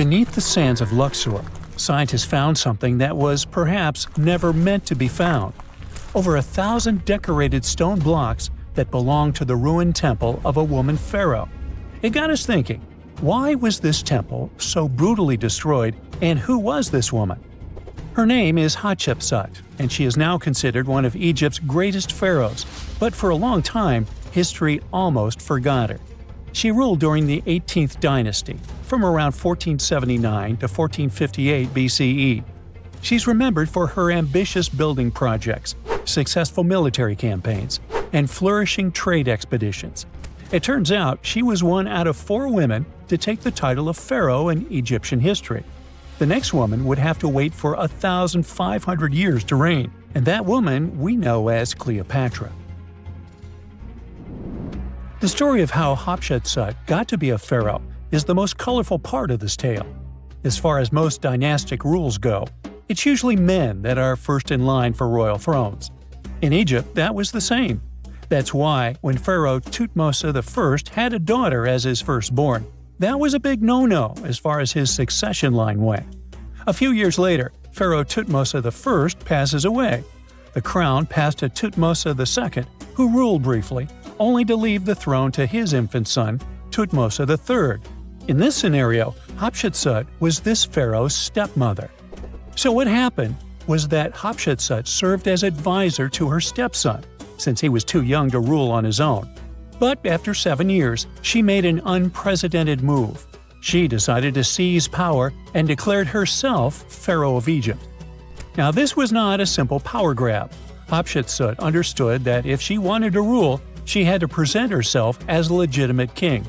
Beneath the sands of Luxor, scientists found something that was perhaps never meant to be found. Over 1,000 decorated stone blocks that belonged to the ruined temple of a woman pharaoh. It got us thinking, why was this temple so brutally destroyed, and who was this woman? Her name is Hatshepsut, and she is now considered one of Egypt's greatest pharaohs, but for a long time, history almost forgot her. She ruled during the 18th dynasty, from around 1479 to 1458 BCE. She's remembered for her ambitious building projects, successful military campaigns, and flourishing trade expeditions. It turns out she was one out of 4 women to take the title of pharaoh in Egyptian history. The next woman would have to wait for 1,500 years to reign, and that woman we know as Cleopatra. The story of how Hatshepsut got to be a pharaoh is the most colorful part of this tale. As far as most dynastic rules go, it's usually men that are first in line for royal thrones. In Egypt, that was the same. That's why, when Pharaoh Thutmose I had a daughter as his firstborn, that was a big no-no as far as his succession line went. A few years later, Pharaoh Thutmose I passes away. The crown passed to Thutmose II, who ruled briefly, only to leave the throne to his infant son, Thutmose III. In this scenario, Hatshepsut was this pharaoh's stepmother. So what happened was that Hatshepsut served as advisor to her stepson, since he was too young to rule on his own. But after 7 years, she made an unprecedented move. She decided to seize power and declared herself Pharaoh of Egypt. Now this was not a simple power grab. Hatshepsut understood that if she wanted to rule, she had to present herself as a legitimate king.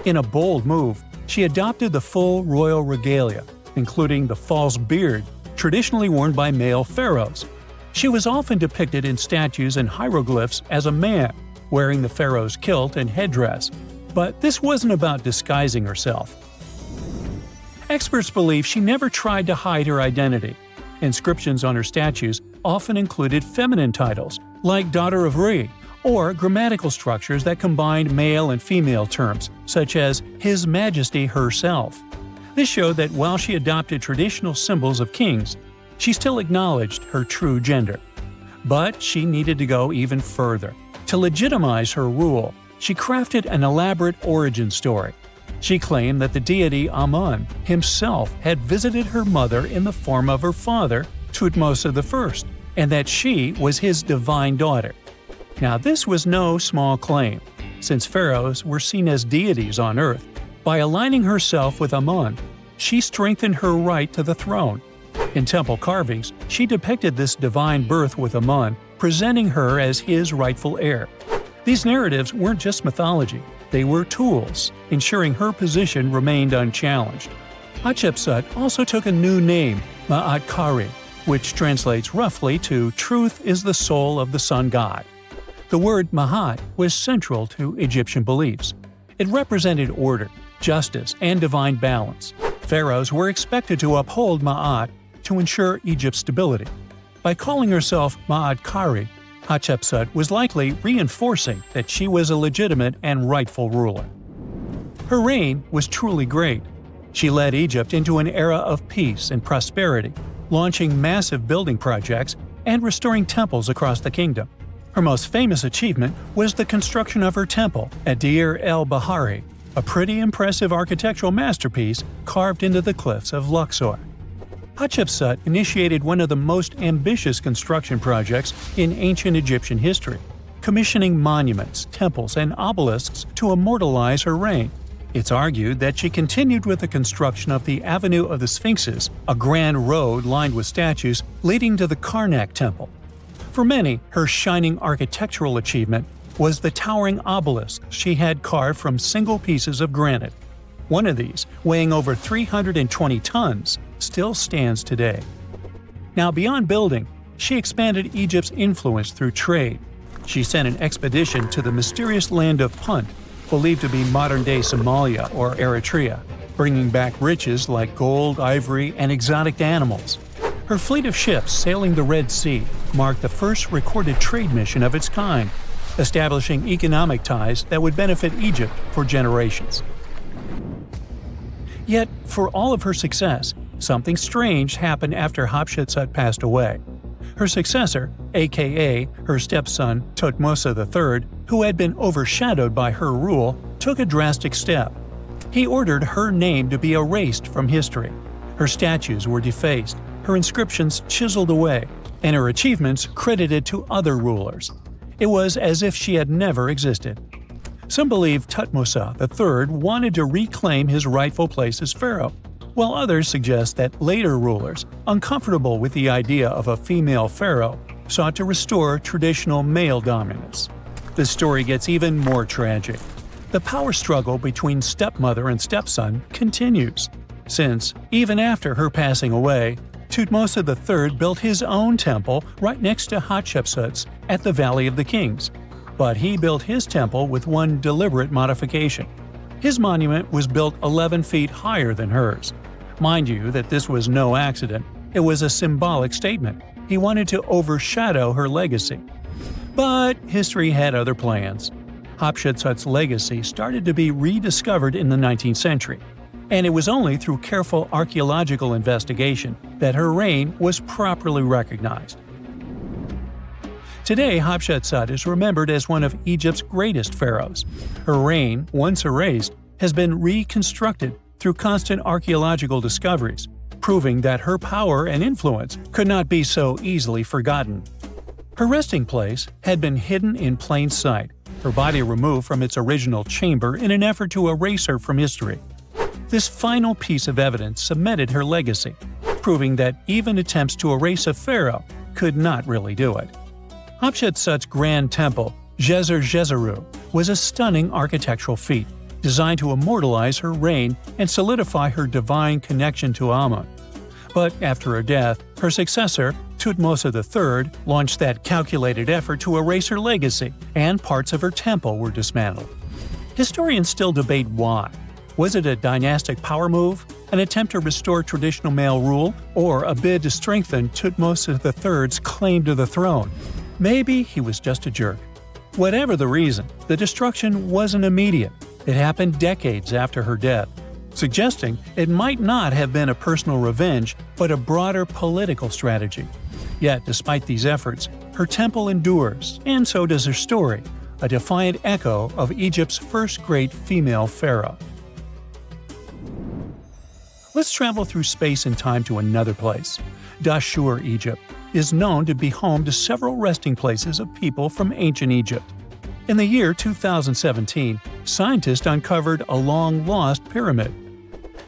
In a bold move, she adopted the full royal regalia, including the false beard traditionally worn by male pharaohs. She was often depicted in statues and hieroglyphs as a man, wearing the pharaoh's kilt and headdress. But this wasn't about disguising herself. Experts believe she never tried to hide her identity. Inscriptions on her statues often included feminine titles, like Daughter of Re, or grammatical structures that combined male and female terms, such as His Majesty herself. This showed that while she adopted traditional symbols of kings, she still acknowledged her true gender. But she needed to go even further. To legitimize her rule, she crafted an elaborate origin story. She claimed that the deity Amun himself had visited her mother in the form of her father, Thutmose I, and that she was his divine daughter. Now this was no small claim, since pharaohs were seen as deities on earth. By aligning herself with Amun, she strengthened her right to the throne. In temple carvings, she depicted this divine birth with Amun, presenting her as his rightful heir. These narratives weren't just mythology, they were tools, ensuring her position remained unchallenged. Hatshepsut also took a new name, Ma'at Kari, which translates roughly to "Truth is the soul of the sun god." The word Ma'at was central to Egyptian beliefs. It represented order, justice, and divine balance. Pharaohs were expected to uphold Ma'at to ensure Egypt's stability. By calling herself Ma'at Kari, Hatshepsut was likely reinforcing that she was a legitimate and rightful ruler. Her reign was truly great. She led Egypt into an era of peace and prosperity, launching massive building projects and restoring temples across the kingdom. Her most famous achievement was the construction of her temple at Deir el-Bahari, a pretty impressive architectural masterpiece carved into the cliffs of Luxor. Hatshepsut initiated one of the most ambitious construction projects in ancient Egyptian history, commissioning monuments, temples, and obelisks to immortalize her reign. It's argued that she continued with the construction of the Avenue of the Sphinxes, a grand road lined with statues leading to the Karnak Temple. For many, her shining architectural achievement was the towering obelisk she had carved from single pieces of granite. One of these, weighing over 320 tons, still stands today. Now, beyond building, she expanded Egypt's influence through trade. She sent an expedition to the mysterious land of Punt, believed to be modern-day Somalia or Eritrea, bringing back riches like gold, ivory, and exotic animals. Her fleet of ships sailing the Red Sea marked the first recorded trade mission of its kind, establishing economic ties that would benefit Egypt for generations. Yet, for all of her success, something strange happened after Hatshepsut passed away. Her successor, aka her stepson Thutmose III, who had been overshadowed by her rule, took a drastic step. He ordered her name to be erased from history. Her statues were defaced, her inscriptions chiseled away, and her achievements credited to other rulers. It was as if she had never existed. Some believe Thutmose III wanted to reclaim his rightful place as pharaoh, while others suggest that later rulers, uncomfortable with the idea of a female pharaoh, sought to restore traditional male dominance. The story gets even more tragic. The power struggle between stepmother and stepson continues, since, even after her passing away, Thutmose III built his own temple right next to Hatshepsut's at the Valley of the Kings. But he built his temple with one deliberate modification. His monument was built 11 feet higher than hers. Mind you that this was no accident, it was a symbolic statement. He wanted to overshadow her legacy. But history had other plans. Hatshepsut's legacy started to be rediscovered in the 19th century, and it was only through careful archaeological investigation that her reign was properly recognized. Today, Hatshepsut is remembered as one of Egypt's greatest pharaohs. Her reign, once erased, has been reconstructed through constant archaeological discoveries, proving that her power and influence could not be so easily forgotten. Her resting place had been hidden in plain sight, her body removed from its original chamber in an effort to erase her from history. This final piece of evidence cemented her legacy, proving that even attempts to erase a pharaoh could not really do it. Hatshepsut's grand temple, Djeser-Djeseru, was a stunning architectural feat, designed to immortalize her reign and solidify her divine connection to Amun. But after her death, her successor, Thutmose III, launched that calculated effort to erase her legacy, and parts of her temple were dismantled. Historians still debate why. Was it a dynastic power move, an attempt to restore traditional male rule, or a bid to strengthen Thutmose III's claim to the throne? Maybe he was just a jerk. Whatever the reason, the destruction wasn't immediate. It happened decades after her death, suggesting it might not have been a personal revenge but a broader political strategy. Yet, despite these efforts, her temple endures, and so does her story, a defiant echo of Egypt's first great female pharaoh. Let's travel through space and time to another place. Dashur, Egypt, is known to be home to several resting places of people from ancient Egypt. In the year 2017, scientists uncovered a long-lost pyramid.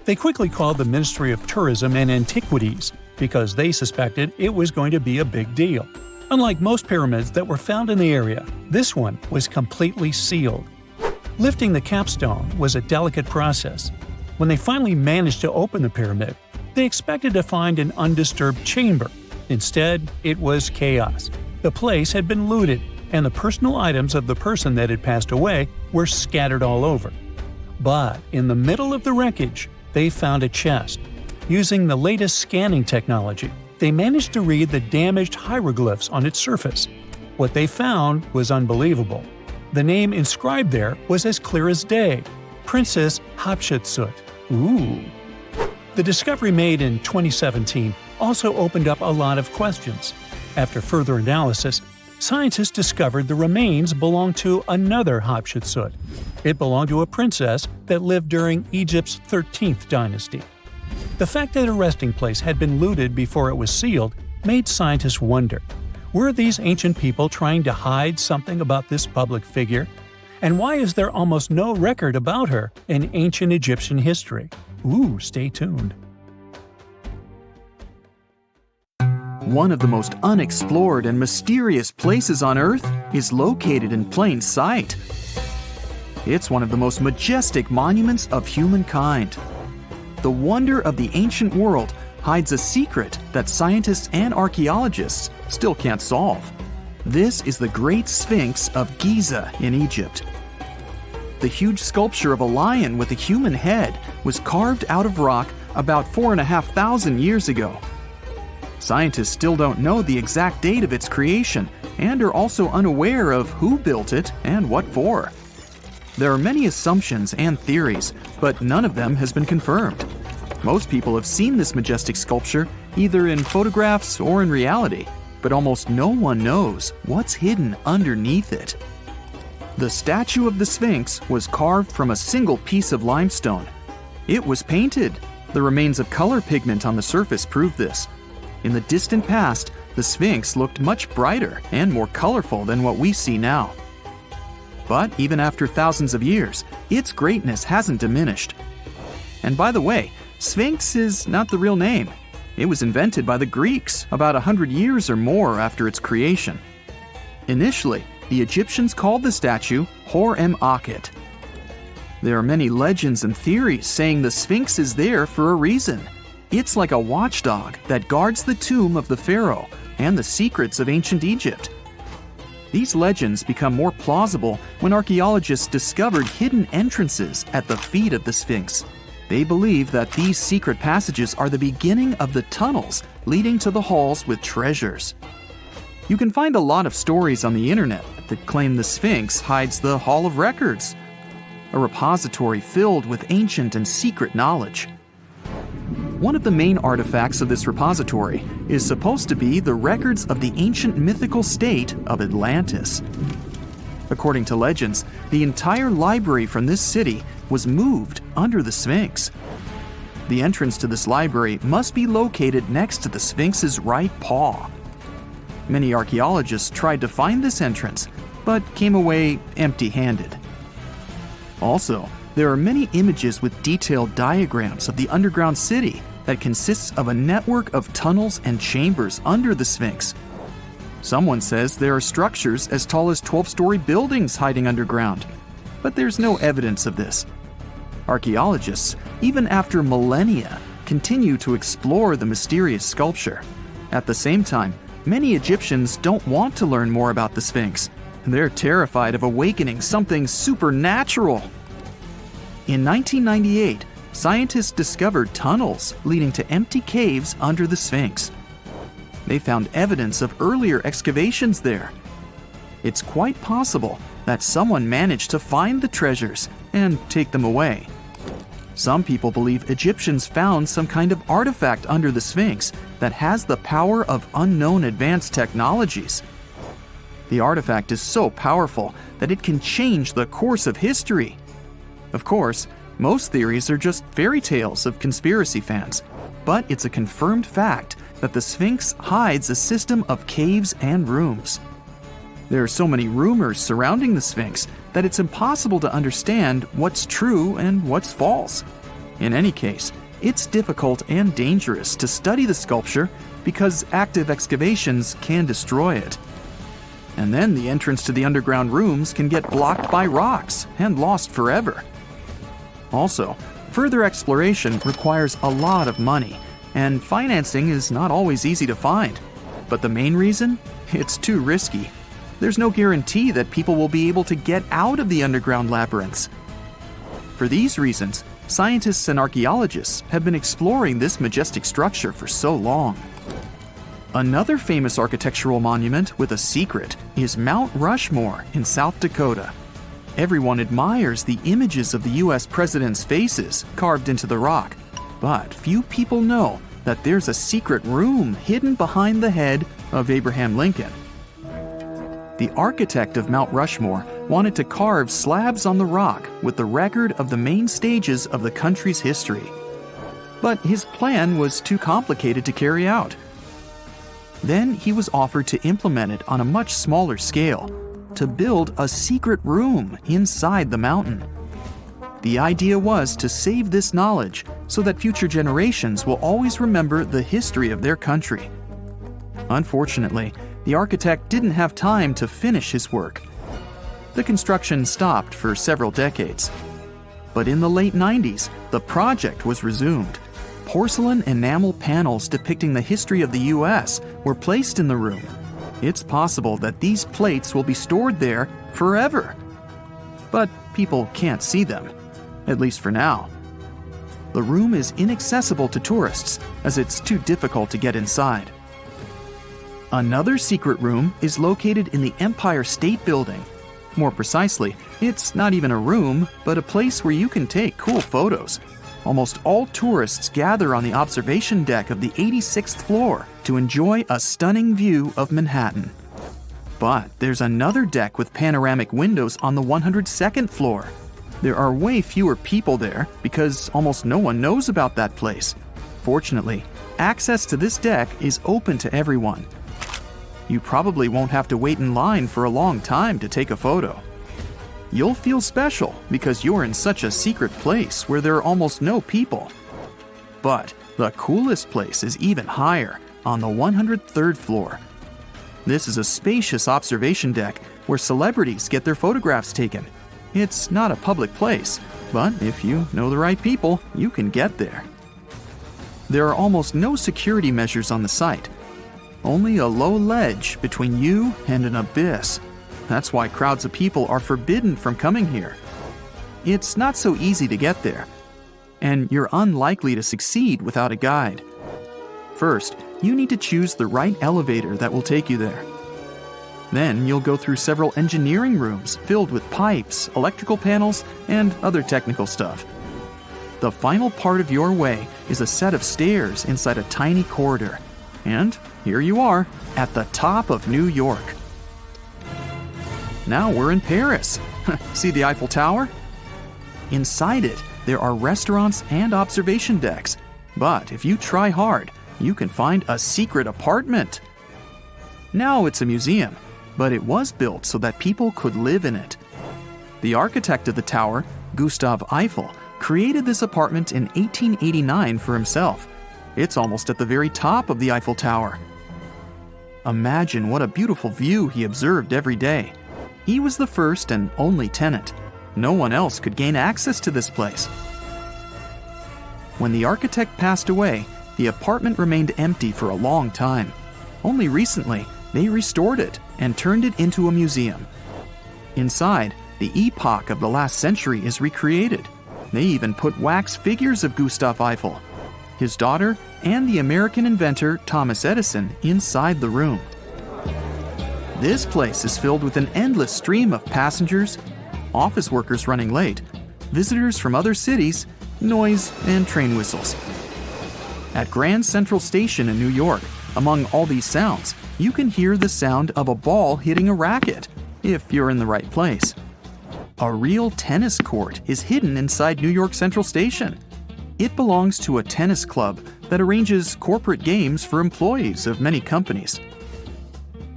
They quickly called the Ministry of Tourism and Antiquities because they suspected it was going to be a big deal. Unlike most pyramids that were found in the area, this one was completely sealed. Lifting the capstone was a delicate process. When they finally managed to open the pyramid, they expected to find an undisturbed chamber. Instead, it was chaos. The place had been looted, and the personal items of the person that had passed away were scattered all over. But in the middle of the wreckage, they found a chest. Using the latest scanning technology, they managed to read the damaged hieroglyphs on its surface. What they found was unbelievable. The name inscribed there was as clear as day: Princess Hatshepsut. Ooh. The discovery made in 2017 also opened up a lot of questions. After further analysis, scientists discovered the remains belonged to another Hatshepsut. It belonged to a princess that lived during Egypt's 13th dynasty. The fact that her resting place had been looted before it was sealed made scientists wonder, were these ancient people trying to hide something about this public figure? And why is there almost no record about her in ancient Egyptian history? Ooh, stay tuned. One of the most unexplored and mysterious places on Earth is located in plain sight. It's one of the most majestic monuments of humankind. The wonder of the ancient world hides a secret that scientists and archaeologists still can't solve. This is the Great Sphinx of Giza in Egypt. The huge sculpture of a lion with a human head was carved out of rock about 4,500 years ago. Scientists still don't know the exact date of its creation and are also unaware of who built it and what for. There are many assumptions and theories, but none of them has been confirmed. Most people have seen this majestic sculpture either in photographs or in reality, but almost no one knows what's hidden underneath it. The statue of the Sphinx was carved from a single piece of limestone. It was painted. The remains of color pigment on the surface prove this. In the distant past, the Sphinx looked much brighter and more colorful than what we see now. But even after thousands of years, its greatness hasn't diminished. And by the way, Sphinx is not the real name. It was invented by the Greeks about 100 years or more after its creation. Initially, the Egyptians called the statue Hor-em-Akhet. There are many legends and theories saying the Sphinx is there for a reason. It's like a watchdog that guards the tomb of the pharaoh and the secrets of ancient Egypt. These legends become more plausible when archaeologists discovered hidden entrances at the feet of the Sphinx. They believe that these secret passages are the beginning of the tunnels leading to the halls with treasures. You can find a lot of stories on the internet that claim the Sphinx hides the Hall of Records, a repository filled with ancient and secret knowledge. One of the main artifacts of this repository is supposed to be the records of the ancient mythical state of Atlantis. According to legends, the entire library from this city was moved under the Sphinx. The entrance to this library must be located next to the Sphinx's right paw. Many archaeologists tried to find this entrance, but came away empty-handed. Also, there are many images with detailed diagrams of the underground city that consists of a network of tunnels and chambers under the Sphinx. Someone says there are structures as tall as 12-story buildings hiding underground, but there's no evidence of this. Archaeologists, even after millennia, continue to explore the mysterious sculpture. At the same time, many Egyptians don't want to learn more about the Sphinx. They're terrified of awakening something supernatural. In 1998, scientists discovered tunnels leading to empty caves under the Sphinx. They found evidence of earlier excavations there. It's quite possible that someone managed to find the treasures and take them away. Some people believe Egyptians found some kind of artifact under the Sphinx that has the power of unknown advanced technologies. The artifact is so powerful that it can change the course of history. Of course, most theories are just fairy tales of conspiracy fans, but it's a confirmed fact that the Sphinx hides a system of caves and rooms. There are so many rumors surrounding the Sphinx that it's impossible to understand what's true and what's false. In any case, it's difficult and dangerous to study the sculpture because active excavations can destroy it. And then the entrance to the underground rooms can get blocked by rocks and lost forever. Also, further exploration requires a lot of money, and financing is not always easy to find. But the main reason? It's too risky. There's no guarantee that people will be able to get out of the underground labyrinths. For these reasons, scientists and archaeologists have been exploring this majestic structure for so long. Another famous architectural monument with a secret is Mount Rushmore in South Dakota. Everyone admires the images of the US presidents' faces carved into the rock, but few people know that there's a secret room hidden behind the head of Abraham Lincoln. The architect of Mount Rushmore wanted to carve slabs on the rock with the record of the main stages of the country's history. But his plan was too complicated to carry out. Then he was offered to implement it on a much smaller scale, to build a secret room inside the mountain. The idea was to save this knowledge so that future generations will always remember the history of their country. Unfortunately, the architect didn't have time to finish his work. The construction stopped for several decades. But in the late 90s, the project was resumed. Porcelain enamel panels depicting the history of the US were placed in the room. It's possible that these plates will be stored there forever. But people can't see them, at least for now. The room is inaccessible to tourists as it's too difficult to get inside. Another secret room is located in the Empire State Building. More precisely, it's not even a room, but a place where you can take cool photos. Almost all tourists gather on the observation deck of the 86th floor to enjoy a stunning view of Manhattan. But there's another deck with panoramic windows on the 102nd floor. There are way fewer people there because almost no one knows about that place. Fortunately, access to this deck is open to everyone. You probably won't have to wait in line for a long time to take a photo. You'll feel special because you're in such a secret place where there are almost no people. But the coolest place is even higher, on the 103rd floor. This is a spacious observation deck where celebrities get their photographs taken. It's not a public place, but if you know the right people, you can get there. There are almost no security measures on the site. Only a low ledge between you and an abyss. That's why crowds of people are forbidden from coming here. It's not so easy to get there, and you're unlikely to succeed without a guide. First, you need to choose the right elevator that will take you there. Then you'll go through several engineering rooms filled with pipes, electrical panels, and other technical stuff. The final part of your way is a set of stairs inside a tiny corridor. And here you are, at the top of New York. Now we're in Paris. See the Eiffel Tower? Inside it, there are restaurants and observation decks. But if you try hard, you can find a secret apartment. Now it's a museum, but it was built so that people could live in it. The architect of the tower, Gustav Eiffel, created this apartment in 1889 for himself. It's almost at the very top of the Eiffel Tower. Imagine what a beautiful view he observed every day. He was the first and only tenant. No one else could gain access to this place. When the architect passed away, the apartment remained empty for a long time. Only recently, they restored it and turned it into a museum. Inside, the epoch of the last century is recreated. They even put wax figures of Gustav Eiffel, his daughter, and the American inventor Thomas Edison inside the room. This place is filled with an endless stream of passengers, office workers running late, visitors from other cities, noise, and train whistles. At Grand Central Station in New York, among all these sounds, you can hear the sound of a ball hitting a racket, if you're in the right place. A real tennis court is hidden inside New York Central Station. It belongs to a tennis club that arranges corporate games for employees of many companies.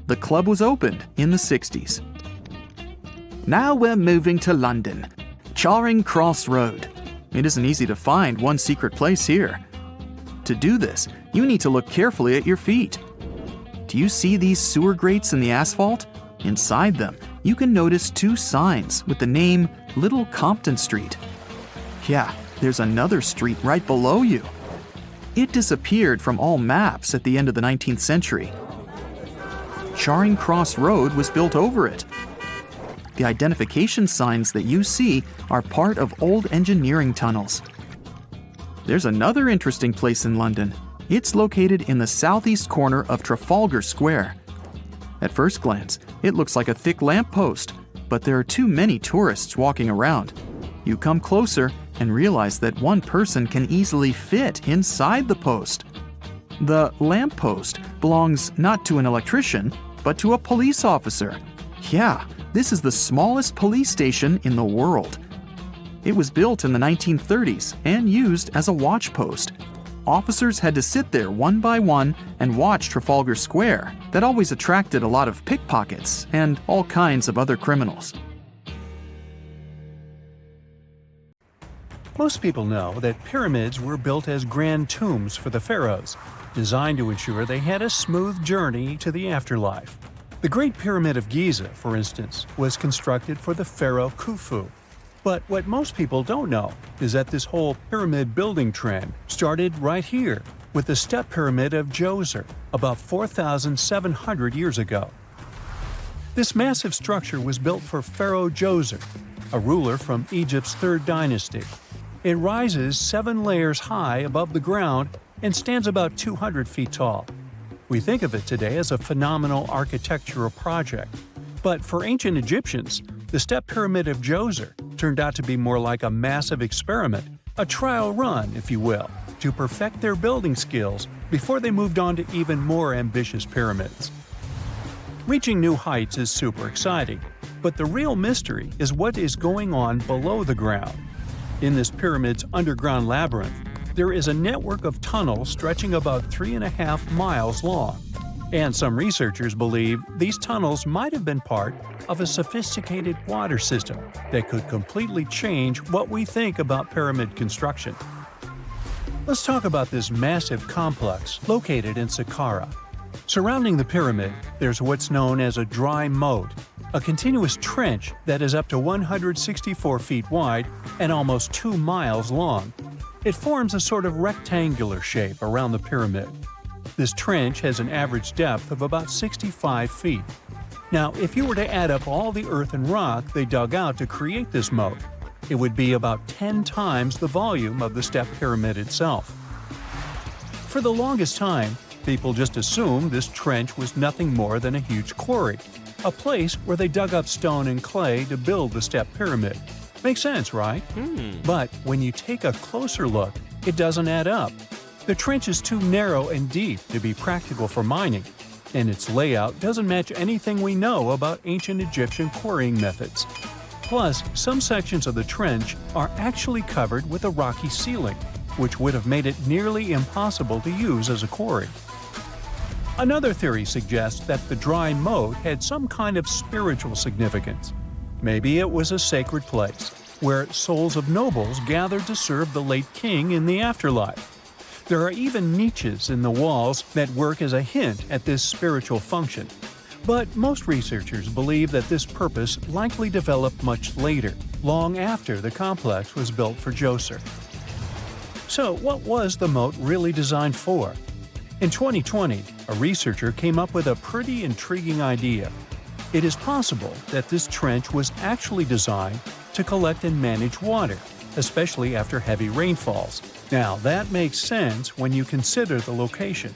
The club was opened in the 60s. Now we're moving to London, Charing Cross Road. It isn't easy to find one secret place here. To do this, you need to look carefully at your feet. Do you see these sewer grates in the asphalt? Inside them, you can notice two signs with the name Little Compton Street. Yeah, there's another street right below you. It disappeared from all maps at the end of the 19th century. Charing Cross Road was built over it. The identification signs that you see are part of old engineering tunnels. There's another interesting place in London. It's located in the southeast corner of Trafalgar Square. At first glance, it looks like a thick lamppost, but there are too many tourists walking around. You come closer and realize that one person can easily fit inside the post. The lamppost belongs not to an electrician, but to a police officer. Yeah, this is the smallest police station in the world. It was built in the 1930s and used as a watch post. Officers had to sit there one by one and watch Trafalgar Square. That always attracted a lot of pickpockets and all kinds of other criminals. Most people know that pyramids were built as grand tombs for the pharaohs, designed to ensure they had a smooth journey to the afterlife. The Great Pyramid of Giza, for instance, was constructed for the pharaoh Khufu. But what most people don't know is that this whole pyramid building trend started right here with the step pyramid of Djoser about 4,700 years ago. This massive structure was built for Pharaoh Djoser, a ruler from Egypt's 3rd dynasty. It rises 7 layers high above the ground and stands about 200 feet tall. We think of it today as a phenomenal architectural project, but for ancient Egyptians, The step pyramid of Djoser turned out to be more like a massive experiment, a trial run, if you will, to perfect their building skills before they moved on to even more ambitious pyramids. Reaching new heights is super exciting, but the real mystery is what is going on below the ground. In this pyramid's underground labyrinth, there is a network of tunnels stretching about 3.5 miles long, and some researchers believe these tunnels might have been part of a sophisticated water system that could completely change what we think about pyramid construction. Let's talk about this massive complex located in Saqqara. Surrounding the pyramid, there's what's known as a dry moat, a continuous trench that is up to 164 feet wide and almost 2 miles long. It forms a sort of rectangular shape around the pyramid. This trench has an average depth of about 65 feet. Now, if you were to add up all the earth and rock they dug out to create this moat, it would be about 10 times the volume of the step pyramid itself. For the longest time, people just assumed this trench was nothing more than a huge quarry, a place where they dug up stone and clay to build the step pyramid. Makes sense, right? But when you take a closer look, it doesn't add up. The trench is too narrow and deep to be practical for mining, and its layout doesn't match anything we know about ancient Egyptian quarrying methods. Plus, some sections of the trench are actually covered with a rocky ceiling, which would have made it nearly impossible to use as a quarry. Another theory suggests that the dry moat had some kind of spiritual significance. Maybe it was a sacred place, where souls of nobles gathered to serve the late king in the afterlife. There are even niches in the walls that work as a hint at this spiritual function. But most researchers believe that this purpose likely developed much later, long after the complex was built for Djoser. So what was the moat really designed for? In 2020, a researcher came up with a pretty intriguing idea. It is possible that this trench was actually designed to collect and manage water, especially after heavy rainfalls. Now, that makes sense when you consider the location.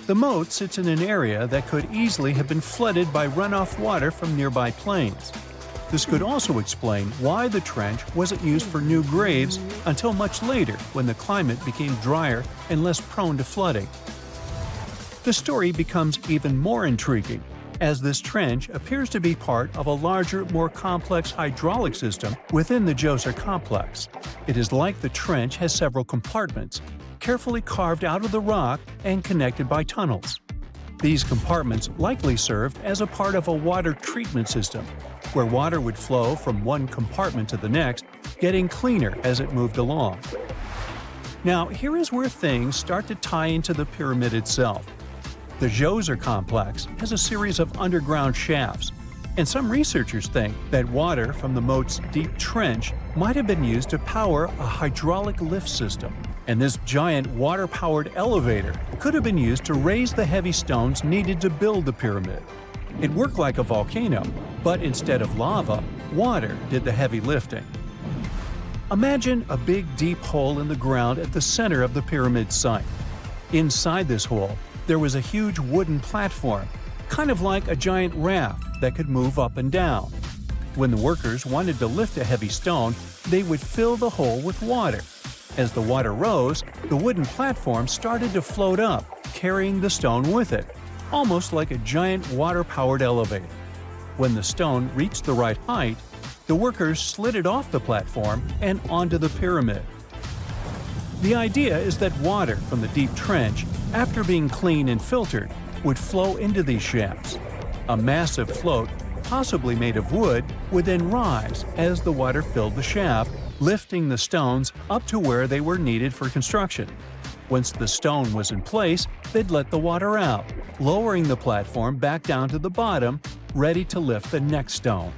The moat sits in an area that could easily have been flooded by runoff water from nearby plains. This could also explain why the trench wasn't used for new graves until much later when the climate became drier and less prone to flooding. The story becomes even more intriguing, as this trench appears to be part of a larger, more complex hydraulic system within the Djoser complex. It is like the trench has several compartments, carefully carved out of the rock and connected by tunnels. These compartments likely served as a part of a water treatment system, where water would flow from one compartment to the next, getting cleaner as it moved along. Now, here is where things start to tie into the pyramid itself. The Djoser complex has a series of underground shafts, and some researchers think that water from the moat's deep trench might have been used to power a hydraulic lift system, and this giant water-powered elevator could have been used to raise the heavy stones needed to build the pyramid. It worked like a volcano, but instead of lava, water did the heavy lifting. Imagine a big deep hole in the ground at the center of the pyramid site. Inside this hole, there was a huge wooden platform, kind of like a giant raft that could move up and down. When the workers wanted to lift a heavy stone, they would fill the hole with water. As the water rose, the wooden platform started to float up, carrying the stone with it, almost like a giant water-powered elevator. When the stone reached the right height, the workers slid it off the platform and onto the pyramid. The idea is that water from the deep trench, after being cleaned and filtered, would flow into these shafts. A massive float, possibly made of wood, would then rise as the water filled the shaft, lifting the stones up to where they were needed for construction. Once the stone was in place, they'd let the water out, lowering the platform back down to the bottom, ready to lift the next stone.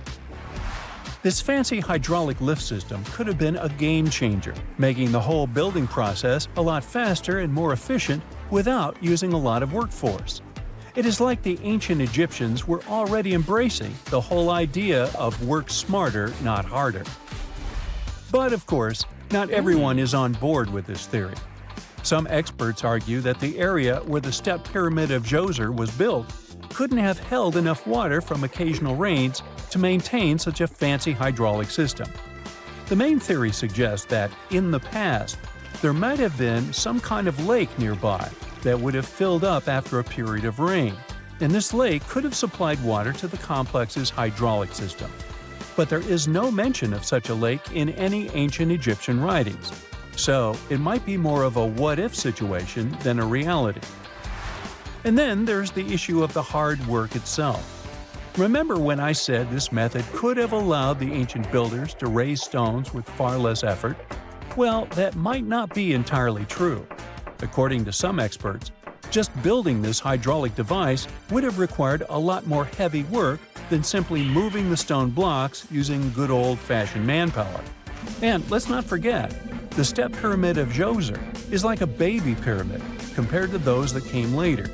This fancy hydraulic lift system could have been a game changer, making the whole building process a lot faster and more efficient without using a lot of workforce. It is like the ancient Egyptians were already embracing the whole idea of work smarter, not harder. But of course, not everyone is on board with this theory. Some experts argue that the area where the step pyramid of Djoser was built couldn't have held enough water from occasional rains to maintain such a fancy hydraulic system. The main theory suggests that, in the past, there might have been some kind of lake nearby that would have filled up after a period of rain, and this lake could have supplied water to the complex's hydraulic system. But there is no mention of such a lake in any ancient Egyptian writings, so it might be more of a what-if situation than a reality. And then there's the issue of the hard work itself. Remember when I said this method could have allowed the ancient builders to raise stones with far less effort? Well, that might not be entirely true. According to some experts, just building this hydraulic device would have required a lot more heavy work than simply moving the stone blocks using good old-fashioned manpower. And let's not forget, the step pyramid of Djoser is like a baby pyramid compared to those that came later.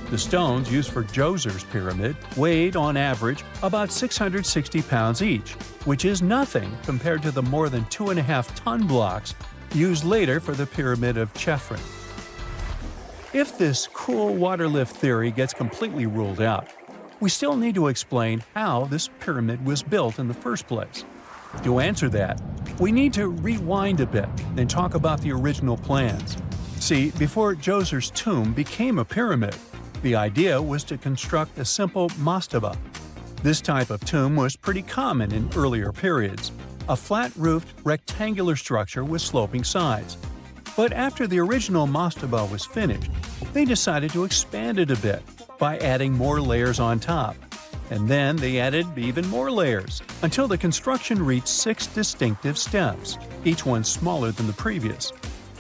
The stones used for Djoser's pyramid weighed, on average, about 660 pounds each, which is nothing compared to the more than 2.5-ton blocks used later for the pyramid of Chephren. If this cool water lift theory gets completely ruled out, we still need to explain how this pyramid was built in the first place. To answer that, we need to rewind a bit and talk about the original plans. See, before Djoser's tomb became a pyramid, the idea was to construct a simple mastaba. This type of tomb was pretty common in earlier periods, a flat-roofed, rectangular structure with sloping sides. But after the original mastaba was finished, they decided to expand it a bit by adding more layers on top. And then they added even more layers, until the construction reached 6 distinctive steps, each one smaller than the previous.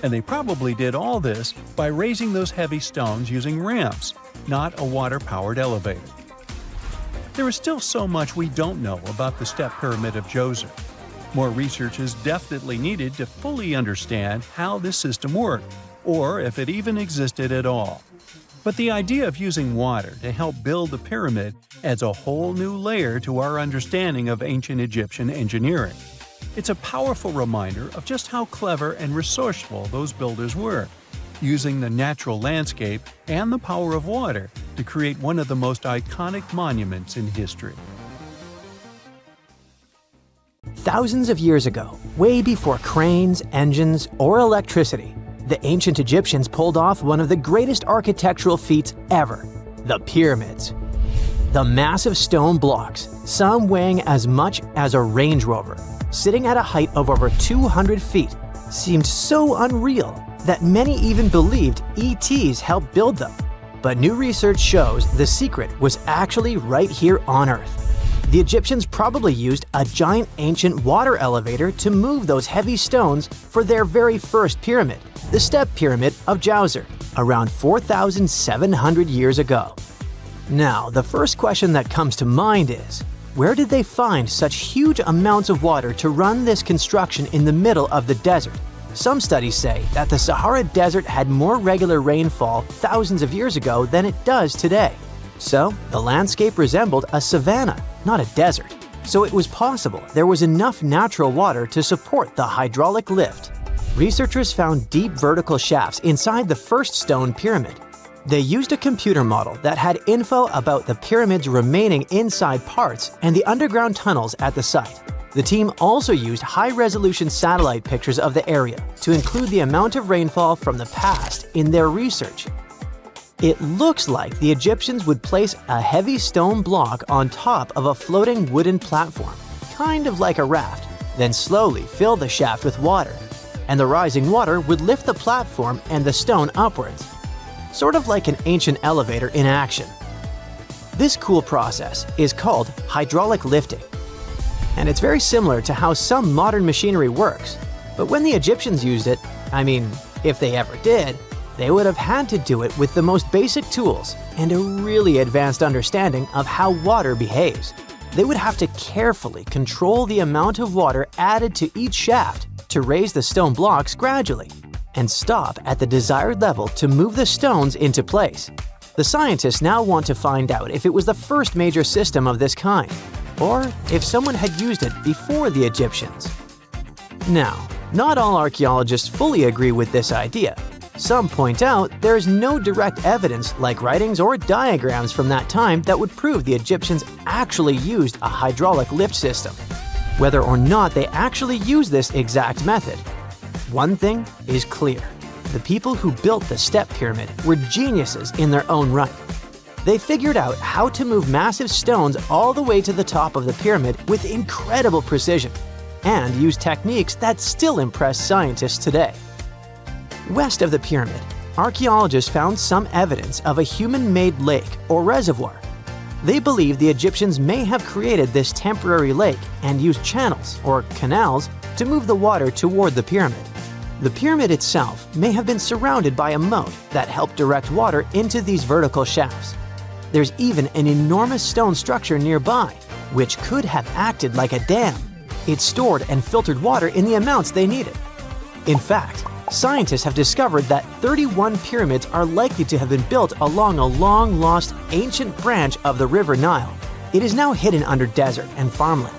And they probably did all this by raising those heavy stones using ramps, not a water-powered elevator. There is still so much we don't know about the step pyramid of Djoser. More research is definitely needed to fully understand how this system worked, or if it even existed at all. But the idea of using water to help build the pyramid adds a whole new layer to our understanding of ancient Egyptian engineering. It's a powerful reminder of just how clever and resourceful those builders were, using the natural landscape and the power of water to create one of the most iconic monuments in history. Thousands of years ago, way before cranes, engines, or electricity, the ancient Egyptians pulled off one of the greatest architectural feats ever: the pyramids. The massive stone blocks, some weighing as much as a Range Rover, sitting at a height of over 200 feet, seemed so unreal that many even believed ETs helped build them. But new research shows the secret was actually right here on Earth. The Egyptians probably used a giant ancient water elevator to move those heavy stones for their very first pyramid, the Step Pyramid of Djoser, around 4,700 years ago. Now, the first question that comes to mind is, where did they find such huge amounts of water to run this construction in the middle of the desert? Some studies say that the Sahara Desert had more regular rainfall thousands of years ago than it does today. So, the landscape resembled a savanna, not a desert. So it was possible there was enough natural water to support the hydraulic lift. Researchers found deep vertical shafts inside the first stone pyramid. They used a computer model that had info about the pyramid's remaining inside parts and the underground tunnels at the site. The team also used high-resolution satellite pictures of the area to include the amount of rainfall from the past in their research. It looks like the Egyptians would place a heavy stone block on top of a floating wooden platform, kind of like a raft, then slowly fill the shaft with water, and the rising water would lift the platform and the stone upwards, sort of like an ancient elevator in action. This cool process is called hydraulic lifting, and it's very similar to how some modern machinery works. But when the Egyptians used it, if they ever did, they would have had to do it with the most basic tools and a really advanced understanding of how water behaves. They would have to carefully control the amount of water added to each shaft to raise the stone blocks gradually, and stop at the desired level to move the stones into place. The scientists now want to find out if it was the first major system of this kind, or if someone had used it before the Egyptians. Now, not all archaeologists fully agree with this idea. Some point out there's no direct evidence like writings or diagrams from that time that would prove the Egyptians actually used a hydraulic lift system, whether or not they actually used this exact method. One thing is clear. The people who built the step pyramid were geniuses in their own right. They figured out how to move massive stones all the way to the top of the pyramid with incredible precision, and used techniques that still impress scientists today. West of the pyramid, archaeologists found some evidence of a human-made lake or reservoir. They believe the Egyptians may have created this temporary lake and used channels or canals to move the water toward the pyramid. The pyramid itself may have been surrounded by a moat that helped direct water into these vertical shafts. There's even an enormous stone structure nearby, which could have acted like a dam. It stored and filtered water in the amounts they needed. In fact, scientists have discovered that 31 pyramids are likely to have been built along a long-lost ancient branch of the River Nile. It is now hidden under desert and farmland.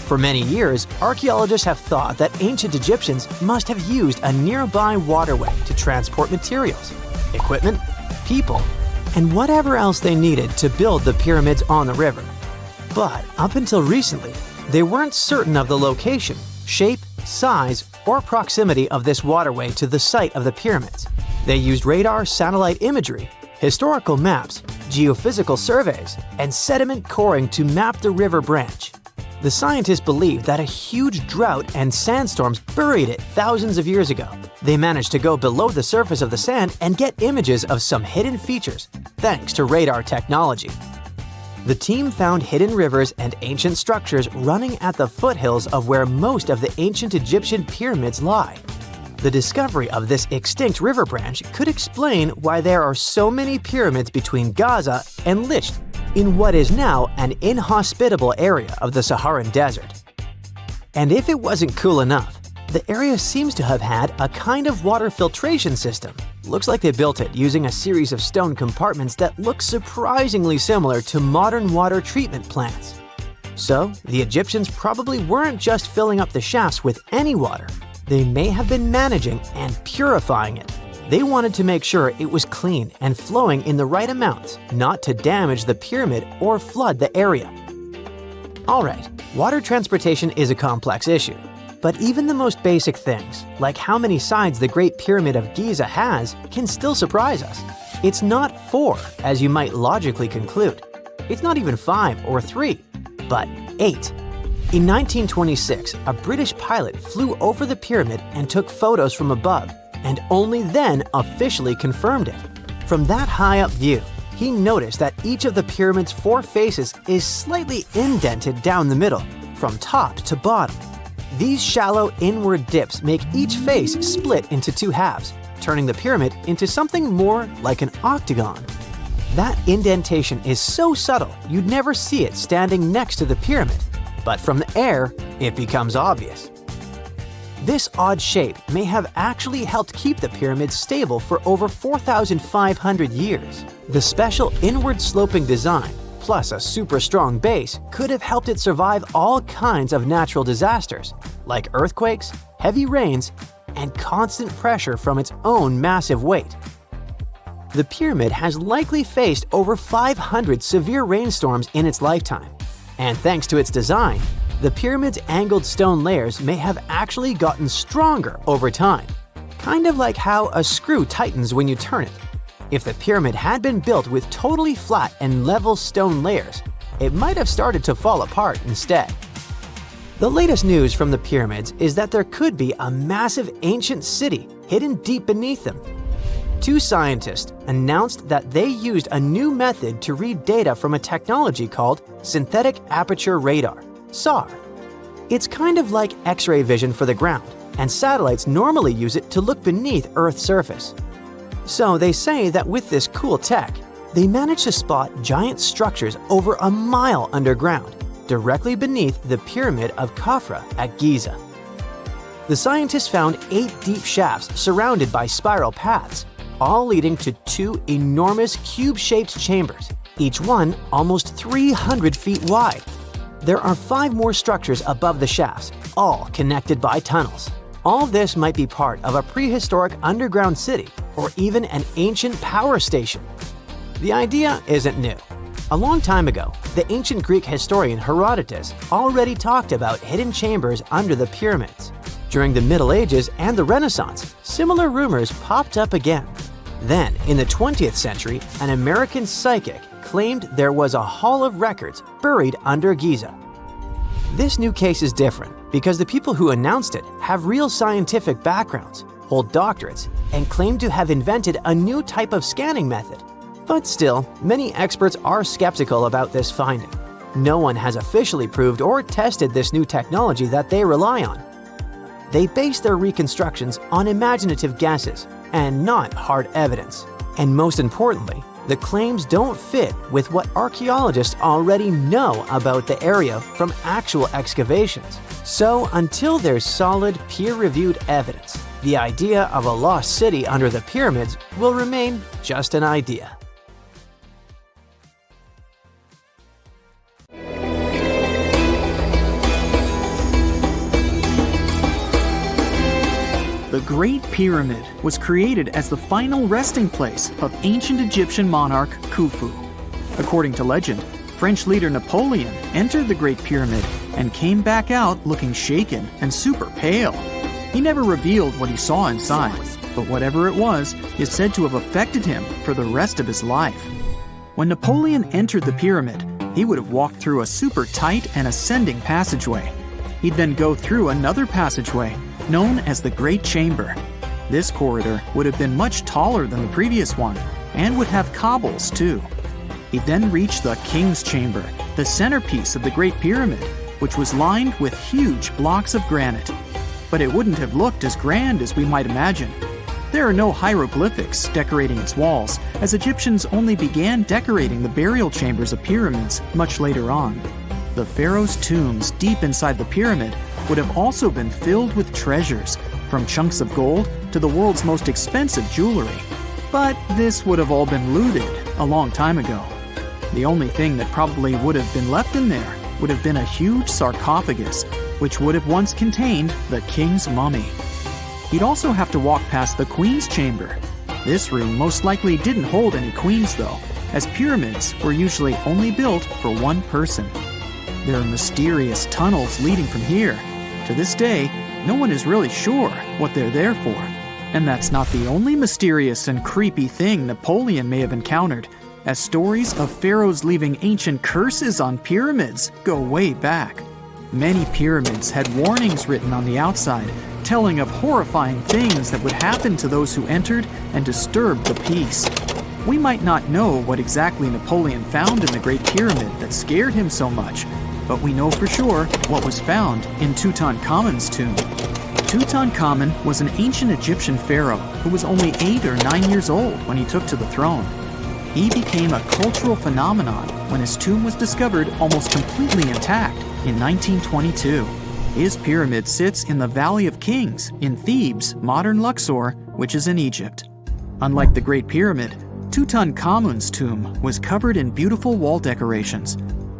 For many years, archaeologists have thought that ancient Egyptians must have used a nearby waterway to transport materials, equipment, people, and whatever else they needed to build the pyramids on the river. But up until recently, they weren't certain of the location, shape, size, or proximity of this waterway to the site of the pyramids. They used radar satellite imagery, historical maps, geophysical surveys, and sediment coring to map the river branch. The scientists believe that a huge drought and sandstorms buried it thousands of years ago. They managed to go below the surface of the sand and get images of some hidden features, thanks to radar technology. The team found hidden rivers and ancient structures running at the foothills of where most of the ancient Egyptian pyramids lie. The discovery of this extinct river branch could explain why there are so many pyramids between Giza and Licht, in what is now an inhospitable area of the Saharan desert. And if it wasn't cool enough, the area seems to have had a kind of water filtration system. Looks like they built it using a series of stone compartments that look surprisingly similar to modern water treatment plants. So, the Egyptians probably weren't just filling up the shafts with any water. They may have been managing and purifying it. They wanted to make sure it was clean and flowing in the right amounts, not to damage the pyramid or flood the area. Alright, water transportation is a complex issue. But even the most basic things, like how many sides the Great Pyramid of Giza has, can still surprise us. It's not 4, as you might logically conclude. It's not even 5 or 3, but 8. In 1926, a British pilot flew over the pyramid and took photos from above, and only then officially confirmed it. From that high-up view, he noticed that each of the pyramid's 4 faces is slightly indented down the middle, from top to bottom. These shallow inward dips make each face split into 2 halves, turning the pyramid into something more like an octagon. That indentation is so subtle you'd never see it standing next to the pyramid, but from the air, it becomes obvious. This odd shape may have actually helped keep the pyramid stable for over 4,500 years. The special inward-sloping design, plus a super strong base, could have helped it survive all kinds of natural disasters, like earthquakes, heavy rains, and constant pressure from its own massive weight. The pyramid has likely faced over 500 severe rainstorms in its lifetime, and thanks to its design, the pyramid's angled stone layers may have actually gotten stronger over time, kind of like how a screw tightens when you turn it. If the pyramid had been built with totally flat and level stone layers, it might have started to fall apart instead. The latest news from the pyramids is that there could be a massive ancient city hidden deep beneath them. 2 scientists announced that they used a new method to read data from a technology called synthetic aperture radar, SAR. It's kind of like X-ray vision for the ground, and satellites normally use it to look beneath Earth's surface. So they say that with this cool tech, they managed to spot giant structures over a mile underground, directly beneath the Pyramid of Khafra at Giza. The scientists found 8 deep shafts surrounded by spiral paths, all leading to 2 enormous cube-shaped chambers, each one almost 300 feet wide. There are 5 more structures above the shafts, all connected by tunnels. All this might be part of a prehistoric underground city or even an ancient power station. The idea isn't new. A long time ago, the ancient Greek historian Herodotus already talked about hidden chambers under the pyramids. During the Middle Ages and the Renaissance, similar rumors popped up again. Then, in the 20th century, an American psychic claimed there was a hall of records buried under Giza. This new case is different because the people who announced it have real scientific backgrounds, hold doctorates, and claim to have invented a new type of scanning method. But still, many experts are skeptical about this finding. No one has officially proved or tested this new technology that they rely on. They base their reconstructions on imaginative guesses and not hard evidence. And most importantly, the claims don't fit with what archaeologists already know about the area from actual excavations. So until there's solid, peer-reviewed evidence, the idea of a lost city under the pyramids will remain just an idea. The Great Pyramid was created as the final resting place of ancient Egyptian monarch Khufu. According to legend, French leader Napoleon entered the Great Pyramid and came back out looking shaken and super pale. He never revealed what he saw inside, but whatever it was is said to have affected him for the rest of his life. When Napoleon entered the pyramid, he would have walked through a super tight and ascending passageway. He'd then go through another passageway known as the Great Chamber. This corridor would have been much taller than the previous one and would have cobbles too. He then reached the King's Chamber, the centerpiece of the Great Pyramid, which was lined with huge blocks of granite. But it wouldn't have looked as grand as we might imagine. There are no hieroglyphics decorating its walls, as Egyptians only began decorating the burial chambers of pyramids much later on. The pharaoh's tombs deep inside the pyramid would have also been filled with treasures, from chunks of gold to the world's most expensive jewelry. But this would have all been looted a long time ago. The only thing that probably would have been left in there would have been a huge sarcophagus, which would have once contained the king's mummy. He'd also have to walk past the queen's chamber. This room most likely didn't hold any queens though, as pyramids were usually only built for one person. There are mysterious tunnels leading from here. To this day, no one is really sure what they're there for. And that's not the only mysterious and creepy thing Napoleon may have encountered, as stories of pharaohs leaving ancient curses on pyramids go way back. Many pyramids had warnings written on the outside, telling of horrifying things that would happen to those who entered and disturbed the peace. We might not know what exactly Napoleon found in the Great Pyramid that scared him so much, but we know for sure what was found in Tutankhamun's tomb. Tutankhamun was an ancient Egyptian pharaoh who was only 8 or 9 years old when he took to the throne. He became a cultural phenomenon when his tomb was discovered almost completely intact in 1922. His pyramid sits in the Valley of Kings in Thebes, modern Luxor, which is in Egypt. Unlike the Great Pyramid, Tutankhamun's tomb was covered in beautiful wall decorations.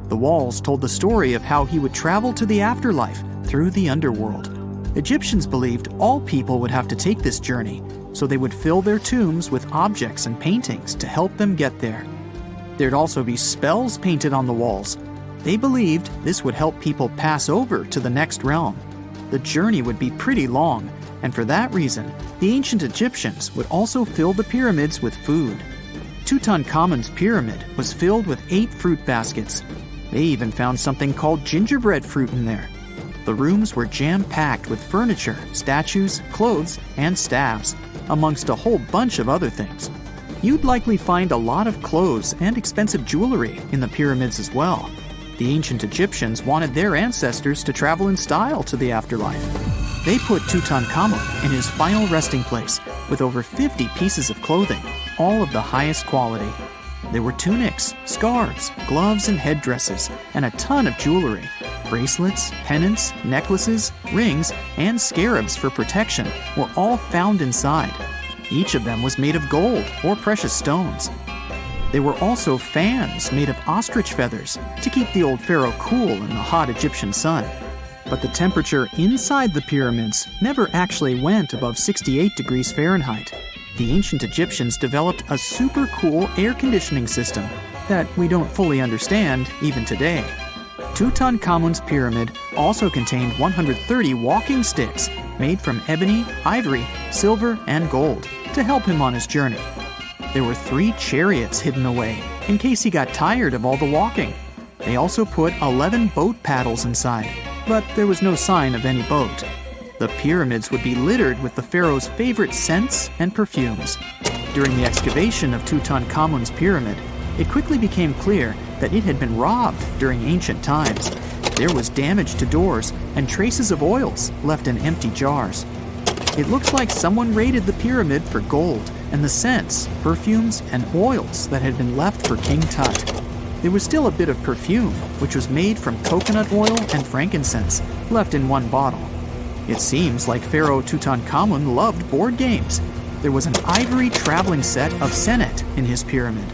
The walls told the story of how he would travel to the afterlife through the underworld. Egyptians believed all people would have to take this journey, so they would fill their tombs with objects and paintings to help them get there. There'd also be spells painted on the walls. They believed this would help people pass over to the next realm. The journey would be pretty long, and for that reason, the ancient Egyptians would also fill the pyramids with food. Tutankhamun's pyramid was filled with 8 fruit baskets. They even found something called gingerbread fruit in there. The rooms were jam-packed with furniture, statues, clothes, and staffs, amongst a whole bunch of other things. You'd likely find a lot of clothes and expensive jewelry in the pyramids as well. The ancient Egyptians wanted their ancestors to travel in style to the afterlife. They put Tutankhamun in his final resting place with over 50 pieces of clothing, all of the highest quality. There were tunics, scarves, gloves, and headdresses, and a ton of jewelry. Bracelets, pendants, necklaces, rings, and scarabs for protection were all found inside. Each of them was made of gold or precious stones. There were also fans made of ostrich feathers to keep the old pharaoh cool in the hot Egyptian sun. But the temperature inside the pyramids never actually went above 68 degrees Fahrenheit. The ancient Egyptians developed a super cool air conditioning system that we don't fully understand even today. Tutankhamun's pyramid also contained 130 walking sticks made from ebony, ivory, silver, and gold to help him on his journey. There were 3 chariots hidden away in case he got tired of all the walking. They also put 11 boat paddles inside, but there was no sign of any boat. The pyramids would be littered with the pharaoh's favorite scents and perfumes. During the excavation of Tutankhamun's pyramid, it quickly became clear that it had been robbed during ancient times. There was damage to doors and traces of oils left in empty jars. It looks like someone raided the pyramid for gold and the scents, perfumes, and oils that had been left for King Tut. There was still a bit of perfume, which was made from coconut oil and frankincense, left in one bottle. It seems like Pharaoh Tutankhamun loved board games. There was an ivory traveling set of senet in his pyramid.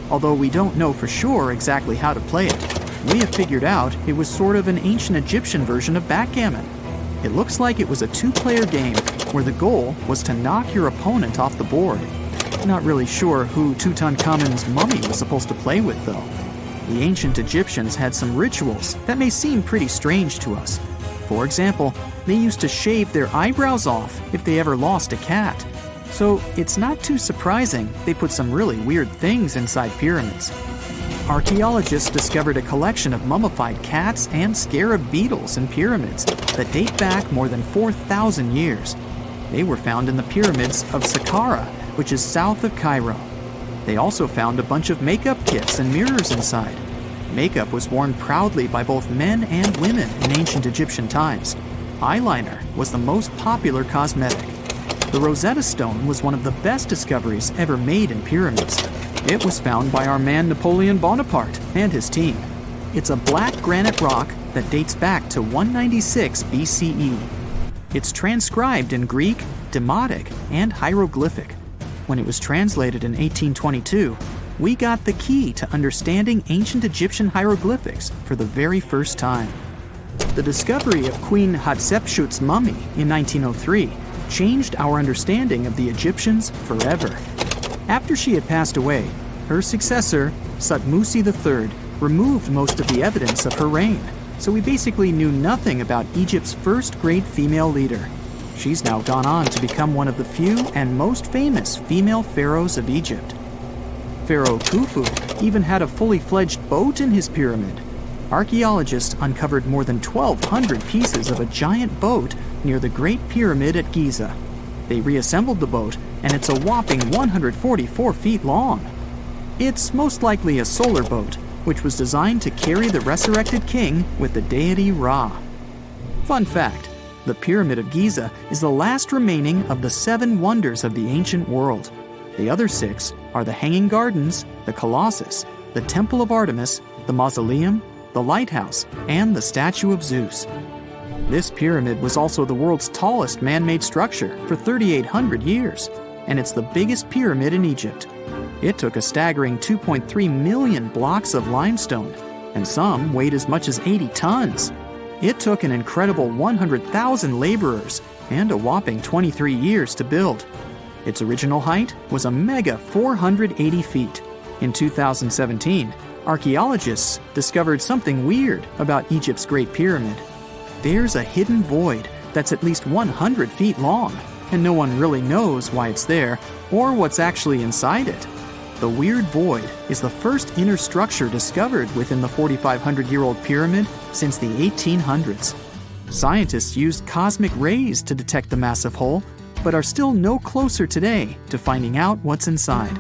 Although we don't know for sure exactly how to play it, we have figured out it was sort of an ancient Egyptian version of backgammon. It looks like it was a 2-player game where the goal was to knock your opponent off the board. Not really sure who Tutankhamun's mummy was supposed to play with, though. The ancient Egyptians had some rituals that may seem pretty strange to us. For example, they used to shave their eyebrows off if they ever lost a cat. So it's not too surprising they put some really weird things inside pyramids. Archaeologists discovered a collection of mummified cats and scarab beetles in pyramids that date back more than 4,000 years. They were found in the pyramids of Saqqara, which is south of Cairo. They also found a bunch of makeup kits and mirrors inside. Makeup was worn proudly by both men and women in ancient Egyptian times. Eyeliner was the most popular cosmetic. The Rosetta Stone was one of the best discoveries ever made in pyramids. It was found by our man Napoleon Bonaparte and his team. It's a black granite rock that dates back to 196 BCE. It's transcribed in Greek, Demotic, and hieroglyphic. When it was translated in 1822, we got the key to understanding ancient Egyptian hieroglyphics for the very first time. The discovery of Queen Hatshepsut's mummy in 1903 changed our understanding of the Egyptians forever. After she had passed away, her successor, Thutmose III, removed most of the evidence of her reign, so we basically knew nothing about Egypt's first great female leader. She's now gone on to become one of the few and most famous female pharaohs of Egypt. Pharaoh Khufu even had a fully fledged boat in his pyramid. Archaeologists uncovered more than 1,200 pieces of a giant boat near the Great Pyramid at Giza. They reassembled the boat, and it's a whopping 144 feet long. It's most likely a solar boat, which was designed to carry the resurrected king with the deity Ra. Fun fact, the Pyramid of Giza is the last remaining of the 7 wonders of the ancient world. The other 6 are the Hanging Gardens, the Colossus, the Temple of Artemis, the Mausoleum, the Lighthouse, and the Statue of Zeus. This pyramid was also the world's tallest man-made structure for 3,800 years, and it's the biggest pyramid in Egypt. It took a staggering 2.3 million blocks of limestone, and some weighed as much as 80 tons. It took an incredible 100,000 laborers and a whopping 23 years to build. Its original height was a mega 480 feet. In 2017, archaeologists discovered something weird about Egypt's Great Pyramid. There's a hidden void that's at least 100 feet long, and no one really knows why it's there or what's actually inside it. The weird void is the first inner structure discovered within the 4,500-year-old pyramid since the 1800s. Scientists used cosmic rays to detect the massive hole, but are still no closer today to finding out what's inside.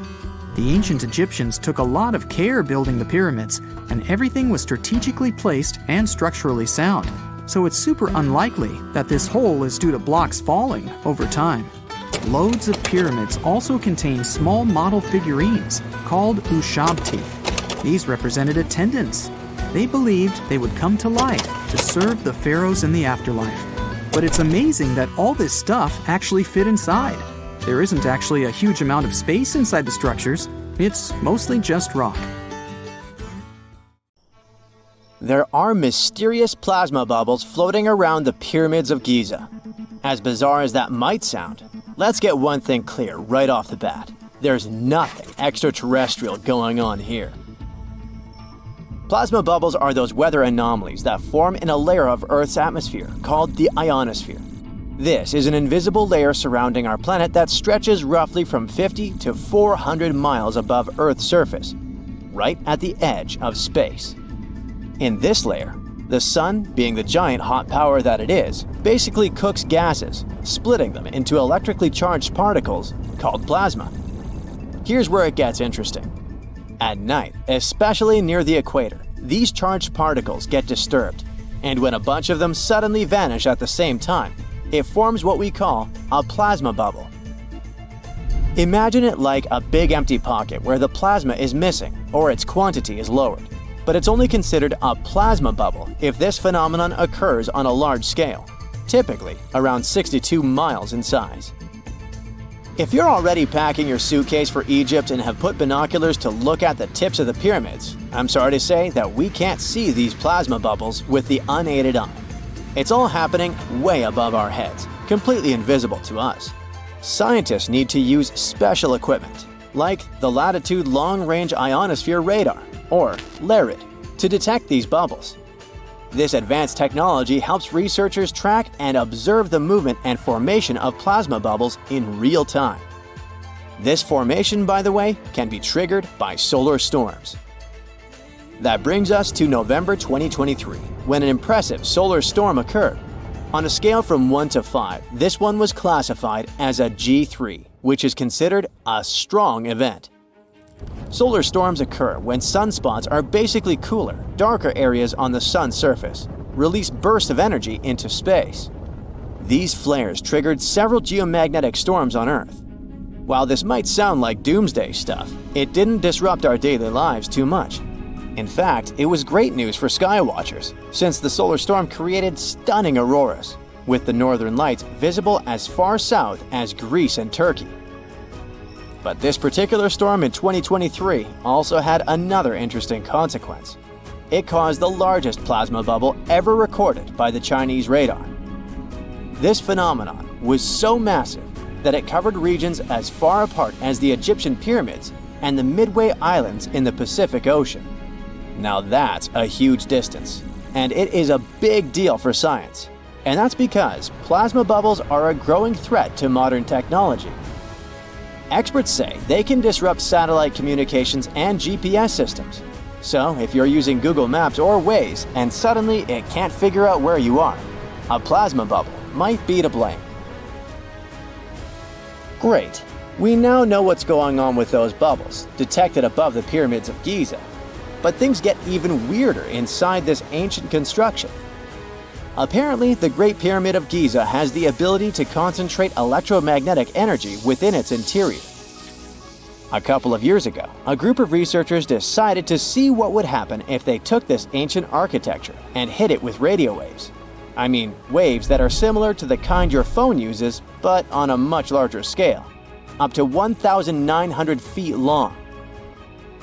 The ancient Egyptians took a lot of care building the pyramids, and everything was strategically placed and structurally sound, so it's super unlikely that this hole is due to blocks falling over time. Loads of pyramids also contain small model figurines called ushabti. These represented attendants. They believed they would come to life to serve the pharaohs in the afterlife. But it's amazing that all this stuff actually fit inside. There isn't actually a huge amount of space inside the structures. It's mostly just rock. There are mysterious plasma bubbles floating around the pyramids of Giza. As bizarre as that might sound, let's get one thing clear right off the bat. There's nothing extraterrestrial going on here. Plasma bubbles are those weather anomalies that form in a layer of Earth's atmosphere called the ionosphere. This is an invisible layer surrounding our planet that stretches roughly from 50 to 400 miles above Earth's surface, right at the edge of space. In this layer, the sun, being the giant hot power that it is, basically cooks gases, splitting them into electrically charged particles called plasma. Here's where it gets interesting. At night, especially near the equator, these charged particles get disturbed, and when a bunch of them suddenly vanish at the same time, it forms what we call a plasma bubble. Imagine it like a big empty pocket where the plasma is missing or its quantity is lowered. But it's only considered a plasma bubble if this phenomenon occurs on a large scale, typically around 62 miles in size. If you're already packing your suitcase for Egypt and have put binoculars to look at the tips of the pyramids, I'm sorry to say that we can't see these plasma bubbles with the unaided eye. It's all happening way above our heads, completely invisible to us. Scientists need to use special equipment, like the Latitude Long Range Ionosphere Radar, or LARID, to detect these bubbles. This advanced technology helps researchers track and observe the movement and formation of plasma bubbles in real time. This formation, by the way, can be triggered by solar storms. That brings us to November 2023, when an impressive solar storm occurred. On a scale from 1 to 5, this one was classified as a G3, which is considered a strong event. Solar storms occur when sunspots are basically cooler, darker areas on the sun's surface, release bursts of energy into space. These flares triggered several geomagnetic storms on Earth. While this might sound like doomsday stuff, it didn't disrupt our daily lives too much. In fact, it was great news for skywatchers, since the solar storm created stunning auroras, with the northern lights visible as far south as Greece and Turkey. But this particular storm in 2023 also had another interesting consequence. It caused the largest plasma bubble ever recorded by the Chinese radar. This phenomenon was so massive that it covered regions as far apart as the Egyptian pyramids and the Midway Islands in the Pacific Ocean. Now that's a huge distance, and it is a big deal for science. And that's because plasma bubbles are a growing threat to modern technology. Experts say they can disrupt satellite communications and GPS systems. So if you're using Google Maps or Waze and suddenly it can't figure out where you are, a plasma bubble might be to blame. Great. We now know what's going on with those bubbles, detected above the pyramids of Giza. But things get even weirder inside this ancient construction. Apparently, the Great Pyramid of Giza has the ability to concentrate electromagnetic energy within its interior. A couple of years ago, a group of researchers decided to see what would happen if they took this ancient architecture and hit it with radio waves. I mean, waves that are similar to the kind your phone uses, but on a much larger scale, up to 1,900 feet long.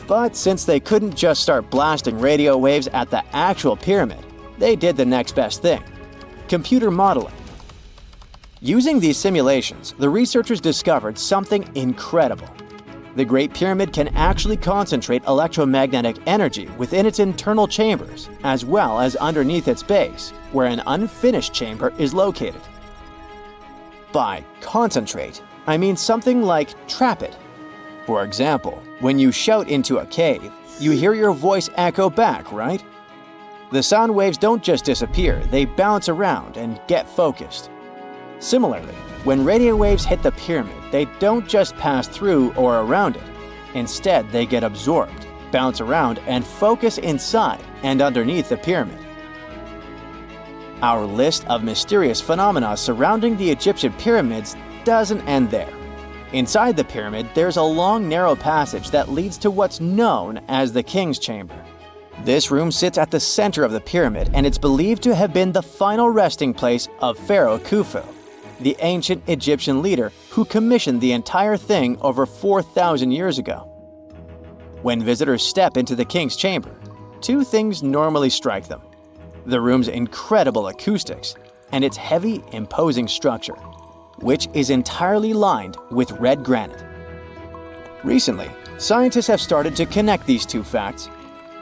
But since they couldn't just start blasting radio waves at the actual pyramid, they did the next best thing: computer modeling. Using these simulations, the researchers discovered something incredible. The Great Pyramid can actually concentrate electromagnetic energy within its internal chambers, as well as underneath its base, where an unfinished chamber is located. By concentrate, I mean something like trap it. For example, when you shout into a cave, you hear your voice echo back, right? The sound waves don't just disappear, they bounce around and get focused. Similarly, when radio waves hit the pyramid, they don't just pass through or around it. Instead, they get absorbed, bounce around, and focus inside and underneath the pyramid. Our list of mysterious phenomena surrounding the Egyptian pyramids doesn't end there. Inside the pyramid, there's a long, narrow passage that leads to what's known as the King's Chamber. This room sits at the center of the pyramid, and it's believed to have been the final resting place of Pharaoh Khufu, the ancient Egyptian leader who commissioned the entire thing over 4,000 years ago. When visitors step into the King's Chamber, two things normally strike them: the room's incredible acoustics and its heavy, imposing structure, which is entirely lined with red granite. Recently, scientists have started to connect these two facts.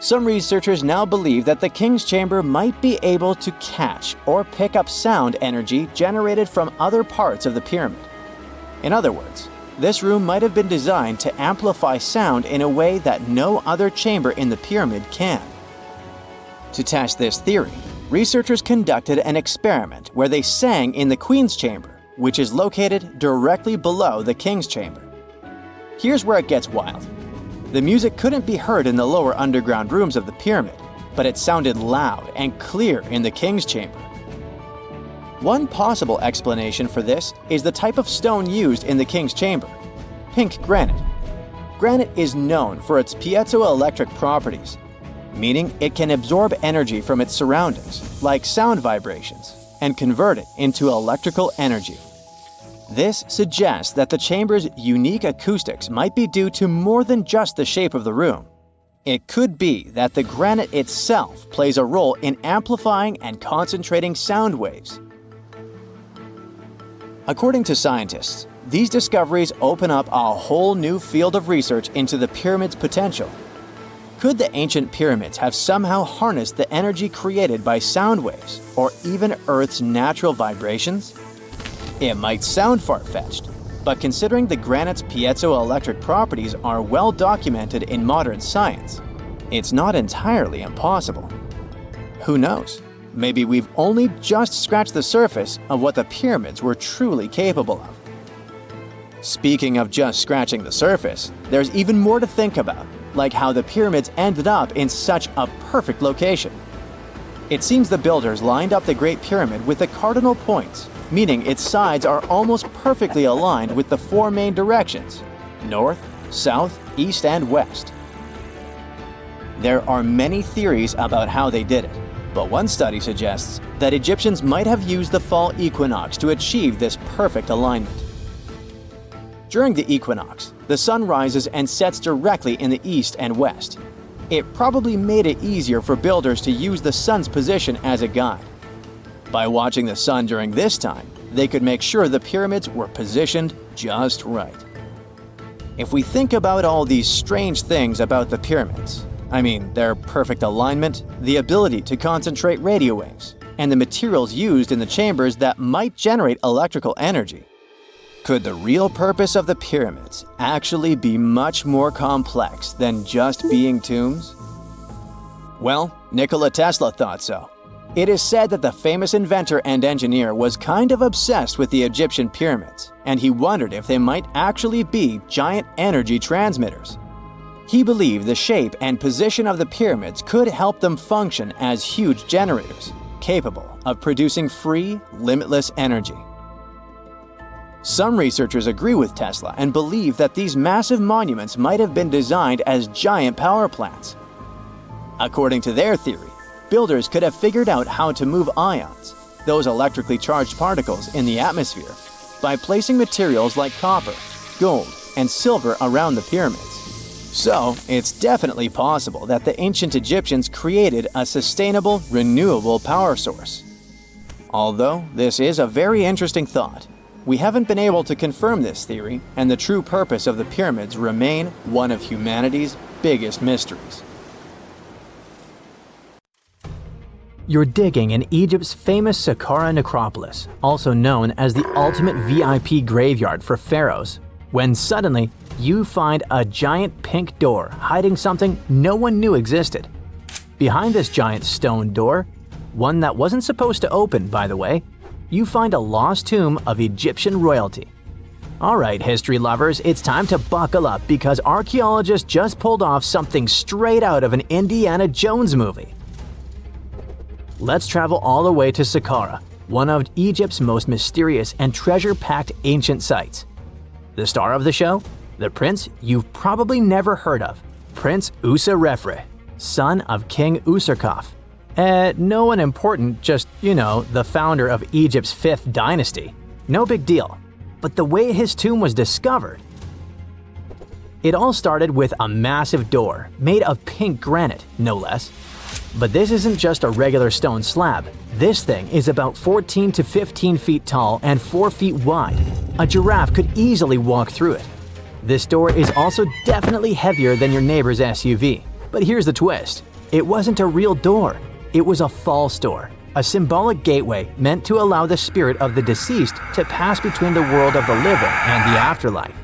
Some researchers now believe that the king's chamber might be able to catch or pick up sound energy generated from other parts of the pyramid. In other words, this room might have been designed to amplify sound in a way that no other chamber in the pyramid can. To test this theory, researchers conducted an experiment where they sang in the Queen's Chamber, which is located directly below the King's Chamber. Here's where it gets wild. The music couldn't be heard in the lower underground rooms of the pyramid, but it sounded loud and clear in the King's Chamber. One possible explanation for this is the type of stone used in the King's Chamber: pink granite. Granite is known for its piezoelectric properties, meaning it can absorb energy from its surroundings, like sound vibrations, and convert it into electrical energy. This suggests that the chamber's unique acoustics might be due to more than just the shape of the room. It could be that the granite itself plays a role in amplifying and concentrating sound waves. According to scientists, these discoveries open up a whole new field of research into the pyramid's potential. Could the ancient pyramids have somehow harnessed the energy created by sound waves, or even Earth's natural vibrations? It might sound far-fetched, but considering the granite's piezoelectric properties are well documented in modern science, it's not entirely impossible. Who knows? Maybe we've only just scratched the surface of what the pyramids were truly capable of. Speaking of just scratching the surface, there's even more to think about, like how the pyramids ended up in such a perfect location. It seems the builders lined up the Great Pyramid with the cardinal points, meaning its sides are almost perfectly aligned with the four main directions: north, south, east, and west. There are many theories about how they did it, but one study suggests that Egyptians might have used the fall equinox to achieve this perfect alignment. During the equinox, the sun rises and sets directly in the east and west. It probably made it easier for builders to use the sun's position as a guide. By watching the sun during this time, they could make sure the pyramids were positioned just right. If we think about all these strange things about the pyramids, I mean their perfect alignment, the ability to concentrate radio waves, and the materials used in the chambers that might generate electrical energy, could the real purpose of the pyramids actually be much more complex than just being tombs? Well, Nikola Tesla thought so. It is said that the famous inventor and engineer was kind of obsessed with the Egyptian pyramids, and he wondered if they might actually be giant energy transmitters. He believed the shape and position of the pyramids could help them function as huge generators, capable of producing free, limitless energy. Some researchers agree with Tesla and believe that these massive monuments might have been designed as giant power plants. According to their theory, builders could have figured out how to move ions, those electrically charged particles in the atmosphere, by placing materials like copper, gold, and silver around the pyramids. So, it's definitely possible that the ancient Egyptians created a sustainable, renewable power source. Although this is a very interesting thought, we haven't been able to confirm this theory, and the true purpose of the pyramids remain one of humanity's biggest mysteries. You're digging in Egypt's famous Saqqara necropolis, also known as the ultimate VIP graveyard for pharaohs, when suddenly you find a giant pink door hiding something no one knew existed. Behind this giant stone door, one that wasn't supposed to open, by the way, you find a lost tomb of Egyptian royalty. Alright, history lovers, it's time to buckle up because archaeologists just pulled off something straight out of an Indiana Jones movie. Let's travel all the way to Saqqara, one of Egypt's most mysterious and treasure-packed ancient sites. The star of the show? The prince you've probably never heard of, Prince Userefre, son of King Userkaf. No one important, just, the founder of Egypt's 5th dynasty. No big deal. But the way his tomb was discovered. It all started with a massive door made of pink granite, no less. But this isn't just a regular stone slab. This thing is about 14 to 15 feet tall and 4 feet wide. A giraffe could easily walk through it. This door is also definitely heavier than your neighbor's SUV. But here's the twist. It wasn't a real door. It was a false door, a symbolic gateway meant to allow the spirit of the deceased to pass between the world of the living and the afterlife.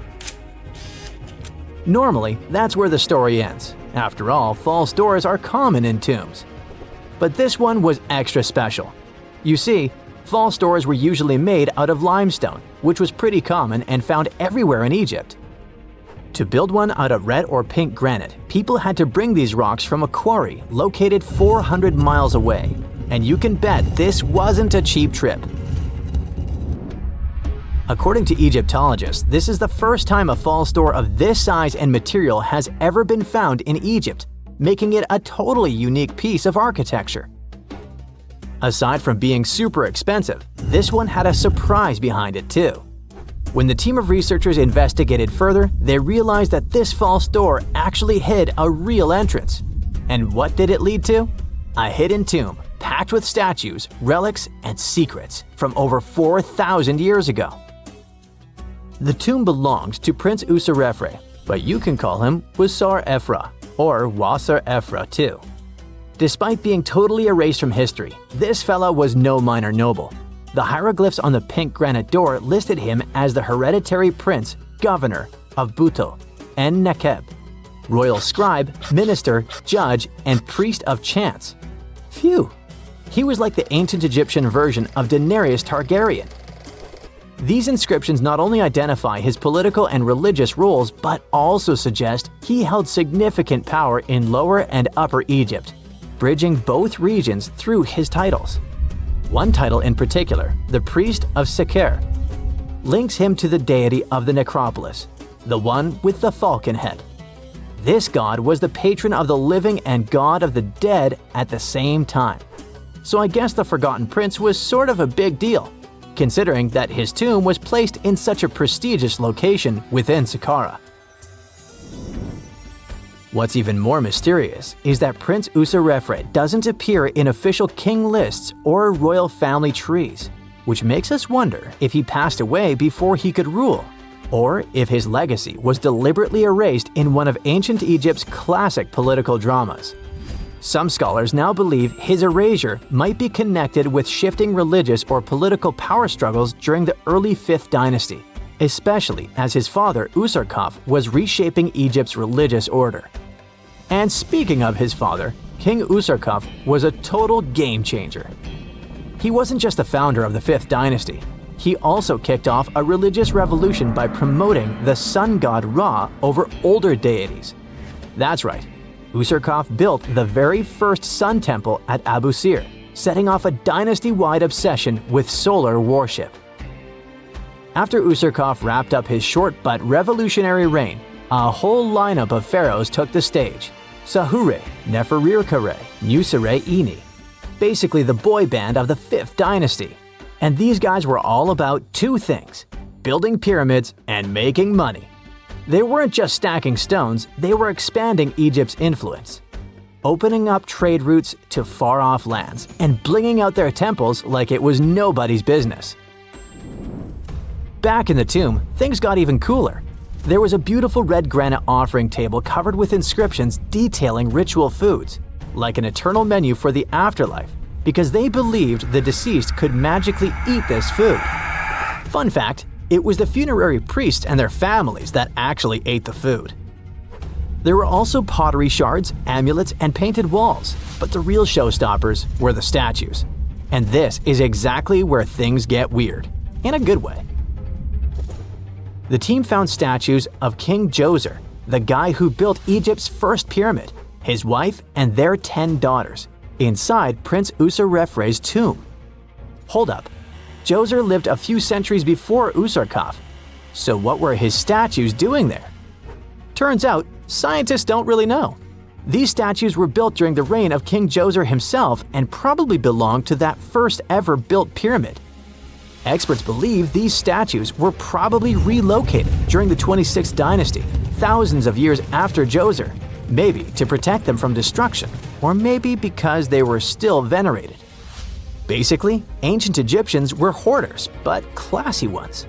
Normally, that's where the story ends. After all, false doors are common in tombs. But this one was extra special. You see, false doors were usually made out of limestone, which was pretty common and found everywhere in Egypt. To build one out of red or pink granite, people had to bring these rocks from a quarry located 400 miles away. And you can bet this wasn't a cheap trip. According to Egyptologists, this is the first time a false door of this size and material has ever been found in Egypt, making it a totally unique piece of architecture. Aside from being super expensive, this one had a surprise behind it too. When the team of researchers investigated further, they realized that this false door actually hid a real entrance. And what did it lead to? A hidden tomb packed with statues, relics, and secrets from over 4,000 years ago. The tomb belonged to Prince Userefre, but you can call him Wasar-Efra or Wasar-Efra too. Despite being totally erased from history, this fella was no minor noble. The hieroglyphs on the pink granite door listed him as the hereditary prince, governor of Buto and Nekeb, royal scribe, minister, judge, and priest of chance. Phew! He was like the ancient Egyptian version of Daenerys Targaryen. These inscriptions not only identify his political and religious roles, but also suggest he held significant power in Lower and Upper Egypt, bridging both regions through his titles. One title in particular, the Priest of Seker, links him to the deity of the necropolis, the one with the falcon head. This god was the patron of the living and god of the dead at the same time. So I guess the Forgotten Prince was sort of a big deal, considering that his tomb was placed in such a prestigious location within Saqqara. What's even more mysterious is that Prince Userefre doesn't appear in official king lists or royal family trees, which makes us wonder if he passed away before he could rule, or if his legacy was deliberately erased in one of ancient Egypt's classic political dramas. Some scholars now believe his erasure might be connected with shifting religious or political power struggles during the early 5th dynasty, especially as his father Userkaf was reshaping Egypt's religious order. And speaking of his father, King Userkaf was a total game changer. He wasn't just the founder of the 5th dynasty, he also kicked off a religious revolution by promoting the sun god Ra over older deities. That's right, Userkaf built the very first sun temple at Abu Sir, setting off a dynasty-wide obsession with solar worship. After Userkaf wrapped up his short but revolutionary reign, a whole lineup of pharaohs took the stage. Sahure, Neferirkare, Nusere-Ini, basically the boy band of the 5th dynasty. And these guys were all about two things: building pyramids and making money. They weren't just stacking stones, they were expanding Egypt's influence, opening up trade routes to far-off lands, and blinging out their temples like it was nobody's business. Back in the tomb, things got even cooler. There was a beautiful red granite offering table covered with inscriptions detailing ritual foods, like an eternal menu for the afterlife, because they believed the deceased could magically eat this food. Fun fact, it was the funerary priests and their families that actually ate the food. There were also pottery shards, amulets, and painted walls, but the real showstoppers were the statues. And this is exactly where things get weird, in a good way. The team found statues of King Djoser, the guy who built Egypt's first pyramid, his wife, and their 10 daughters, inside Prince Userefre's tomb. Hold up, Djoser lived a few centuries before Userkaf, so what were his statues doing there? Turns out, scientists don't really know. These statues were built during the reign of King Djoser himself and probably belonged to that first ever built pyramid. Experts believe these statues were probably relocated during the 26th dynasty, thousands of years after Djoser, maybe to protect them from destruction, or maybe because they were still venerated. Basically, ancient Egyptians were hoarders, but classy ones.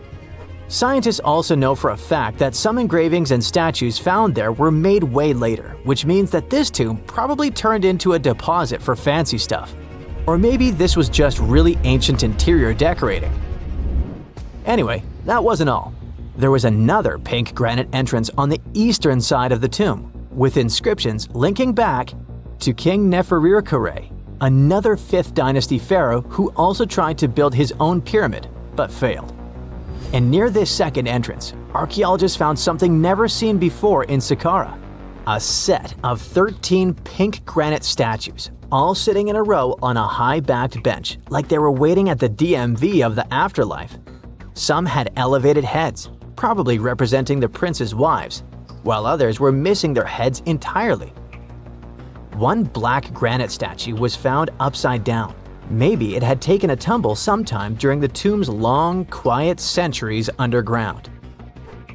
Scientists also know for a fact that some engravings and statues found there were made way later, which means that this tomb probably turned into a deposit for fancy stuff. Or maybe this was just really ancient interior decorating. Anyway, that wasn't all. There was another pink granite entrance on the eastern side of the tomb, with inscriptions linking back to King Nefertiti, another 5th dynasty pharaoh who also tried to build his own pyramid, but failed. And near this second entrance, archaeologists found something never seen before in Saqqara: a set of 13 pink granite statues, all sitting in a row on a high-backed bench, like they were waiting at the DMV of the afterlife. Some had elevated heads, probably representing the prince's wives, while others were missing their heads entirely. One black granite statue was found upside down. Maybe it had taken a tumble sometime during the tomb's long, quiet centuries underground.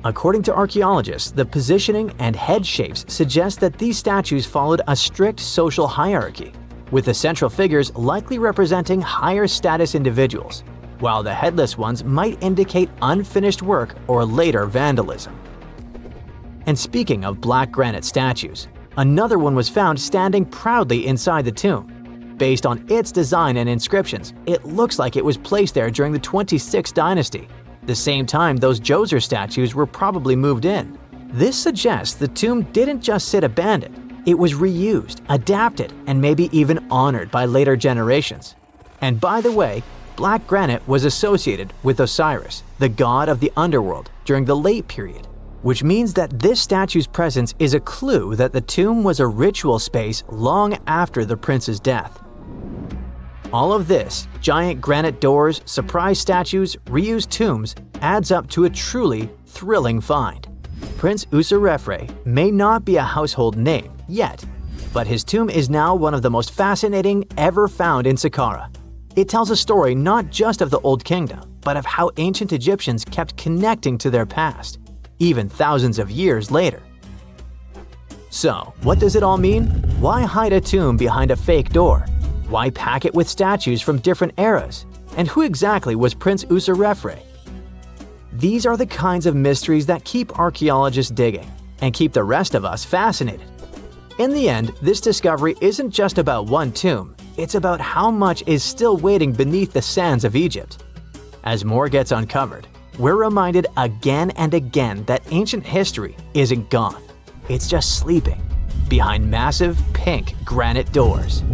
According to archaeologists, the positioning and head shapes suggest that these statues followed a strict social hierarchy, with the central figures likely representing higher status individuals, while the headless ones might indicate unfinished work or later vandalism. And speaking of black granite statues, another one was found standing proudly inside the tomb. Based on its design and inscriptions, it looks like it was placed there during the 26th dynasty, the same time those Djoser statues were probably moved in. This suggests the tomb didn't just sit abandoned, it was reused, adapted, and maybe even honored by later generations. And by the way, black granite was associated with Osiris, the god of the underworld, during the late period, which means that this statue's presence is a clue that the tomb was a ritual space long after the prince's death. All of this, giant granite doors, surprise statues, reused tombs, adds up to a truly thrilling find. Prince Userefre may not be a household name yet, but his tomb is now one of the most fascinating ever found in Saqqara. It tells a story not just of the Old Kingdom, but of how ancient Egyptians kept connecting to their past, even thousands of years later. So, what does it all mean? Why hide a tomb behind a fake door? Why pack it with statues from different eras? And who exactly was Prince Userefre? These are the kinds of mysteries that keep archaeologists digging and keep the rest of us fascinated. In the end, this discovery isn't just about one tomb, it's about how much is still waiting beneath the sands of Egypt. As more gets uncovered, we're reminded again and again that ancient history isn't gone. It's just sleeping behind massive pink granite doors.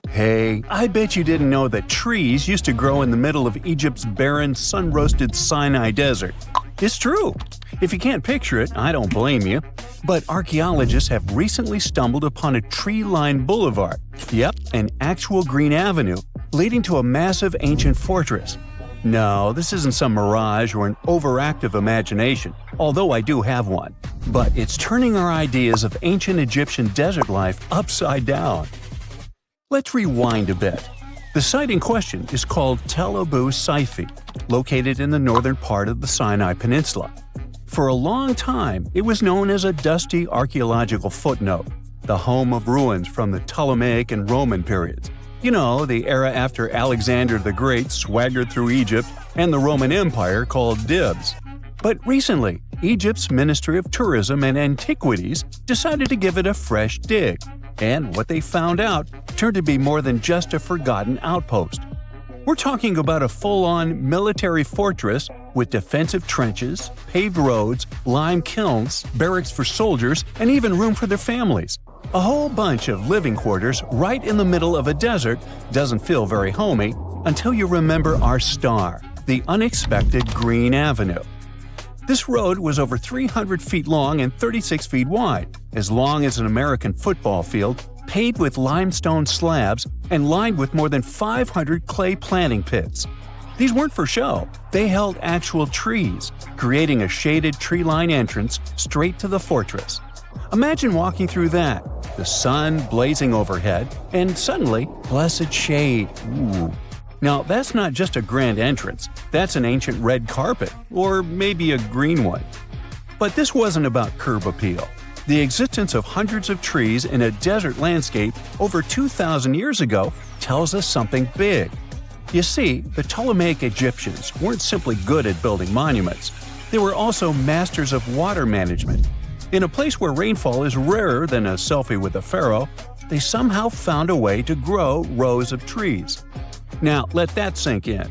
Hey, I bet you didn't know that trees used to grow in the middle of Egypt's barren, sun-roasted Sinai desert. It's true. If you can't picture it, I don't blame you. But archaeologists have recently stumbled upon a tree-lined boulevard. Yep, an actual green avenue leading to a massive ancient fortress. No, this isn't some mirage or an overactive imagination, although I do have one. But it's turning our ideas of ancient Egyptian desert life upside down. Let's rewind a bit. The site in question is called Tel Abu Saifi, located in the northern part of the Sinai Peninsula. For a long time, it was known as a dusty archaeological footnote, the home of ruins from the Ptolemaic and Roman periods. You know, the era after Alexander the Great swaggered through Egypt and the Roman Empire called dibs. But recently, Egypt's Ministry of Tourism and Antiquities decided to give it a fresh dig. And what they found out turned to be more than just a forgotten outpost. We're talking about a full-on military fortress with defensive trenches, paved roads, lime kilns, barracks for soldiers, and even room for their families. A whole bunch of living quarters right in the middle of a desert doesn't feel very homey until you remember our star, the unexpected Green Avenue. This road was over 300 feet long and 36 feet wide, as long as an American football field, paved with limestone slabs and lined with more than 500 clay planting pits. These weren't for show, they held actual trees, creating a shaded tree-line entrance straight to the fortress. Imagine walking through that, the sun blazing overhead, and suddenly, blessed shade. Ooh. Now, that's not just a grand entrance, that's an ancient red carpet, or maybe a green one. But this wasn't about curb appeal. The existence of hundreds of trees in a desert landscape over 2,000 years ago tells us something big. You see, the Ptolemaic Egyptians weren't simply good at building monuments. They were also masters of water management. In a place where rainfall is rarer than a selfie with a pharaoh, they somehow found a way to grow rows of trees. Now, let that sink in.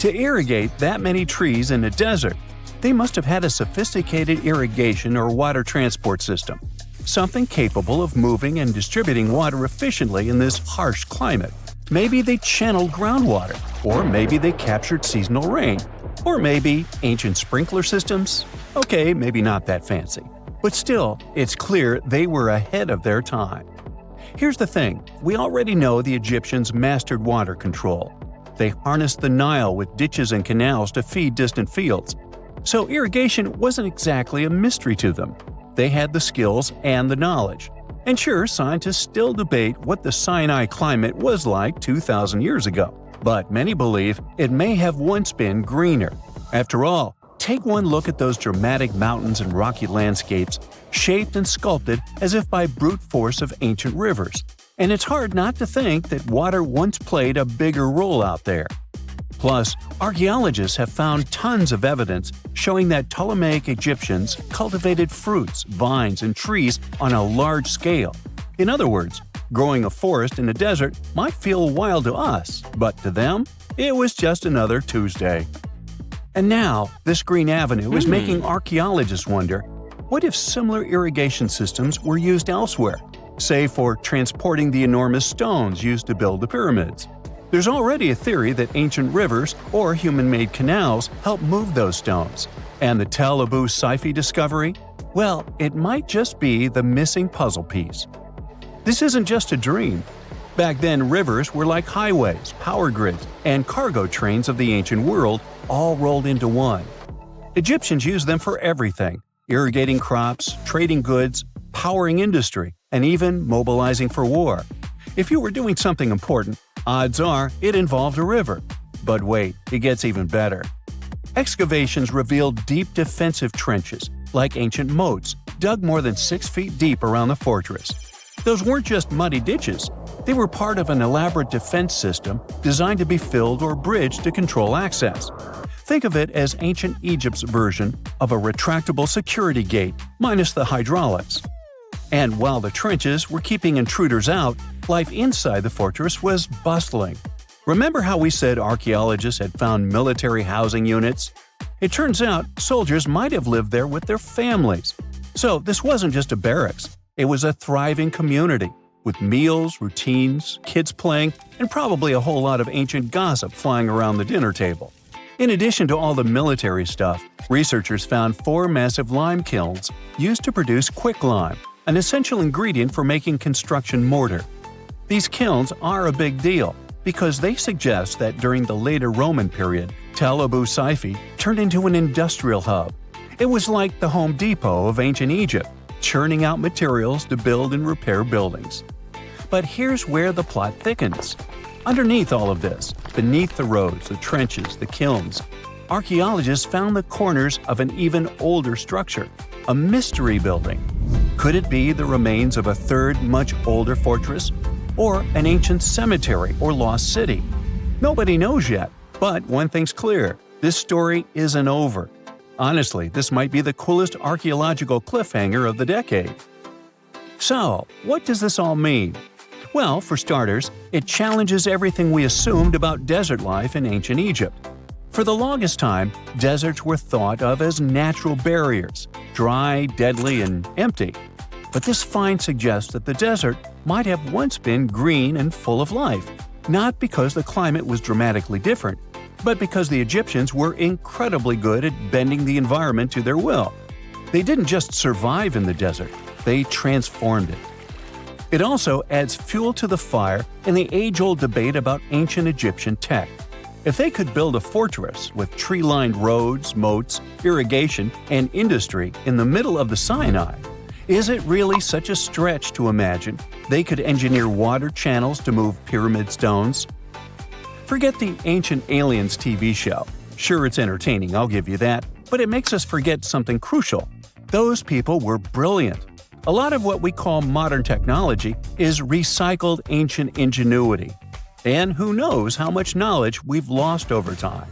To irrigate that many trees in a desert, they must have had a sophisticated irrigation or water transport system, something capable of moving and distributing water efficiently in this harsh climate. Maybe they channeled groundwater, or maybe they captured seasonal rain, or maybe ancient sprinkler systems. Okay, maybe not that fancy. But still, it's clear they were ahead of their time. Here's the thing, we already know the Egyptians mastered water control. They harnessed the Nile with ditches and canals to feed distant fields. So irrigation wasn't exactly a mystery to them. They had the skills and the knowledge. And sure, scientists still debate what the Sinai climate was like 2,000 years ago, but many believe it may have once been greener. After all, take one look at those dramatic mountains and rocky landscapes, shaped and sculpted as if by brute force of ancient rivers. And it's hard not to think that water once played a bigger role out there. Plus, archaeologists have found tons of evidence showing that Ptolemaic Egyptians cultivated fruits, vines, and trees on a large scale. In other words, growing a forest in a desert might feel wild to us, but to them, it was just another Tuesday. And now, this green avenue is making archaeologists wonder, what if similar irrigation systems were used elsewhere, say for transporting the enormous stones used to build the pyramids? There's already a theory that ancient rivers or human-made canals help move those stones. And the Tel Abu Saifi discovery? Well, it might just be the missing puzzle piece. This isn't just a dream. Back then, rivers were like highways, power grids, and cargo trains of the ancient world, all rolled into one. Egyptians used them for everything – irrigating crops, trading goods, powering industry, and even mobilizing for war. If you were doing something important, odds are it involved a river. But wait, it gets even better. Excavations revealed deep defensive trenches, like ancient moats, dug more than 6 feet deep around the fortress. Those weren't just muddy ditches. They were part of an elaborate defense system designed to be filled or bridged to control access. Think of it as ancient Egypt's version of a retractable security gate, minus the hydraulics. And while the trenches were keeping intruders out, life inside the fortress was bustling. Remember how we said archaeologists had found military housing units? It turns out soldiers might have lived there with their families. So this wasn't just a barracks, it was a thriving community, with meals, routines, kids playing, and probably a whole lot of ancient gossip flying around the dinner table. In addition to all the military stuff, researchers found 4 massive lime kilns used to produce quicklime, an essential ingredient for making construction mortar. These kilns are a big deal because they suggest that during the later Roman period, Tel Abu Saifi turned into an industrial hub. It was like the Home Depot of ancient Egypt, churning out materials to build and repair buildings. But here's where the plot thickens. Underneath all of this, beneath the roads, the trenches, the kilns, archaeologists found the corners of an even older structure, a mystery building. Could it be the remains of a third, much older fortress? Or an ancient cemetery or lost city? Nobody knows yet, but one thing's clear, this story isn't over. Honestly, this might be the coolest archaeological cliffhanger of the decade. So, what does this all mean? Well, for starters, it challenges everything we assumed about desert life in ancient Egypt. For the longest time, deserts were thought of as natural barriers, dry, deadly, and empty. But this find suggests that the desert might have once been green and full of life, not because the climate was dramatically different, but because the Egyptians were incredibly good at bending the environment to their will. They didn't just survive in the desert, they transformed it. It also adds fuel to the fire in the age-old debate about ancient Egyptian tech. If they could build a fortress with tree-lined roads, moats, irrigation, and industry in the middle of the Sinai, is it really such a stretch to imagine they could engineer water channels to move pyramid stones? For Forget the Ancient Aliens TV show. Sure, it's entertaining, I'll give you that, but it makes us forget something crucial. Those people were brilliant. A lot of what we call modern technology is recycled ancient ingenuity. And who knows how much knowledge we've lost over time.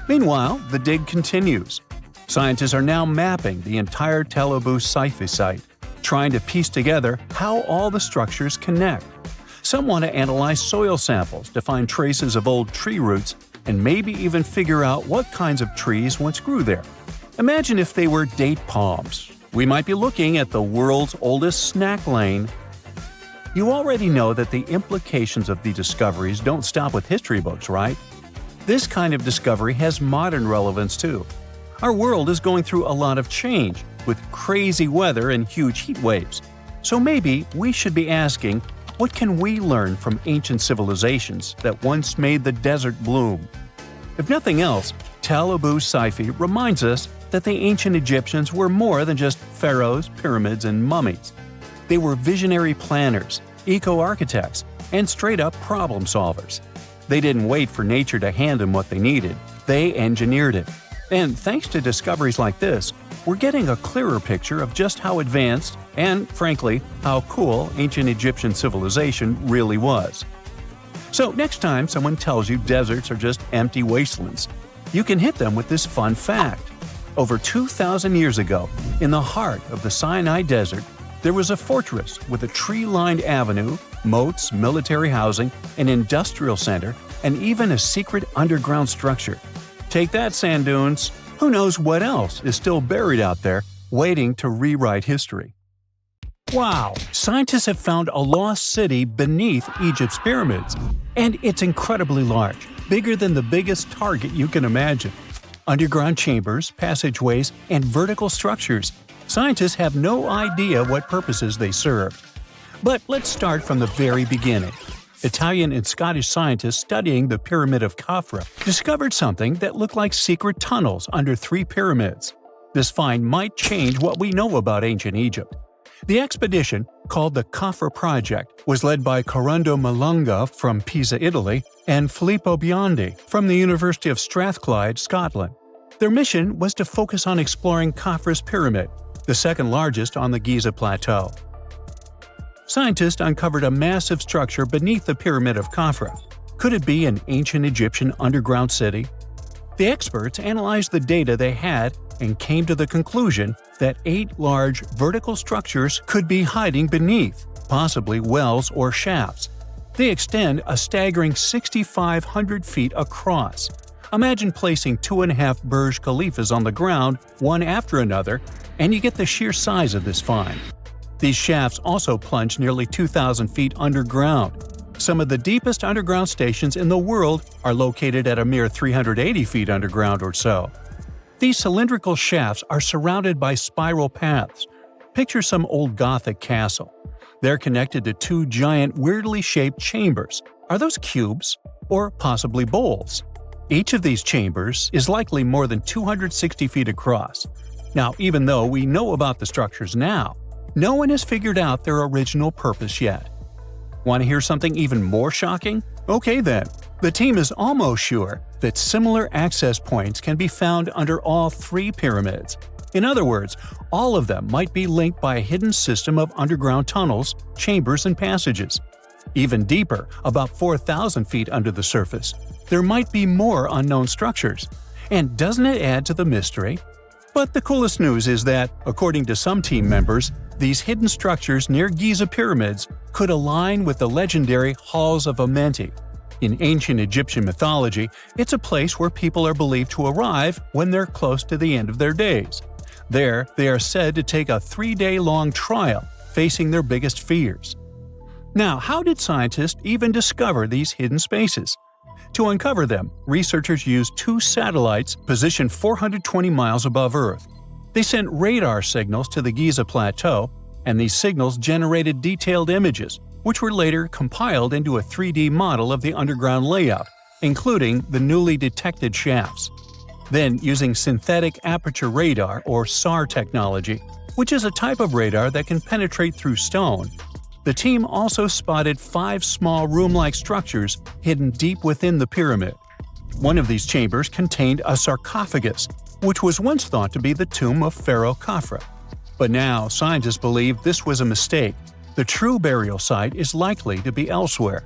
Meanwhile, the dig continues. Scientists are now mapping the entire Tel Abu Saifi site, trying to piece together how all the structures connect. Some want to analyze soil samples to find traces of old tree roots and maybe even figure out what kinds of trees once grew there. Imagine if they were date palms. We might be looking at the world's oldest snack lane. You already know that the implications of the discoveries don't stop with history books, right? This kind of discovery has modern relevance too. Our world is going through a lot of change, with crazy weather and huge heat waves. So maybe we should be asking, what can we learn from ancient civilizations that once made the desert bloom? If nothing else, Tel Abu Saifi reminds us that the ancient Egyptians were more than just pharaohs, pyramids, and mummies. They were visionary planners, eco-architects, and straight-up problem solvers. They didn't wait for nature to hand them what they needed. They engineered it. And thanks to discoveries like this, we're getting a clearer picture of just how advanced and, frankly, how cool ancient Egyptian civilization really was. So next time someone tells you deserts are just empty wastelands, you can hit them with this fun fact. Over 2,000 years ago, in the heart of the Sinai desert, there was a fortress with a tree-lined avenue, moats, military housing, an industrial center, and even a secret underground structure. Take that, sand dunes! Who knows what else is still buried out there, waiting to rewrite history? Wow! Scientists have found a lost city beneath Egypt's pyramids. And it's incredibly large, bigger than the biggest target you can imagine. Underground chambers, passageways, and vertical structures. Scientists have no idea what purposes they served. But let's start from the very beginning. Italian and Scottish scientists studying the Pyramid of Khafra discovered something that looked like secret tunnels under 3 pyramids. This find might change what we know about ancient Egypt. The expedition, called the Khafra Project, was led by Corrado Malunga from Pisa, Italy, and Filippo Biondi from the University of Strathclyde, Scotland. Their mission was to focus on exploring Khafra's pyramid, the second largest on the Giza Plateau. Scientists uncovered a massive structure beneath the Pyramid of Khafra. Could it be an ancient Egyptian underground city? The experts analyzed the data they had and came to the conclusion that 8 large vertical structures could be hiding beneath, possibly wells or shafts. They extend a staggering 6,500 feet across. Imagine placing 2.5 Burj Khalifas on the ground, one after another, and you get the sheer size of this find. These shafts also plunge nearly 2,000 feet underground. Some of the deepest underground stations in the world are located at a mere 380 feet underground or so. These cylindrical shafts are surrounded by spiral paths. Picture some old Gothic castle. They're connected to 2 giant, weirdly shaped chambers. Are those cubes? Or possibly bowls? Each of these chambers is likely more than 260 feet across. Now, even though we know about the structures now, no one has figured out their original purpose yet. Want to hear something even more shocking? Okay then, the team is almost sure that similar access points can be found under all 3 pyramids. In other words, all of them might be linked by a hidden system of underground tunnels, chambers, and passages. Even deeper, about 4,000 feet under the surface, there might be more unknown structures. And doesn't it add to the mystery? But the coolest news is that, according to some team members, these hidden structures near Giza pyramids could align with the legendary Halls of Amenti. In ancient Egyptian mythology, it's a place where people are believed to arrive when they're close to the end of their days. There, they are said to take a 3-day-long trial, facing their biggest fears. Now, how did scientists even discover these hidden spaces? To uncover them, researchers used 2 satellites positioned 420 miles above Earth. They sent radar signals to the Giza Plateau, and these signals generated detailed images, which were later compiled into a 3D model of the underground layout, including the newly detected shafts. Then, using synthetic aperture radar or SAR technology, which is a type of radar that can penetrate through stone, The team also spotted 5 small room-like structures hidden deep within the pyramid. One of these chambers contained a sarcophagus, which was once thought to be the tomb of Pharaoh Khafre. But now scientists believe this was a mistake. The true burial site is likely to be elsewhere.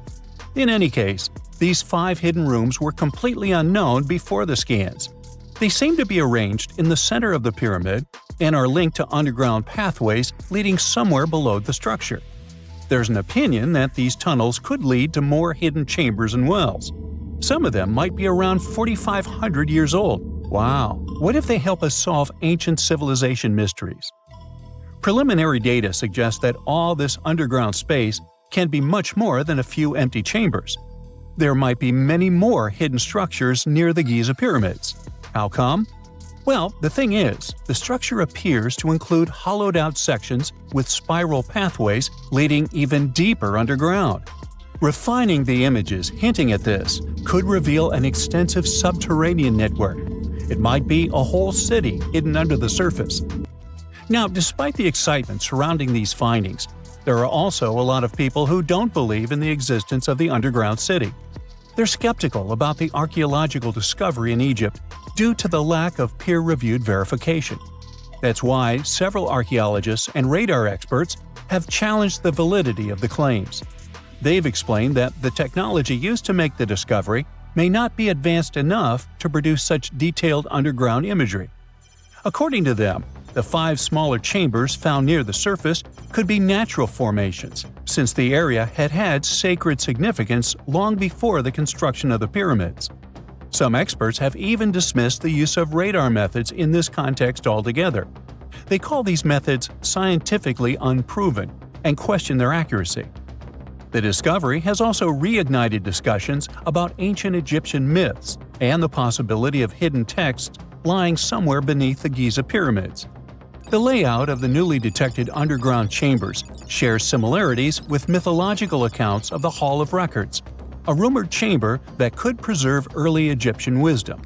In any case, these 5 hidden rooms were completely unknown before the scans. They seem to be arranged in the center of the pyramid and are linked to underground pathways leading somewhere below the structure. There's an opinion that these tunnels could lead to more hidden chambers and wells. Some of them might be around 4,500 years old. Wow! What if they help us solve ancient civilization mysteries? Preliminary data suggests that all this underground space can be much more than a few empty chambers. There might be many more hidden structures near the Giza pyramids. How come? Well, the thing is, the structure appears to include hollowed-out sections with spiral pathways leading even deeper underground. Refining the images hinting at this could reveal an extensive subterranean network. It might be a whole city hidden under the surface. Now, despite the excitement surrounding these findings, there are also a lot of people who don't believe in the existence of the underground city. They're skeptical about the archaeological discovery in Egypt due to the lack of peer-reviewed verification. That's why several archaeologists and radar experts have challenged the validity of the claims. They've explained that the technology used to make the discovery may not be advanced enough to produce such detailed underground imagery. According to them, the 5 smaller chambers found near the surface could be natural formations, since the area had had sacred significance long before the construction of the pyramids. Some experts have even dismissed the use of radar methods in this context altogether. They call these methods scientifically unproven and question their accuracy. The discovery has also reignited discussions about ancient Egyptian myths and the possibility of hidden texts lying somewhere beneath the Giza pyramids. The layout of the newly detected underground chambers shares similarities with mythological accounts of the Hall of Records, a rumored chamber that could preserve early Egyptian wisdom.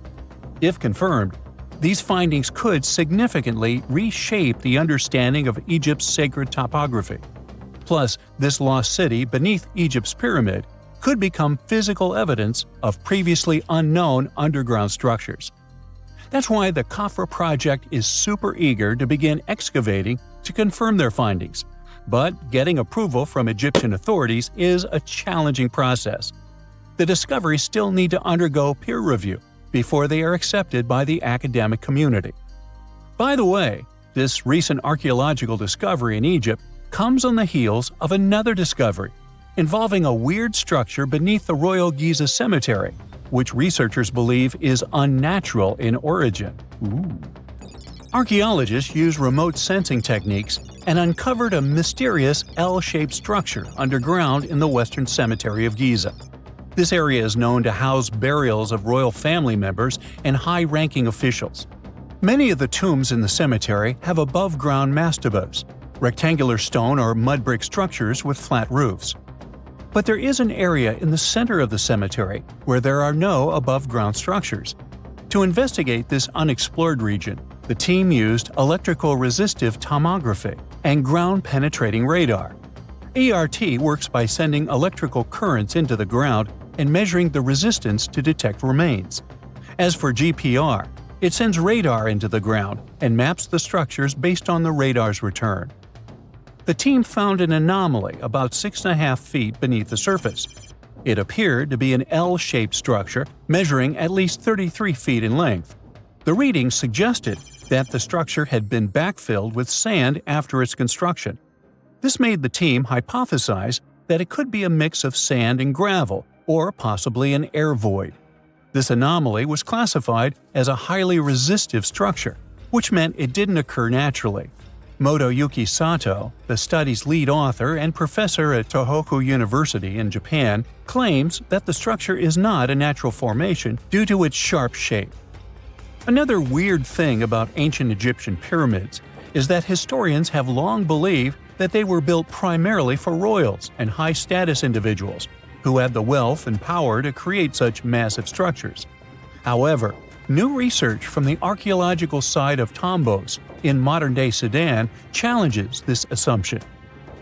If confirmed, these findings could significantly reshape the understanding of Egypt's sacred topography. Plus, this lost city beneath Egypt's pyramid could become physical evidence of previously unknown underground structures. That's why the Khafre project is super eager to begin excavating to confirm their findings. But getting approval from Egyptian authorities is a challenging process. The discoveries still need to undergo peer review before they are accepted by the academic community. By the way, this recent archaeological discovery in Egypt comes on the heels of another discovery involving a weird structure beneath the Royal Giza Cemetery, which researchers believe is unnatural in origin. Archaeologists used remote sensing techniques and uncovered a mysterious L-shaped structure underground in the Western Cemetery of Giza. This area is known to house burials of royal family members and high-ranking officials. Many of the tombs in the cemetery have above-ground mastabas, rectangular stone or mud brick structures with flat roofs. But there is an area in the center of the cemetery where there are no above-ground structures. To investigate this unexplored region, the team used electrical resistive tomography and ground-penetrating radar. ERT works by sending electrical currents into the ground and measuring the resistance to detect remains. As for GPR, it sends radar into the ground and maps the structures based on the radar's return. The team found an anomaly about 6.5 feet beneath the surface. It appeared to be an L-shaped structure measuring at least 33 feet in length. The readings suggested that the structure had been backfilled with sand after its construction. This made the team hypothesize that it could be a mix of sand and gravel, or possibly an air void. This anomaly was classified as a highly resistive structure, which meant it didn't occur naturally. Motoyuki Sato, the study's lead author and professor at Tohoku University in Japan, claims that the structure is not a natural formation due to its sharp shape. Another weird thing about ancient Egyptian pyramids is that historians have long believed that they were built primarily for royals and high-status individuals who had the wealth and power to create such massive structures. However, new research from the archaeological site of Tombos in modern-day Sudan challenges this assumption.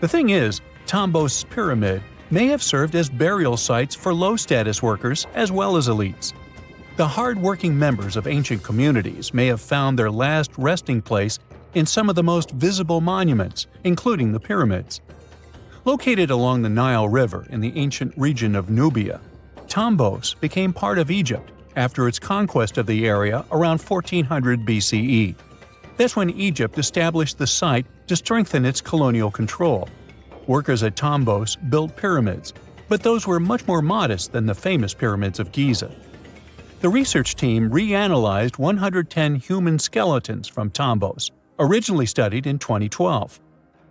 The thing is, Tombos Pyramid may have served as burial sites for low-status workers as well as elites. The hard-working members of ancient communities may have found their last resting place in some of the most visible monuments, including the pyramids. Located along the Nile River in the ancient region of Nubia, Tombos became part of Egypt after its conquest of the area around 1400 BCE. That's when Egypt established the site to strengthen its colonial control. Workers at Tombos built pyramids, but those were much more modest than the famous pyramids of Giza. The research team reanalyzed 110 human skeletons from Tombos, originally studied in 2012.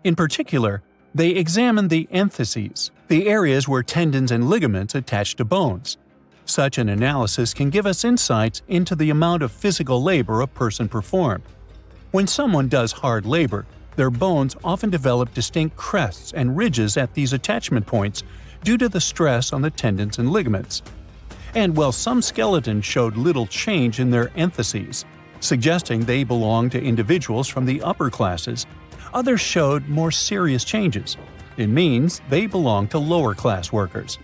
In particular, they examined the entheses, the areas where tendons and ligaments attach to bones. Such an analysis can give us insights into the amount of physical labor a person performed. When someone does hard labor, their bones often develop distinct crests and ridges at these attachment points due to the stress on the tendons and ligaments. And while some skeletons showed little change in their entheses, suggesting they belonged to individuals from the upper classes, others showed more serious changes. It means they belong to lower-class workers.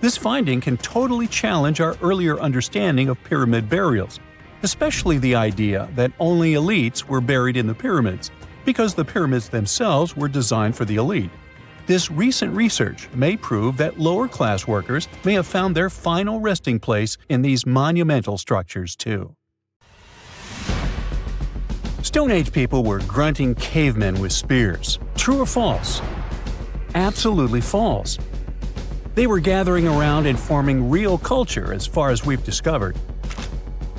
This finding can totally challenge our earlier understanding of pyramid burials, especially the idea that only elites were buried in the pyramids, because the pyramids themselves were designed for the elite. This recent research may prove that lower-class workers may have found their final resting place in these monumental structures too. Stone Age people were grunting cavemen with spears. True or false? Absolutely false. They were gathering around and forming real culture as far as we've discovered.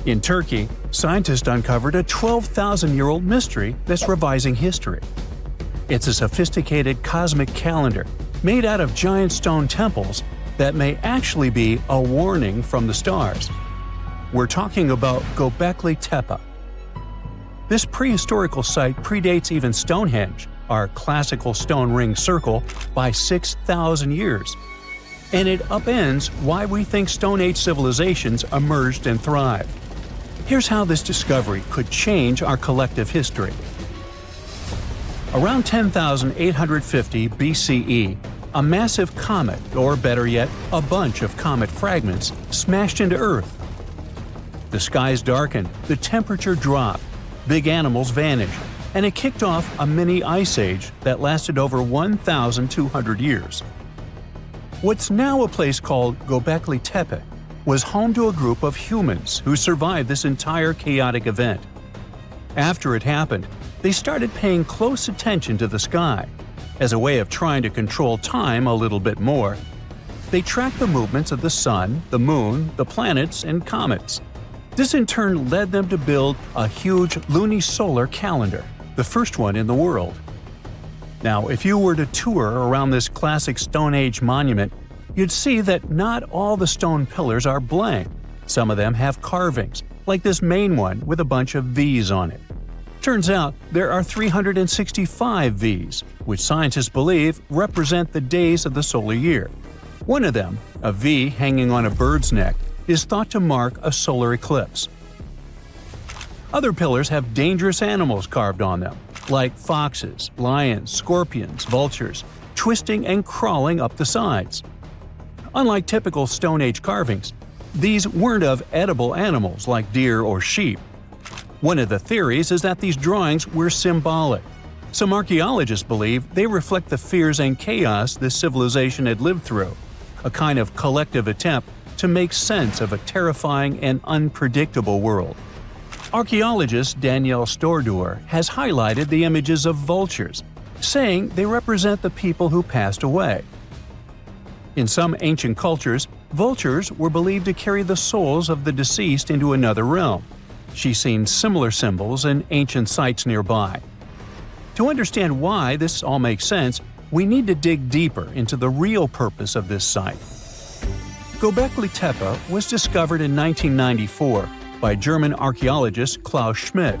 In Turkey, scientists uncovered a 12,000-year-old mystery that's revising history. It's a sophisticated cosmic calendar made out of giant stone temples that may actually be a warning from the stars. We're talking about Göbekli Tepe. This prehistorical site predates even Stonehenge, our classical stone ring circle, by 6,000 years. And it upends why we think Stone Age civilizations emerged and thrived. Here's how this discovery could change our collective history. Around 10,850 BCE, a massive comet, or better yet, a bunch of comet fragments, smashed into Earth. The skies darkened, the temperature dropped, big animals vanished, and it kicked off a mini ice age that lasted over 1,200 years. What's now a place called Göbekli Tepe was home to a group of humans who survived this entire chaotic event. After it happened, they started paying close attention to the sky. As a way of trying to control time a little bit more, they tracked the movements of the sun, the moon, the planets, and comets. This in turn led them to build a huge lunisolar calendar, the first one in the world. Now, if you were to tour around this classic Stone Age monument, you'd see that not all the stone pillars are blank. Some of them have carvings, like this main one with a bunch of V's on it. Turns out there are 365 V's, which scientists believe represent the days of the solar year. One of them, a V hanging on a bird's neck, is thought to mark a solar eclipse. Other pillars have dangerous animals carved on them, like foxes, lions, scorpions, vultures, twisting and crawling up the sides. Unlike typical Stone Age carvings, these weren't of edible animals like deer or sheep. One of the theories is that these drawings were symbolic. Some archaeologists believe they reflect the fears and chaos this civilization had lived through, a kind of collective attempt to make sense of a terrifying and unpredictable world. Archaeologist Danielle Stordur has highlighted the images of vultures, saying they represent the people who passed away. In some ancient cultures, vultures were believed to carry the souls of the deceased into another realm. She's seen similar symbols in ancient sites nearby. To understand why this all makes sense, we need to dig deeper into the real purpose of this site. Göbekli Tepe was discovered in 1994 by German archaeologist Klaus Schmidt,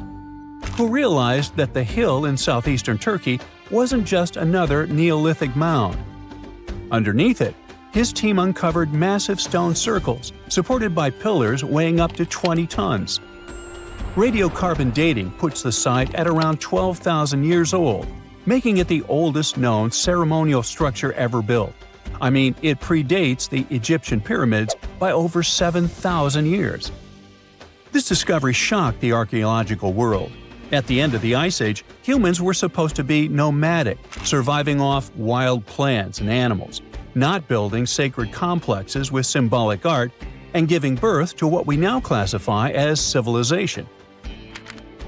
who realized that the hill in southeastern Turkey wasn't just another Neolithic mound. Underneath it, his team uncovered massive stone circles supported by pillars weighing up to 20 tons. Radiocarbon dating puts the site at around 12,000 years old, making it the oldest known ceremonial structure ever built. I mean, it predates the Egyptian pyramids by over 7,000 years. This discovery shocked the archaeological world. At the end of the Ice Age, humans were supposed to be nomadic, surviving off wild plants and animals, not building sacred complexes with symbolic art, and giving birth to what we now classify as civilization.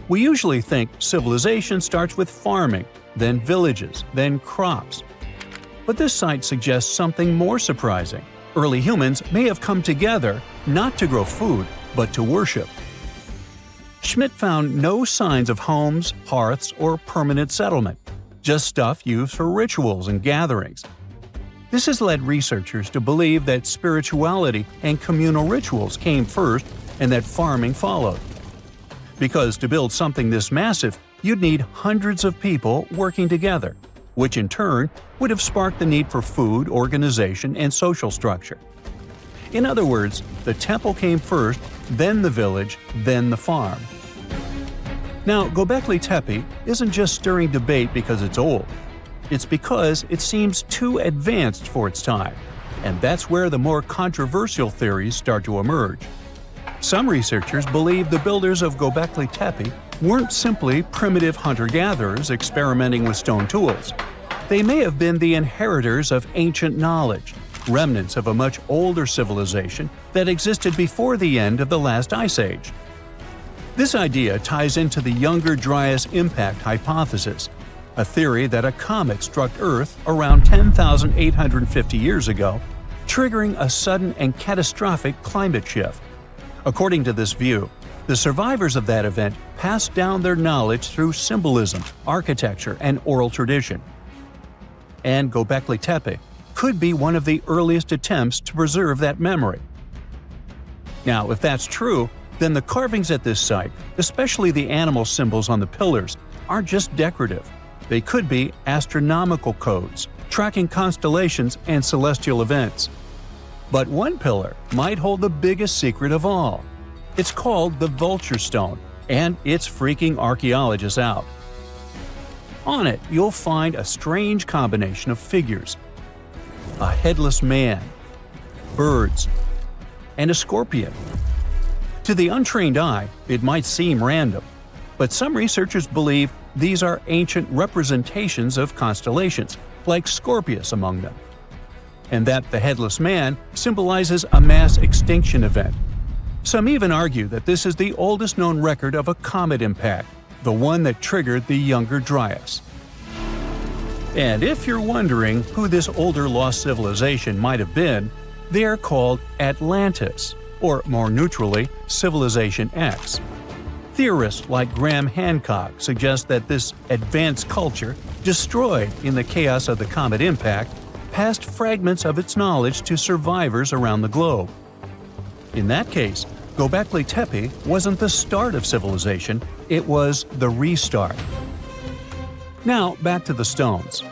We usually think civilization starts with farming, then villages, then crops. But this site suggests something more surprising. Early humans may have come together not to grow food, but to worship. Schmidt found no signs of homes, hearths, or permanent settlement, just stuff used for rituals and gatherings. This has led researchers to believe that spirituality and communal rituals came first and that farming followed. Because to build something this massive, you'd need hundreds of people working together, which in turn would have sparked the need for food, organization, and social structure. In other words, the temple came first, then the village, then the farm. Now, Göbekli Tepe isn't just stirring debate because it's old. It's because it seems too advanced for its time, and that's where the more controversial theories start to emerge. Some researchers believe the builders of Göbekli Tepe weren't simply primitive hunter-gatherers experimenting with stone tools. They may have been the inheritors of ancient knowledge, remnants of a much older civilization that existed before the end of the last ice age. This idea ties into the Younger Dryas impact hypothesis, a theory that a comet struck Earth around 10,850 years ago, triggering a sudden and catastrophic climate shift. According to this view, the survivors of that event passed down their knowledge through symbolism, architecture, and oral tradition. And Göbekli Tepe could be one of the earliest attempts to preserve that memory. Now, if that's true, then the carvings at this site, especially the animal symbols on the pillars, aren't just decorative. They could be astronomical codes, tracking constellations and celestial events. But one pillar might hold the biggest secret of all. It's called the Vulture Stone, and it's freaking archaeologists out. On it, you'll find a strange combination of figures: a headless man, birds, and a scorpion. To the untrained eye, it might seem random, but some researchers believe these are ancient representations of constellations, like Scorpius among them, and that the headless man symbolizes a mass extinction event. Some even argue that this is the oldest known record of a comet impact, the one that triggered the Younger Dryas. And if you're wondering who this older lost civilization might have been, they are called Atlantis, or more neutrally, Civilization X. Theorists like Graham Hancock suggest that this advanced culture, destroyed in the chaos of the comet impact, passed fragments of its knowledge to survivors around the globe. In that case, Göbekli Tepe wasn't the start of civilization, it was the restart. Now, back to the stones.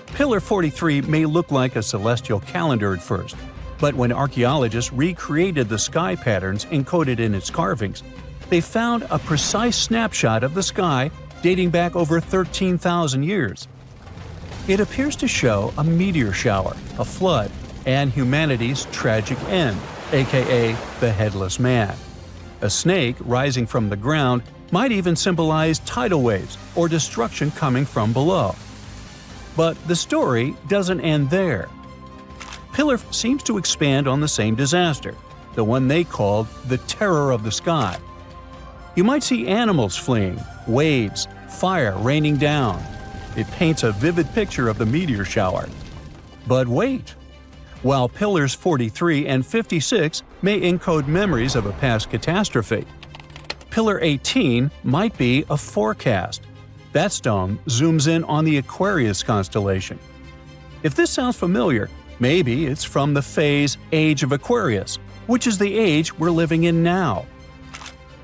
Pillar 43 may look like a celestial calendar at first, but when archaeologists recreated the sky patterns encoded in its carvings, they found a precise snapshot of the sky dating back over 13,000 years. It appears to show a meteor shower, a flood, and humanity's tragic end, aka the Headless Man. A snake rising from the ground might even symbolize tidal waves or destruction coming from below. But the story doesn't end there. Pillar seems to expand on the same disaster, the one they called the Terror of the Sky. You might see animals fleeing, waves, fire raining down. It paints a vivid picture of the meteor shower. But wait! While Pillars 43 and 56 may encode memories of a past catastrophe, Pillar 18 might be a forecast. That stone zooms in on the Aquarius constellation. If this sounds familiar, maybe it's from the phase Age of Aquarius, which is the age we're living in now.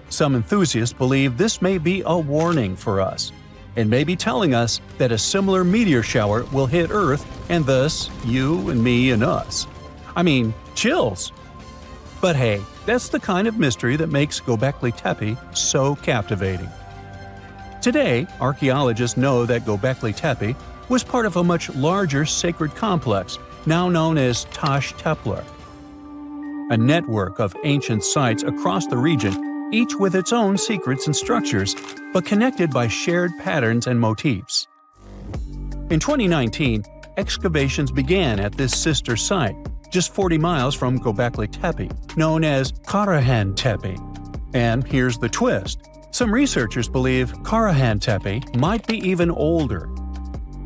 Some enthusiasts believe this may be a warning for us, and may be telling us that a similar meteor shower will hit Earth and thus you and me and us. I mean, chills! But hey, that's the kind of mystery that makes Göbekli Tepe so captivating. Today, archaeologists know that Göbekli Tepe was part of a much larger sacred complex, now known as Taş Tepeler, a network of ancient sites across the region, each with its own secrets and structures, but connected by shared patterns and motifs. In 2019, excavations began at this sister site, just 40 miles from Göbekli Tepe, known as Karahan Tepe. And here's the twist. Some researchers believe Karahan Tepe might be even older.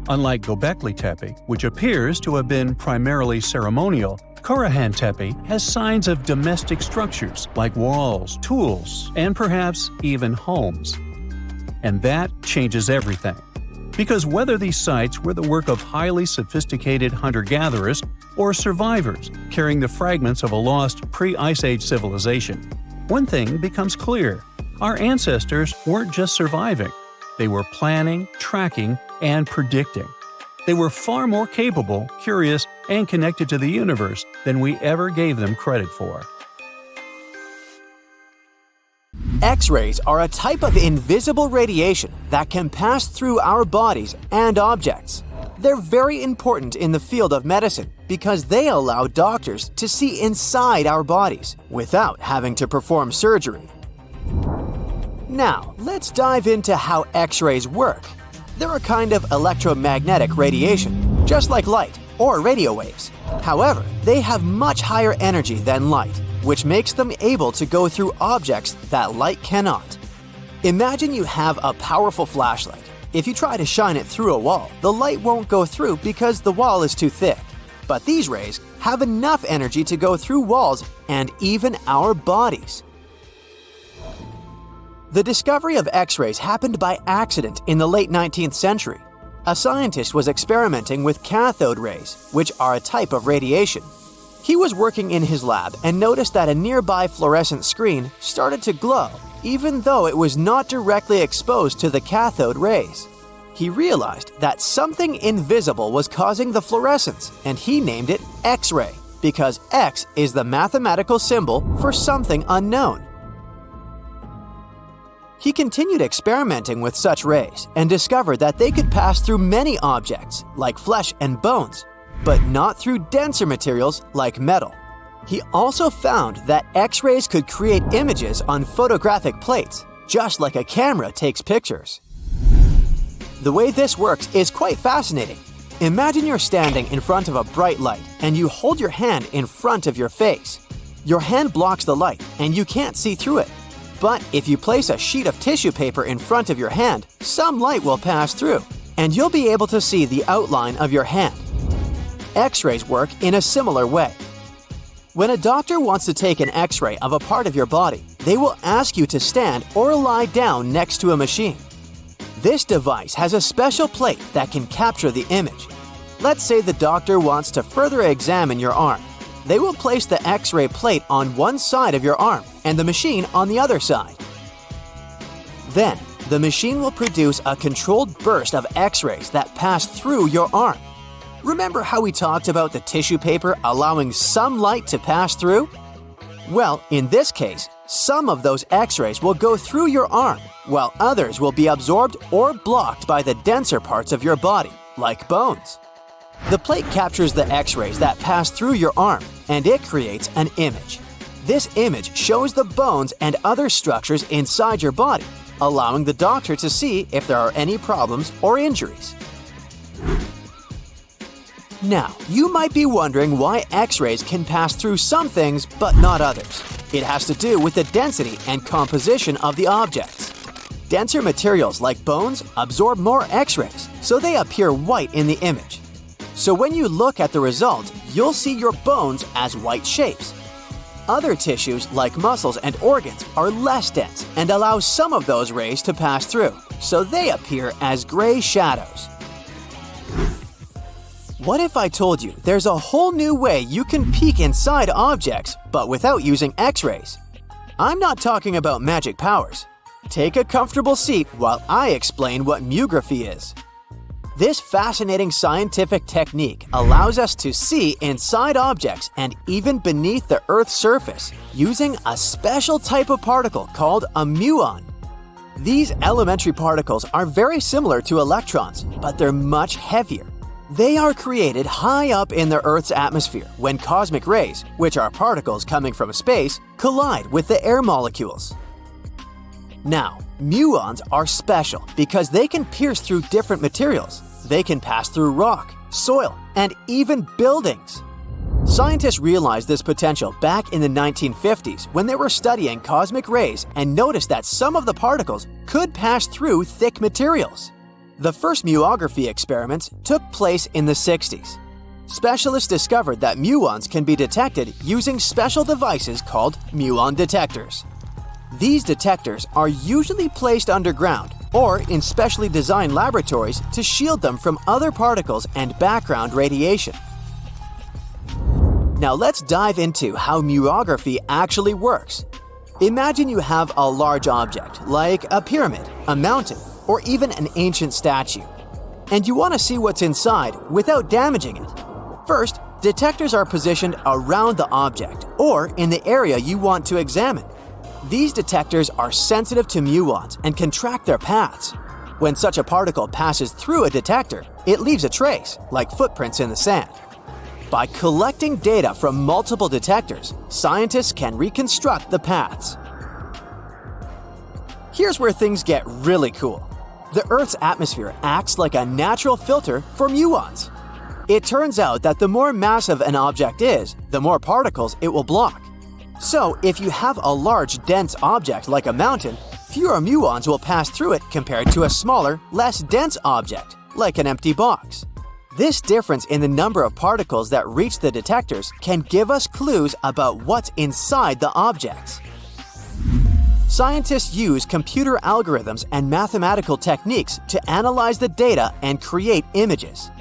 Unlike Göbekli Tepe, which appears to have been primarily ceremonial, Karahan Tepe has signs of domestic structures like walls, tools, and perhaps even homes. And that changes everything. Because whether these sites were the work of highly sophisticated hunter-gatherers or survivors carrying the fragments of a lost pre-Ice Age civilization, one thing becomes clear. Our ancestors weren't just surviving. They were planning, tracking, and predicting. They were far more capable, curious, and connected to the universe than we ever gave them credit for. X-rays are a type of invisible radiation that can pass through our bodies and objects. They're very important in the field of medicine because they allow doctors to see inside our bodies without having to perform surgery. Now, let's dive into how X-rays work. They're a kind of electromagnetic radiation, just like light or radio waves. However, they have much higher energy than light, which makes them able to go through objects that light cannot. Imagine you have a powerful flashlight. If you try to shine it through a wall, the light won't go through because the wall is too thick. But these rays have enough energy to go through walls and even our bodies. The discovery of X-rays happened by accident in the late 19th century. A scientist was experimenting with cathode rays, which are a type of radiation. He was working in his lab and noticed that a nearby fluorescent screen started to glow, even though it was not directly exposed to the cathode rays. He realized that something invisible was causing the fluorescence, and he named it X-ray, because X is the mathematical symbol for something unknown. He continued experimenting with such rays and discovered that they could pass through many objects, like flesh and bones, but not through denser materials like metal. He also found that X-rays could create images on photographic plates, just like a camera takes pictures. The way this works is quite fascinating. Imagine you're standing in front of a bright light and you hold your hand in front of your face. Your hand blocks the light and you can't see through it. But if you place a sheet of tissue paper in front of your hand, some light will pass through, and you'll be able to see the outline of your hand. X-rays work in a similar way. When a doctor wants to take an X-ray of a part of your body, they will ask you to stand or lie down next to a machine. This device has a special plate that can capture the image. Let's say the doctor wants to further examine your arm. They will place the X-ray plate on one side of your arm and the machine on the other side. Then, the machine will produce a controlled burst of X-rays that pass through your arm. Remember how we talked about the tissue paper allowing some light to pass through? Well, in this case, some of those X-rays will go through your arm, while others will be absorbed or blocked by the denser parts of your body, like bones. The plate captures the X-rays that pass through your arm, and it creates an image. This image shows the bones and other structures inside your body, allowing the doctor to see if there are any problems or injuries. Now, you might be wondering why X-rays can pass through some things but not others. It has to do with the density and composition of the objects. Denser materials like bones absorb more X-rays, so they appear white in the image. So when you look at the result, you'll see your bones as white shapes. Other tissues like muscles and organs are less dense and allow some of those rays to pass through, so they appear as gray shadows. What if I told you there's a whole new way you can peek inside objects, but without using X-rays? I'm not talking about magic powers. Take a comfortable seat while I explain what muography is. This fascinating scientific technique allows us to see inside objects and even beneath the Earth's surface using a special type of particle called a muon. These elementary particles are very similar to electrons, but they're much heavier. They are created high up in the Earth's atmosphere when cosmic rays, which are particles coming from space, collide with the air molecules. Now, muons are special because they can pierce through different materials. They can pass through rock, soil, and even buildings. Scientists realized this potential back in the 1950s when they were studying cosmic rays and noticed that some of the particles could pass through thick materials. The first muography experiments took place in the 60s. Specialists discovered that muons can be detected using special devices called muon detectors. These detectors are usually placed underground or in specially designed laboratories to shield them from other particles and background radiation. Now let's dive into how muography actually works. Imagine you have a large object, like a pyramid, a mountain, or even an ancient statue, and you want to see what's inside without damaging it. First, detectors are positioned around the object or in the area you want to examine. These detectors are sensitive to muons and can track their paths. When such a particle passes through a detector, it leaves a trace, like footprints in the sand. By collecting data from multiple detectors, scientists can reconstruct the paths. Here's where things get really cool. The Earth's atmosphere acts like a natural filter for muons. It turns out that the more massive an object is, the more particles it will block. So, if you have a large, dense object like a mountain, fewer muons will pass through it compared to a smaller, less dense object, like an empty box. This difference in the number of particles that reach the detectors can give us clues about what's inside the objects. Scientists use computer algorithms and mathematical techniques to analyze the data and create images.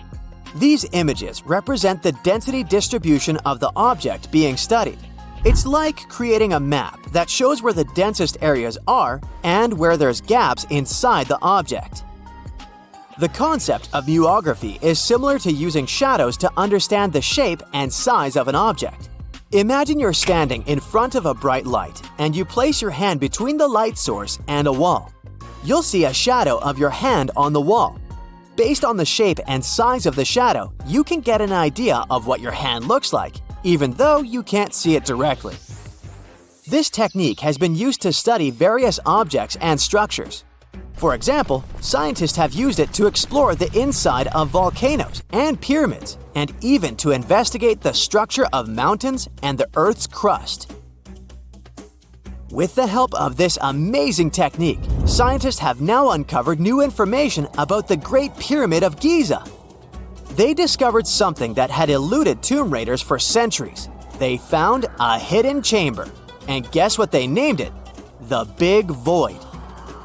These images represent the density distribution of the object being studied. It's like creating a map that shows where the densest areas are and where there's gaps inside the object. The concept of muography is similar to using shadows to understand the shape and size of an object. Imagine you're standing in front of a bright light and you place your hand between the light source and a wall. You'll see a shadow of your hand on the wall. Based on the shape and size of the shadow, you can get an idea of what your hand looks like, even though you can't see it directly. This technique has been used to study various objects and structures. For example, scientists have used it to explore the inside of volcanoes and pyramids, and even to investigate the structure of mountains and the Earth's crust. With the help of this amazing technique, scientists have now uncovered new information about the Great Pyramid of Giza. They discovered something that had eluded tomb raiders for centuries. They found a hidden chamber. And guess what they named it? The Big Void.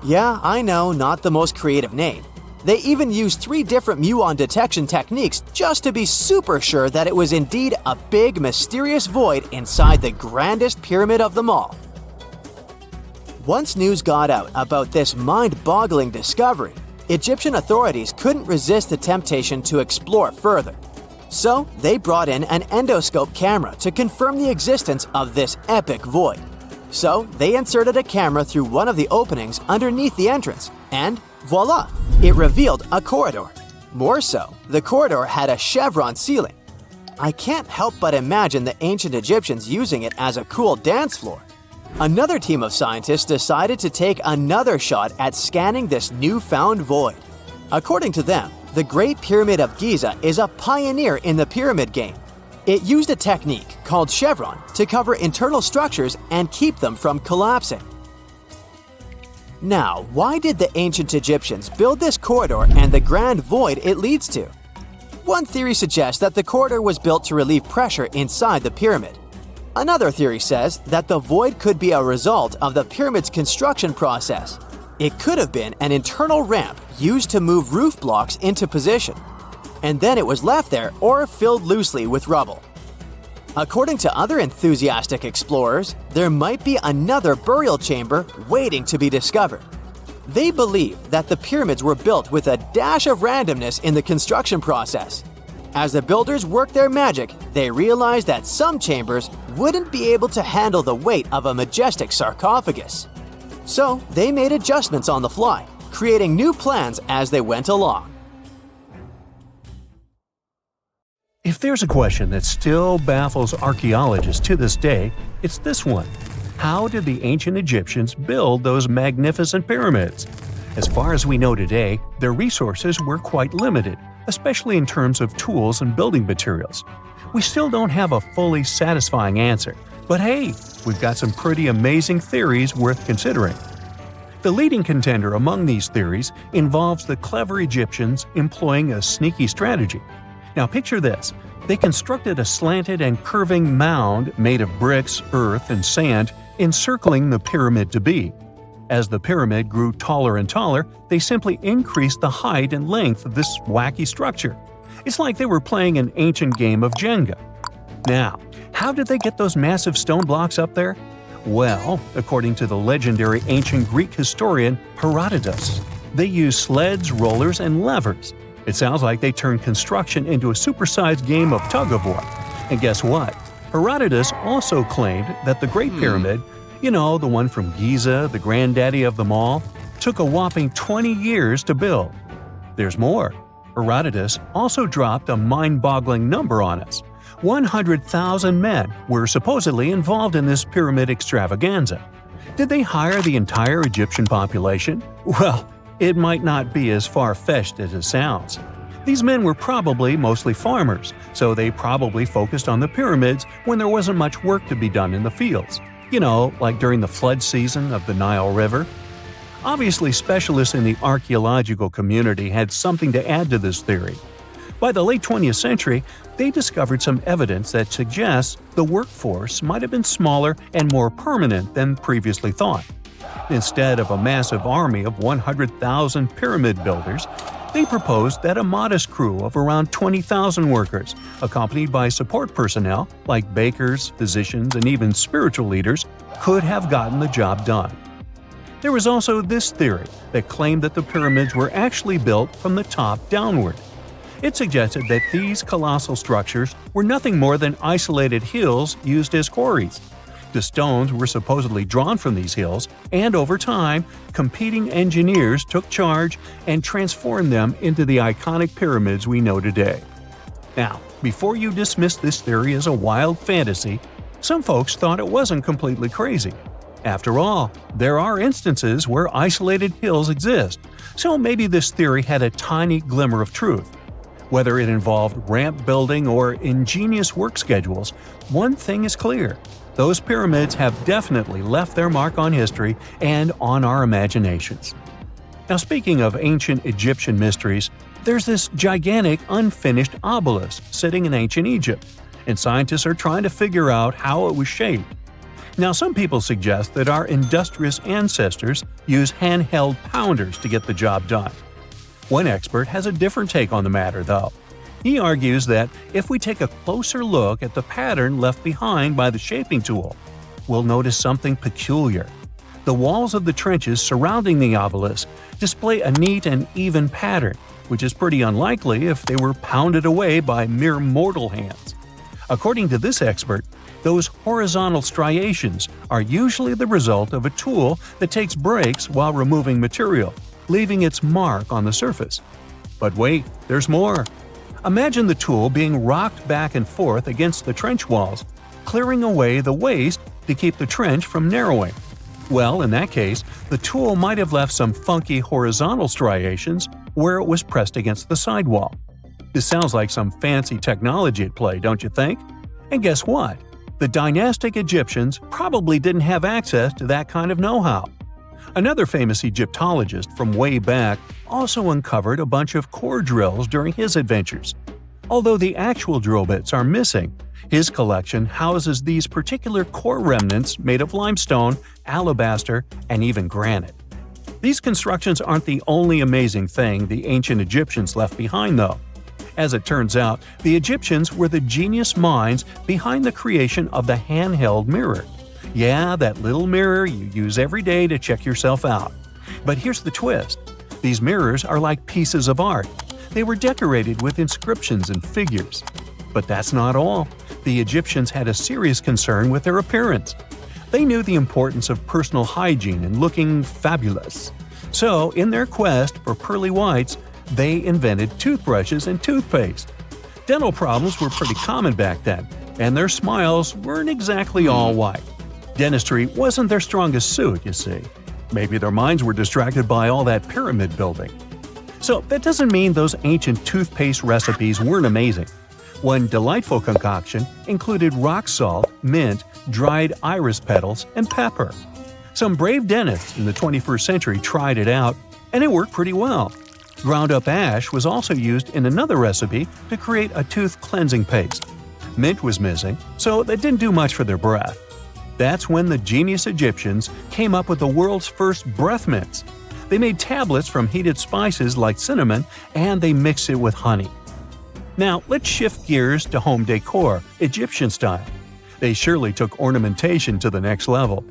Yeah, I know, not the most creative name. They even used 3 different muon detection techniques just to be super sure that it was indeed a big, mysterious void inside the grandest pyramid of them all. Once news got out about this mind-boggling discovery, Egyptian authorities couldn't resist the temptation to explore further. So they brought in an endoscope camera to confirm the existence of this epic void. So they inserted a camera through one of the openings underneath the entrance, and voila, it revealed a corridor. More so, the corridor had a chevron ceiling. I can't help but imagine the ancient Egyptians using it as a cool dance floor. Another team of scientists decided to take another shot at scanning this newfound void. According to them, the Great Pyramid of Giza is a pioneer in the pyramid game. It used a technique called chevron to cover internal structures and keep them from collapsing. Now, why did the ancient Egyptians build this corridor and the grand void it leads to? One theory suggests that the corridor was built to relieve pressure inside the pyramid. Another theory says that the void could be a result of the pyramid's construction process. It could have been an internal ramp used to move roof blocks into position, and then it was left there or filled loosely with rubble. According to other enthusiastic explorers, there might be another burial chamber waiting to be discovered. They believe that the pyramids were built with a dash of randomness in the construction process. As the builders worked their magic, they realized that some chambers wouldn't be able to handle the weight of a majestic sarcophagus. So they made adjustments on the fly, creating new plans as they went along. If there's a question that still baffles archaeologists to this day, it's this one. How did the ancient Egyptians build those magnificent pyramids? As far as we know today, their resources were quite limited, especially in terms of tools and building materials. We still don't have a fully satisfying answer, but hey, we've got some pretty amazing theories worth considering. The leading contender among these theories involves the clever Egyptians employing a sneaky strategy. Now picture this. They constructed a slanted and curving mound made of bricks, earth, and sand encircling the pyramid to be. As the pyramid grew taller and taller, they simply increased the height and length of this wacky structure. It's like they were playing an ancient game of Jenga. Now, how did they get those massive stone blocks up there? Well, according to the legendary ancient Greek historian Herodotus, they used sleds, rollers, and levers. It sounds like they turned construction into a supersized game of tug-of-war. And guess what? Herodotus also claimed that the Great Pyramid, the one from Giza, the granddaddy of them all, took a whopping 20 years to build. There's more. Herodotus also dropped a mind-boggling number on us. 100,000 men were supposedly involved in this pyramid extravaganza. Did they hire the entire Egyptian population? Well, it might not be as far-fetched as it sounds. These men were probably mostly farmers, so they probably focused on the pyramids when there wasn't much work to be done in the fields. Like during the flood season of the Nile River. Obviously, specialists in the archaeological community had something to add to this theory. By the late 20th century, they discovered some evidence that suggests the workforce might have been smaller and more permanent than previously thought. Instead of a massive army of 100,000 pyramid builders, they proposed that a modest crew of around 20,000 workers, accompanied by support personnel like bakers, physicians, and even spiritual leaders, could have gotten the job done. There was also this theory that claimed that the pyramids were actually built from the top downward. It suggested that these colossal structures were nothing more than isolated hills used as quarries. The stones were supposedly drawn from these hills, and over time, competing engineers took charge and transformed them into the iconic pyramids we know today. Now, before you dismiss this theory as a wild fantasy, some folks thought it wasn't completely crazy. After all, there are instances where isolated hills exist, so maybe this theory had a tiny glimmer of truth. Whether it involved ramp building or ingenious work schedules, one thing is clear. Those pyramids have definitely left their mark on history and on our imaginations. Now, speaking of ancient Egyptian mysteries, there's this gigantic unfinished obelisk sitting in ancient Egypt, and scientists are trying to figure out how it was shaped. Now, some people suggest that our industrious ancestors used handheld pounders to get the job done. One expert has a different take on the matter, though. He argues that if we take a closer look at the pattern left behind by the shaping tool, we'll notice something peculiar. The walls of the trenches surrounding the obelisk display a neat and even pattern, which is pretty unlikely if they were pounded away by mere mortal hands. According to this expert, those horizontal striations are usually the result of a tool that takes breaks while removing material, leaving its mark on the surface. But wait, there's more. Imagine the tool being rocked back and forth against the trench walls, clearing away the waste to keep the trench from narrowing. Well, in that case, the tool might have left some funky horizontal striations where it was pressed against the sidewall. This sounds like some fancy technology at play, don't you think? And guess what? The dynastic Egyptians probably didn't have access to that kind of know-how. Another famous Egyptologist from way back also uncovered a bunch of core drills during his adventures. Although the actual drill bits are missing, his collection houses these particular core remnants made of limestone, alabaster, and even granite. These constructions aren't the only amazing thing the ancient Egyptians left behind, though. As it turns out, the Egyptians were the genius minds behind the creation of the handheld mirror. Yeah, that little mirror you use every day to check yourself out. But here's the twist. These mirrors are like pieces of art. They were decorated with inscriptions and figures. But that's not all. The Egyptians had a serious concern with their appearance. They knew the importance of personal hygiene and looking fabulous. So, in their quest for pearly whites, they invented toothbrushes and toothpaste. Dental problems were pretty common back then, and their smiles weren't exactly all white. Dentistry wasn't their strongest suit, you see. Maybe their minds were distracted by all that pyramid building. So that doesn't mean those ancient toothpaste recipes weren't amazing. One delightful concoction included rock salt, mint, dried iris petals, and pepper. Some brave dentists in the 21st century tried it out, and it worked pretty well. Ground-up ash was also used in another recipe to create a tooth cleansing paste. Mint was missing, so that didn't do much for their breath. That's when the genius Egyptians came up with the world's first breath mints. They made tablets from heated spices like cinnamon, and they mixed it with honey. Now, let's shift gears to home decor, Egyptian style. They surely took ornamentation to the next level.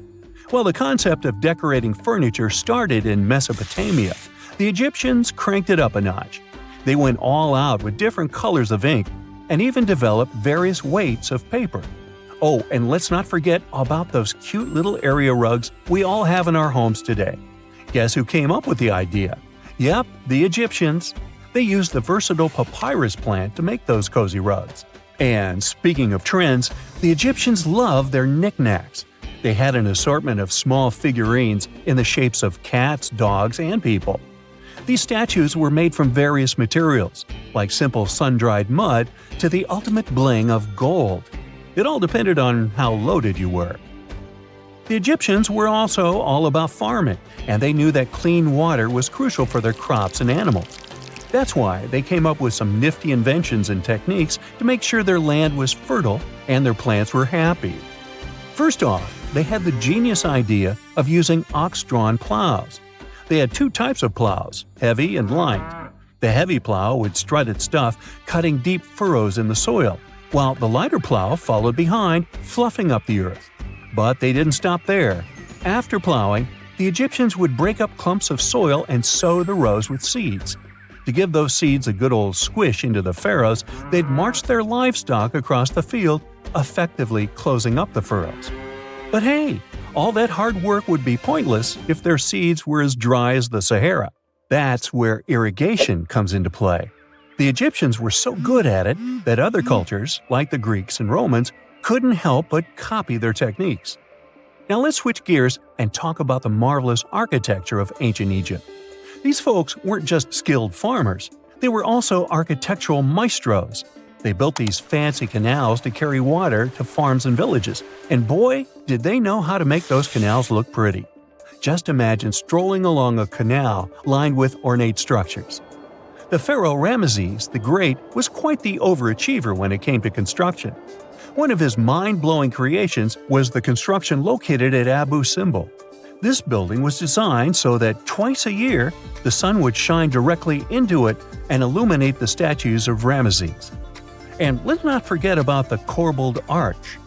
While the concept of decorating furniture started in Mesopotamia, the Egyptians cranked it up a notch. They went all out with different colors of ink and even developed various weights of paper. Oh, and let's not forget about those cute little area rugs we all have in our homes today. Guess who came up with the idea? Yep, the Egyptians. They used the versatile papyrus plant to make those cozy rugs. And speaking of trends, the Egyptians loved their knickknacks. They had an assortment of small figurines in the shapes of cats, dogs, and people. These statues were made from various materials, like simple sun-dried mud to the ultimate bling of gold. It all depended on how loaded you were. The Egyptians were also all about farming, and they knew that clean water was crucial for their crops and animals. That's why they came up with some nifty inventions and techniques to make sure their land was fertile and their plants were happy. First off, they had the genius idea of using ox-drawn plows. They had two types of plows, heavy and light. The heavy plow would strut its stuff, cutting deep furrows in the soil, while the lighter plow followed behind, fluffing up the earth. But they didn't stop there. After plowing, the Egyptians would break up clumps of soil and sow the rows with seeds. To give those seeds a good old squish into the furrows, they'd march their livestock across the field, effectively closing up the furrows. But hey, all that hard work would be pointless if their seeds were as dry as the Sahara. That's where irrigation comes into play. The Egyptians were so good at it that other cultures, like the Greeks and Romans, couldn't help but copy their techniques. Now let's switch gears and talk about the marvelous architecture of ancient Egypt. These folks weren't just skilled farmers, they were also architectural maestros. They built these fancy canals to carry water to farms and villages, and boy, did they know how to make those canals look pretty. Just imagine strolling along a canal lined with ornate structures. The pharaoh Ramesses the Great was quite the overachiever when it came to construction. One of his mind-blowing creations was the construction located at Abu Simbel. This building was designed so that twice a year, the sun would shine directly into it and illuminate the statues of Ramesses. And let's not forget about the corbelled arch.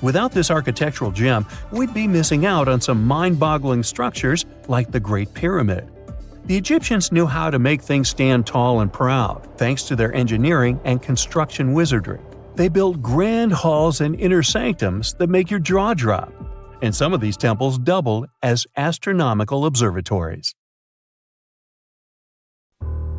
Without this architectural gem, we'd be missing out on some mind-boggling structures like the Great Pyramid. The Egyptians knew how to make things stand tall and proud, thanks to their engineering and construction wizardry. They built grand halls and inner sanctums that make your jaw drop. And some of these temples doubled as astronomical observatories.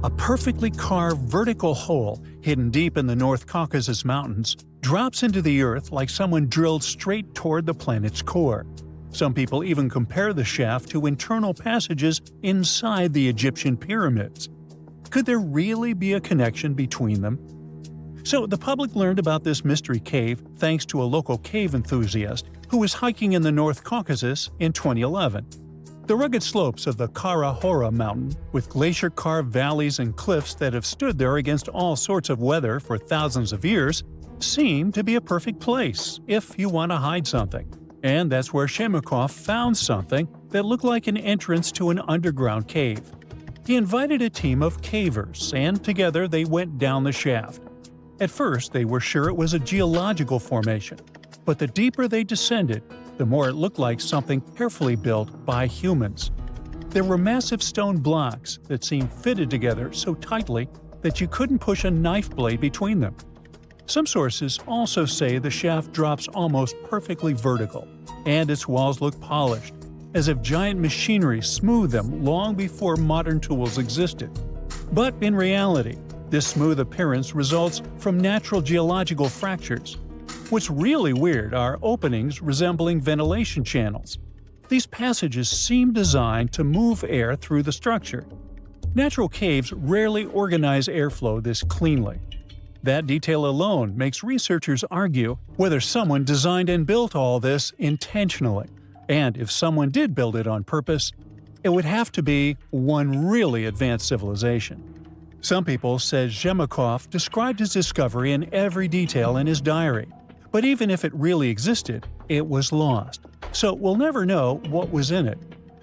A perfectly carved vertical hole hidden deep in the North Caucasus Mountains drops into the earth like someone drilled straight toward the planet's core. Some people even compare the shaft to internal passages inside the Egyptian pyramids. Could there really be a connection between them? So the public learned about this mystery cave thanks to a local cave enthusiast who was hiking in the North Caucasus in 2011. The rugged slopes of the Kara Hora mountain, with glacier-carved valleys and cliffs that have stood there against all sorts of weather for thousands of years, seem to be a perfect place if you want to hide something. And that's where Shemakov found something that looked like an entrance to an underground cave. He invited a team of cavers, and together they went down the shaft. At first, they were sure it was a geological formation, but the deeper they descended, the more it looked like something carefully built by humans. There were massive stone blocks that seemed fitted together so tightly that you couldn't push a knife blade between them. Some sources also say the shaft drops almost perfectly vertical. and its walls look polished, as if giant machinery smoothed them long before modern tools existed. But in reality, this smooth appearance results from natural geological fractures. What's really weird are openings resembling ventilation channels. These passages seem designed to move air through the structure. Natural caves rarely organize airflow this cleanly. That detail alone makes researchers argue whether someone designed and built all this intentionally. And if someone did build it on purpose, it would have to be one really advanced civilization. Some people said Zhemakov described his discovery in every detail in his diary. But even if it really existed, it was lost. So we'll never know what was in it.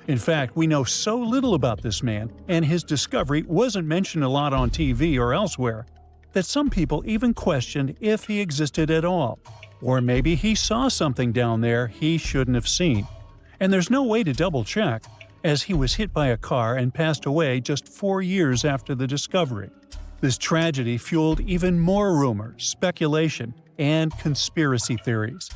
In fact, we know so little about this man, and his discovery wasn't mentioned a lot on TV or elsewhere, that some people even questioned if he existed at all. Or maybe he saw something down there he shouldn't have seen. And there's no way to double-check, as he was hit by a car and passed away just 4 years after the discovery. This tragedy fueled even more rumors, speculation, and conspiracy theories.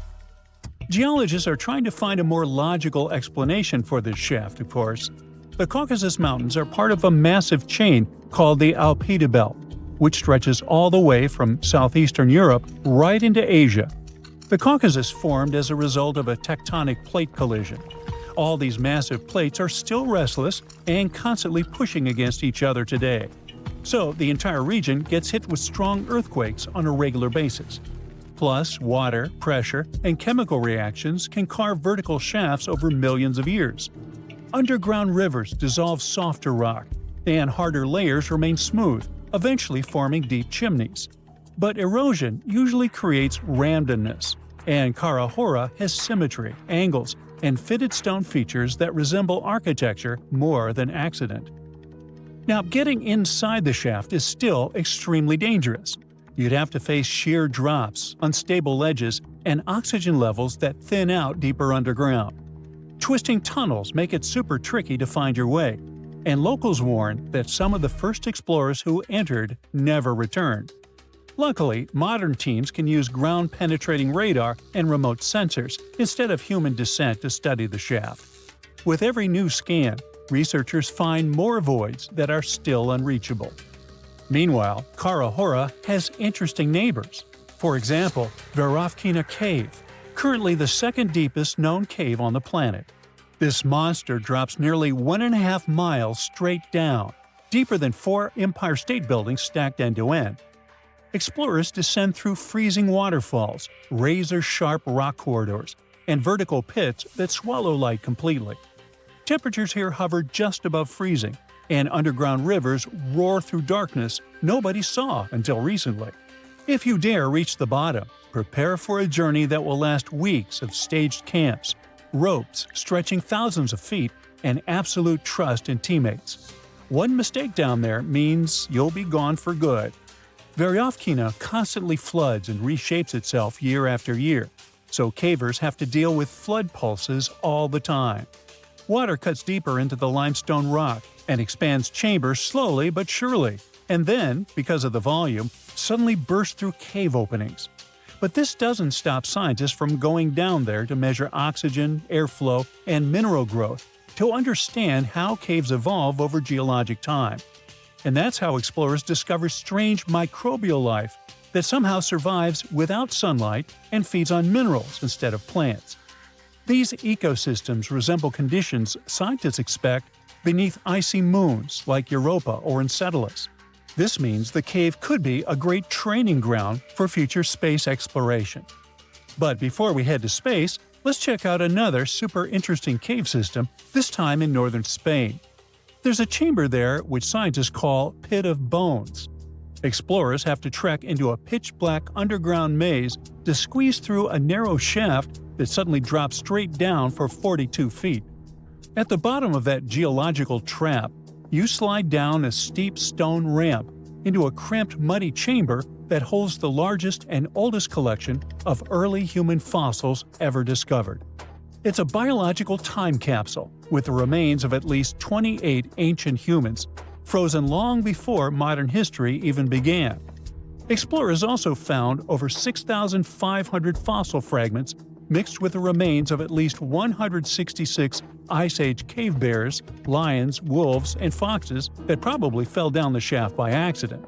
Geologists are trying to find a more logical explanation for this shaft, of course. The Caucasus Mountains are part of a massive chain called the Alpida Belt, which stretches all the way from southeastern Europe right into Asia. The Caucasus formed as a result of a tectonic plate collision. All these massive plates are still restless and constantly pushing against each other today. So the entire region gets hit with strong earthquakes on a regular basis. Plus, water, pressure, and chemical reactions can carve vertical shafts over millions of years. Underground rivers dissolve softer rock, and harder layers remain smooth, eventually forming deep chimneys. But erosion usually creates randomness, and Kara Hora has symmetry, angles, and fitted stone features that resemble architecture more than accident. Now, getting inside the shaft is still extremely dangerous. You'd have to face sheer drops, unstable ledges, and oxygen levels that thin out deeper underground. Twisting tunnels make it super tricky to find your way, and locals warn that some of the first explorers who entered never returned. Luckily, modern teams can use ground-penetrating radar and remote sensors instead of human descent to study the shaft. With every new scan, researchers find more voids that are still unreachable. Meanwhile, Kara Hora has interesting neighbors. For example, Verovkina Cave, currently the second deepest known cave on the planet. This monster drops nearly 1.5 miles straight down, deeper than 4 Empire State Buildings stacked end to end. Explorers descend through freezing waterfalls, razor-sharp rock corridors, and vertical pits that swallow light completely. Temperatures here hover just above freezing, and underground rivers roar through darkness nobody saw until recently. If you dare reach the bottom, prepare for a journey that will last weeks of staged camps, ropes stretching thousands of feet, and absolute trust in teammates. One mistake down there means you'll be gone for good. Veryovkina constantly floods and reshapes itself year after year, so cavers have to deal with flood pulses all the time. Water cuts deeper into the limestone rock and expands chambers slowly but surely, and then, because of the volume, suddenly bursts through cave openings. But this doesn't stop scientists from going down there to measure oxygen, airflow, and mineral growth to understand how caves evolve over geologic time. And that's how explorers discover strange microbial life that somehow survives without sunlight and feeds on minerals instead of plants. These ecosystems resemble conditions scientists expect beneath icy moons like Europa or Enceladus. This means the cave could be a great training ground for future space exploration. But before we head to space, let's check out another super interesting cave system, this time in northern Spain. There's a chamber there which scientists call Pit of Bones. Explorers have to trek into a pitch-black underground maze to squeeze through a narrow shaft that suddenly drops straight down for 42 feet. At the bottom of that geological trap, you slide down a steep stone ramp into a cramped, muddy chamber that holds the largest and oldest collection of early human fossils ever discovered. It's a biological time capsule with the remains of at least 28 ancient humans, frozen long before modern history even began. Explorers also found over 6,500 fossil fragments mixed with the remains of at least 166 Ice Age cave bears, lions, wolves, and foxes that probably fell down the shaft by accident.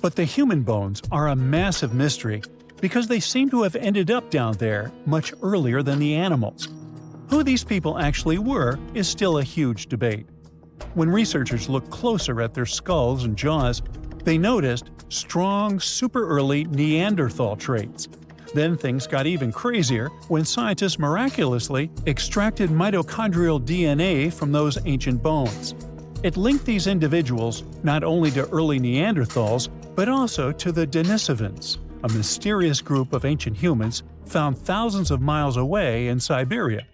But the human bones are a massive mystery because they seem to have ended up down there much earlier than the animals. Who these people actually were is still a huge debate. When researchers looked closer at their skulls and jaws, they noticed strong, super-early Neanderthal traits. Then things got even crazier when scientists miraculously extracted mitochondrial DNA from those ancient bones. It linked these individuals not only to early Neanderthals, but also to the Denisovans, a mysterious group of ancient humans found thousands of miles away in Siberia.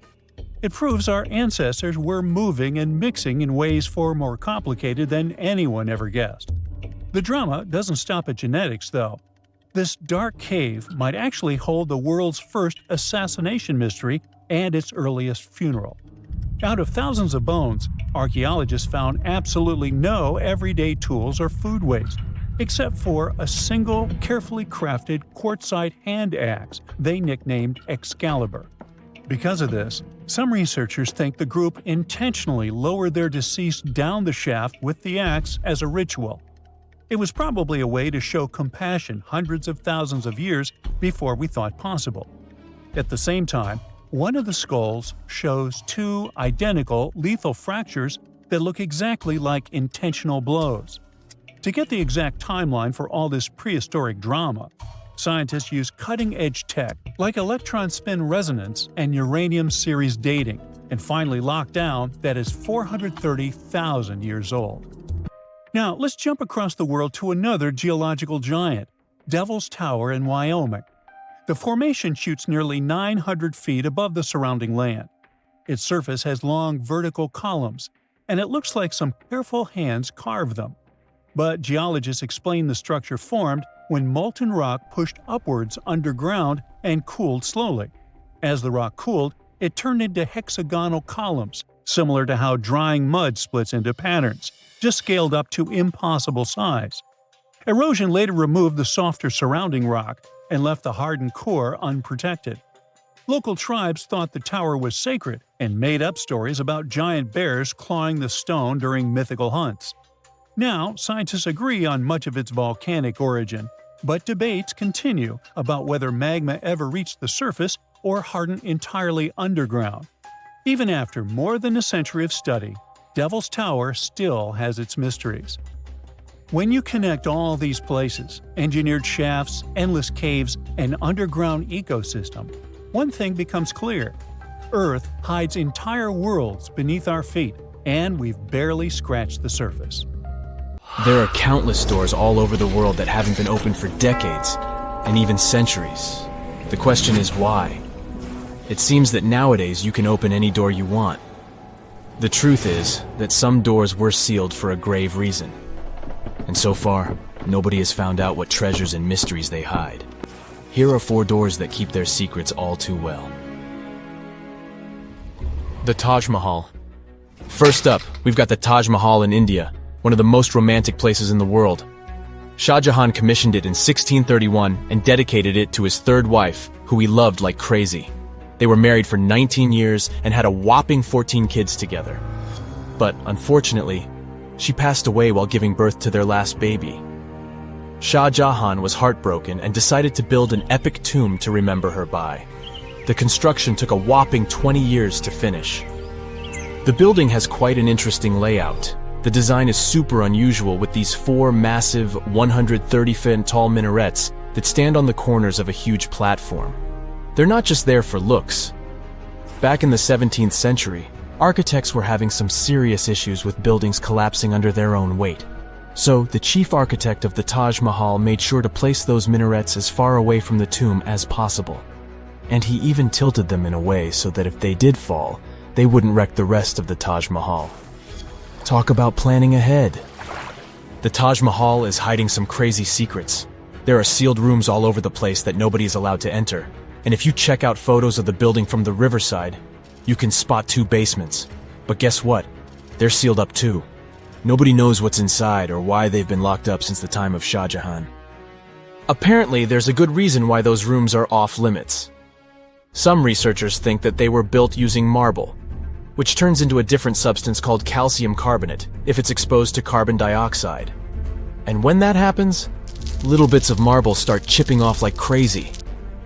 It proves our ancestors were moving and mixing in ways far more complicated than anyone ever guessed. The drama doesn't stop at genetics, though. This dark cave might actually hold the world's first assassination mystery and its earliest funeral. Out of thousands of bones, archaeologists found absolutely no everyday tools or food waste, except for a single, carefully crafted quartzite hand axe they nicknamed Excalibur. Because of this, some researchers think the group intentionally lowered their deceased down the shaft with the axe as a ritual. It was probably a way to show compassion hundreds of thousands of years before we thought possible. At the same time, one of the skulls shows two identical lethal fractures that look exactly like intentional blows. To get the exact timeline for all this prehistoric drama, scientists use cutting-edge tech like electron spin resonance and uranium series dating, and finally locked down that is 430,000 years old. Now, let's jump across the world to another geological giant, Devil's Tower in Wyoming. The formation shoots nearly 900 feet above the surrounding land. Its surface has long vertical columns, and it looks like some careful hands carved them. But geologists explain the structure formed when molten rock pushed upwards underground and cooled slowly. As the rock cooled, it turned into hexagonal columns, similar to how drying mud splits into patterns, just scaled up to impossible size. Erosion later removed the softer surrounding rock and left the hardened core unprotected. Local tribes thought the tower was sacred and made up stories about giant bears clawing the stone during mythical hunts. Now, scientists agree on much of its volcanic origin, but debates continue about whether magma ever reached the surface or hardened entirely underground. Even after more than a century of study, Devil's Tower still has its mysteries. When you connect all these places, engineered shafts, endless caves, and underground ecosystem, one thing becomes clear. Earth hides entire worlds beneath our feet, and we've barely scratched the surface. There are countless doors all over the world that haven't been opened for decades, and even centuries. The question is why? It seems that nowadays you can open any door you want. The truth is that some doors were sealed for a grave reason. And so far, nobody has found out what treasures and mysteries they hide. Here are 4 doors that keep their secrets all too well. The Taj Mahal. First up, we've got the Taj Mahal in India, one of the most romantic places in the world. Shah Jahan commissioned it in 1631 and dedicated it to his third wife, who he loved like crazy. They were married for 19 years and had a whopping 14 kids together. But unfortunately, she passed away while giving birth to their last baby. Shah Jahan was heartbroken and decided to build an epic tomb to remember her by. The construction took a whopping 20 years to finish. The building has quite an interesting layout. The design is super unusual with these 4 massive 130-foot tall minarets that stand on the corners of a huge platform. They're not just there for looks. Back in the 17th century, architects were having some serious issues with buildings collapsing under their own weight. So, the chief architect of the Taj Mahal made sure to place those minarets as far away from the tomb as possible. And he even tilted them in a way so that if they did fall, they wouldn't wreck the rest of the Taj Mahal. Talk about planning ahead. The Taj Mahal is hiding some crazy secrets. There are sealed rooms all over the place that nobody is allowed to enter. And if you check out photos of the building from the riverside, you can spot 2 basements. But guess what? They're sealed up too. Nobody knows what's inside or why they've been locked up since the time of Shah Jahan. Apparently, there's a good reason why those rooms are off limits. Some researchers think that they were built using marble, which turns into a different substance called calcium carbonate if it's exposed to carbon dioxide. And when that happens, little bits of marble start chipping off like crazy.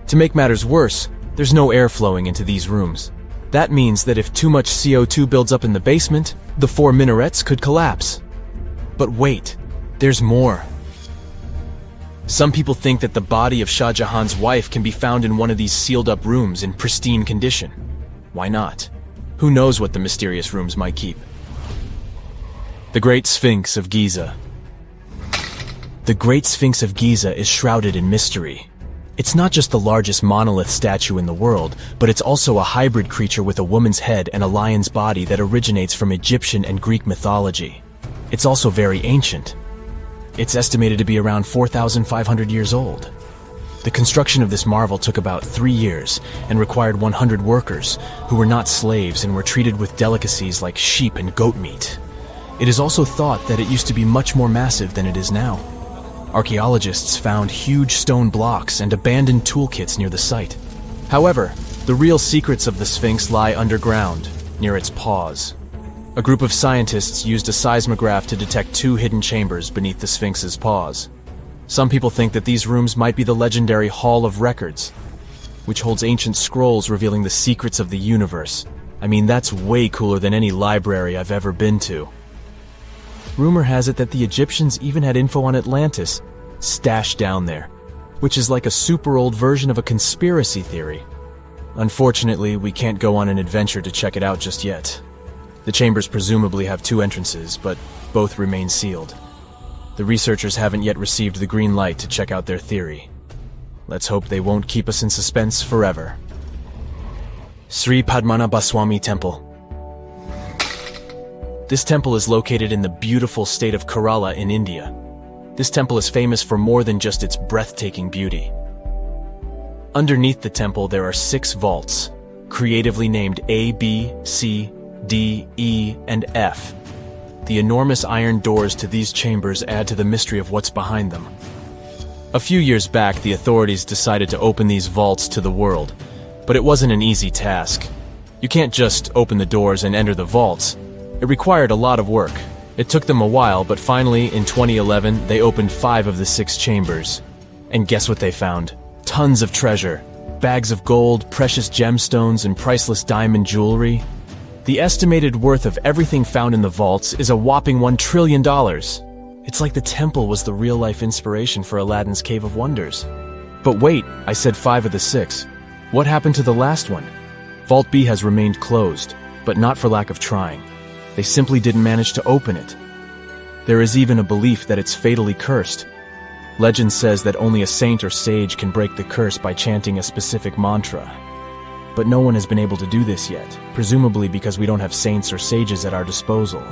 To make matters worse, there's no air flowing into these rooms. That means that if too much CO2 builds up in the basement, the 4 minarets could collapse. But wait, there's more. Some people think that the body of Shah Jahan's wife can be found in one of these sealed-up rooms in pristine condition. Why not? Who knows what the mysterious rooms might keep? The Great Sphinx of Giza. The Great Sphinx of Giza is shrouded in mystery. It's not just the largest monolith statue in the world, but it's also a hybrid creature with a woman's head and a lion's body that originates from Egyptian and Greek mythology. It's also very ancient. It's estimated to be around 4,500 years old. The construction of this marvel took about 3 years and required 100 workers who were not slaves and were treated with delicacies like sheep and goat meat. It is also thought that it used to be much more massive than it is now. Archaeologists found huge stone blocks and abandoned toolkits near the site. However, the real secrets of the Sphinx lie underground, near its paws. A group of scientists used a seismograph to detect 2 hidden chambers beneath the Sphinx's paws. Some people think that these rooms might be the legendary Hall of Records, which holds ancient scrolls revealing the secrets of the universe. I mean, that's way cooler than any library I've ever been to. Rumor has it that the Egyptians even had info on Atlantis stashed down there, which is like a super old version of a conspiracy theory. Unfortunately, we can't go on an adventure to check it out just yet. The chambers presumably have 2 entrances, but both remain sealed. The researchers haven't yet received the green light to check out their theory. Let's hope they won't keep us in suspense forever. Sri Padmanabhaswamy Temple. This temple is located in the beautiful state of Kerala in India. This temple is famous for more than just its breathtaking beauty. Underneath the temple there are 6 vaults, creatively named A, B, C, D, E, and F. The enormous iron doors to these chambers add to the mystery of what's behind them. A few years back, the authorities decided to open these vaults to the world, but it wasn't an easy task. You can't just open the doors and enter the vaults. It required a lot of work. It took them a while, but finally, in 2011, they opened 5 of the 6 chambers. And guess what they found? Tons of treasure. Bags of gold, precious gemstones, and priceless diamond jewelry. The estimated worth of everything found in the vaults is a whopping $1 trillion. It's like the temple was the real-life inspiration for Aladdin's Cave of Wonders. But wait, I said 5 of the 6. What happened to the last one? Vault B has remained closed, but not for lack of trying. They simply didn't manage to open it. There is even a belief that it's fatally cursed. Legend says that only a saint or sage can break the curse by chanting a specific mantra. But no one has been able to do this yet, presumably because we don't have saints or sages at our disposal.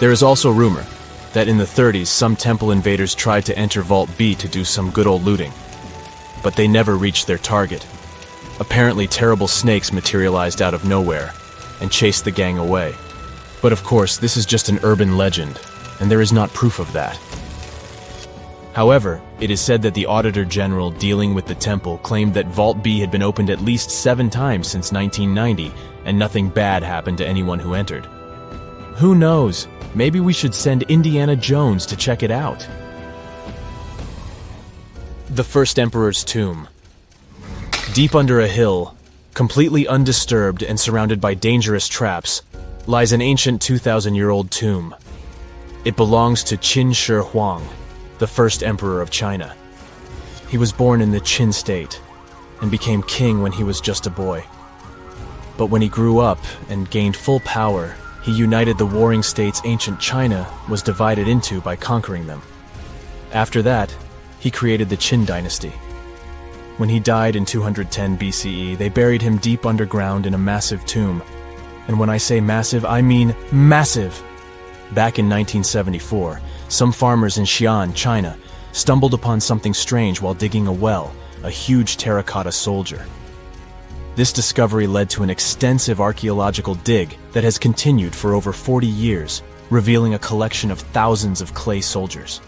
There is also rumor that in the 30s some temple invaders tried to enter Vault B to do some good old looting. But they never reached their target. Apparently terrible snakes materialized out of nowhere and chased the gang away. But of course, this is just an urban legend, and there is not proof of that. However, it is said that the Auditor General dealing with the temple claimed that Vault B had been opened at least 7 times since 1990, and nothing bad happened to anyone who entered. Who knows? Maybe we should send Indiana Jones to check it out. The First Emperor's Tomb. Deep under a hill, completely undisturbed and surrounded by dangerous traps, lies an ancient 2,000-year-old tomb. It belongs to Qin Shi Huang, the first emperor of China. He was born in the Qin state and became king when he was just a boy. But when he grew up and gained full power, he united the warring states ancient China was divided into by conquering them. After that, he created the Qin dynasty. When he died in 210 BCE, they buried him deep underground in a massive tomb. And when I say massive, I mean massive! Back in 1974, some farmers in Xi'an, China, stumbled upon something strange while digging a well, a huge terracotta soldier. This discovery led to an extensive archaeological dig that has continued for over 40 years, revealing a collection of thousands of clay soldiers.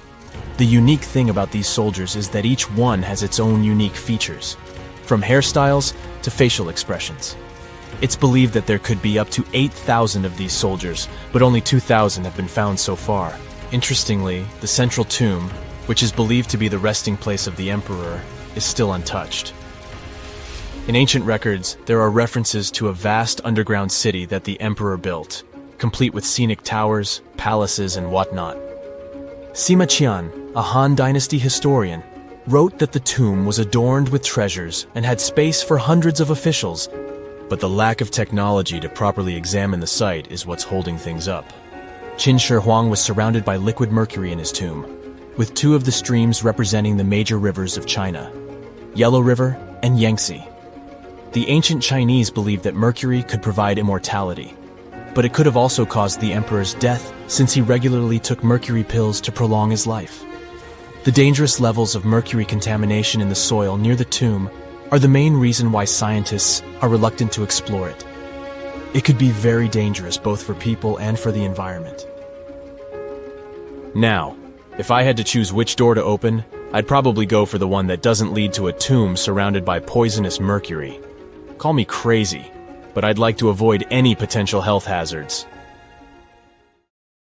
The unique thing about these soldiers is that each one has its own unique features. from hairstyles to facial expressions. It's believed that there could be up to 8,000 of these soldiers, but only 2,000 have been found so far. Interestingly, the central tomb, which is believed to be the resting place of the emperor, is still untouched. In ancient records, there are references to a vast underground city that the emperor built, complete with scenic towers, palaces, and whatnot. Sima Qian, a Han Dynasty historian, wrote that the tomb was adorned with treasures and had space for hundreds of officials, but the lack of technology to properly examine the site is what's holding things up. Qin Shi Huang was surrounded by liquid mercury in his tomb, with two of the streams representing the major rivers of China, Yellow River and Yangtze. The ancient Chinese believed that mercury could provide immortality, but it could have also caused the emperor's death since he regularly took mercury pills to prolong his life. The dangerous levels of mercury contamination in the soil near the tomb are the main reason why scientists are reluctant to explore it. It could be very dangerous both for people and for the environment. Now, if I had to choose which door to open, I'd probably go for the one that doesn't lead to a tomb surrounded by poisonous mercury. Call me crazy, but I'd like to avoid any potential health hazards.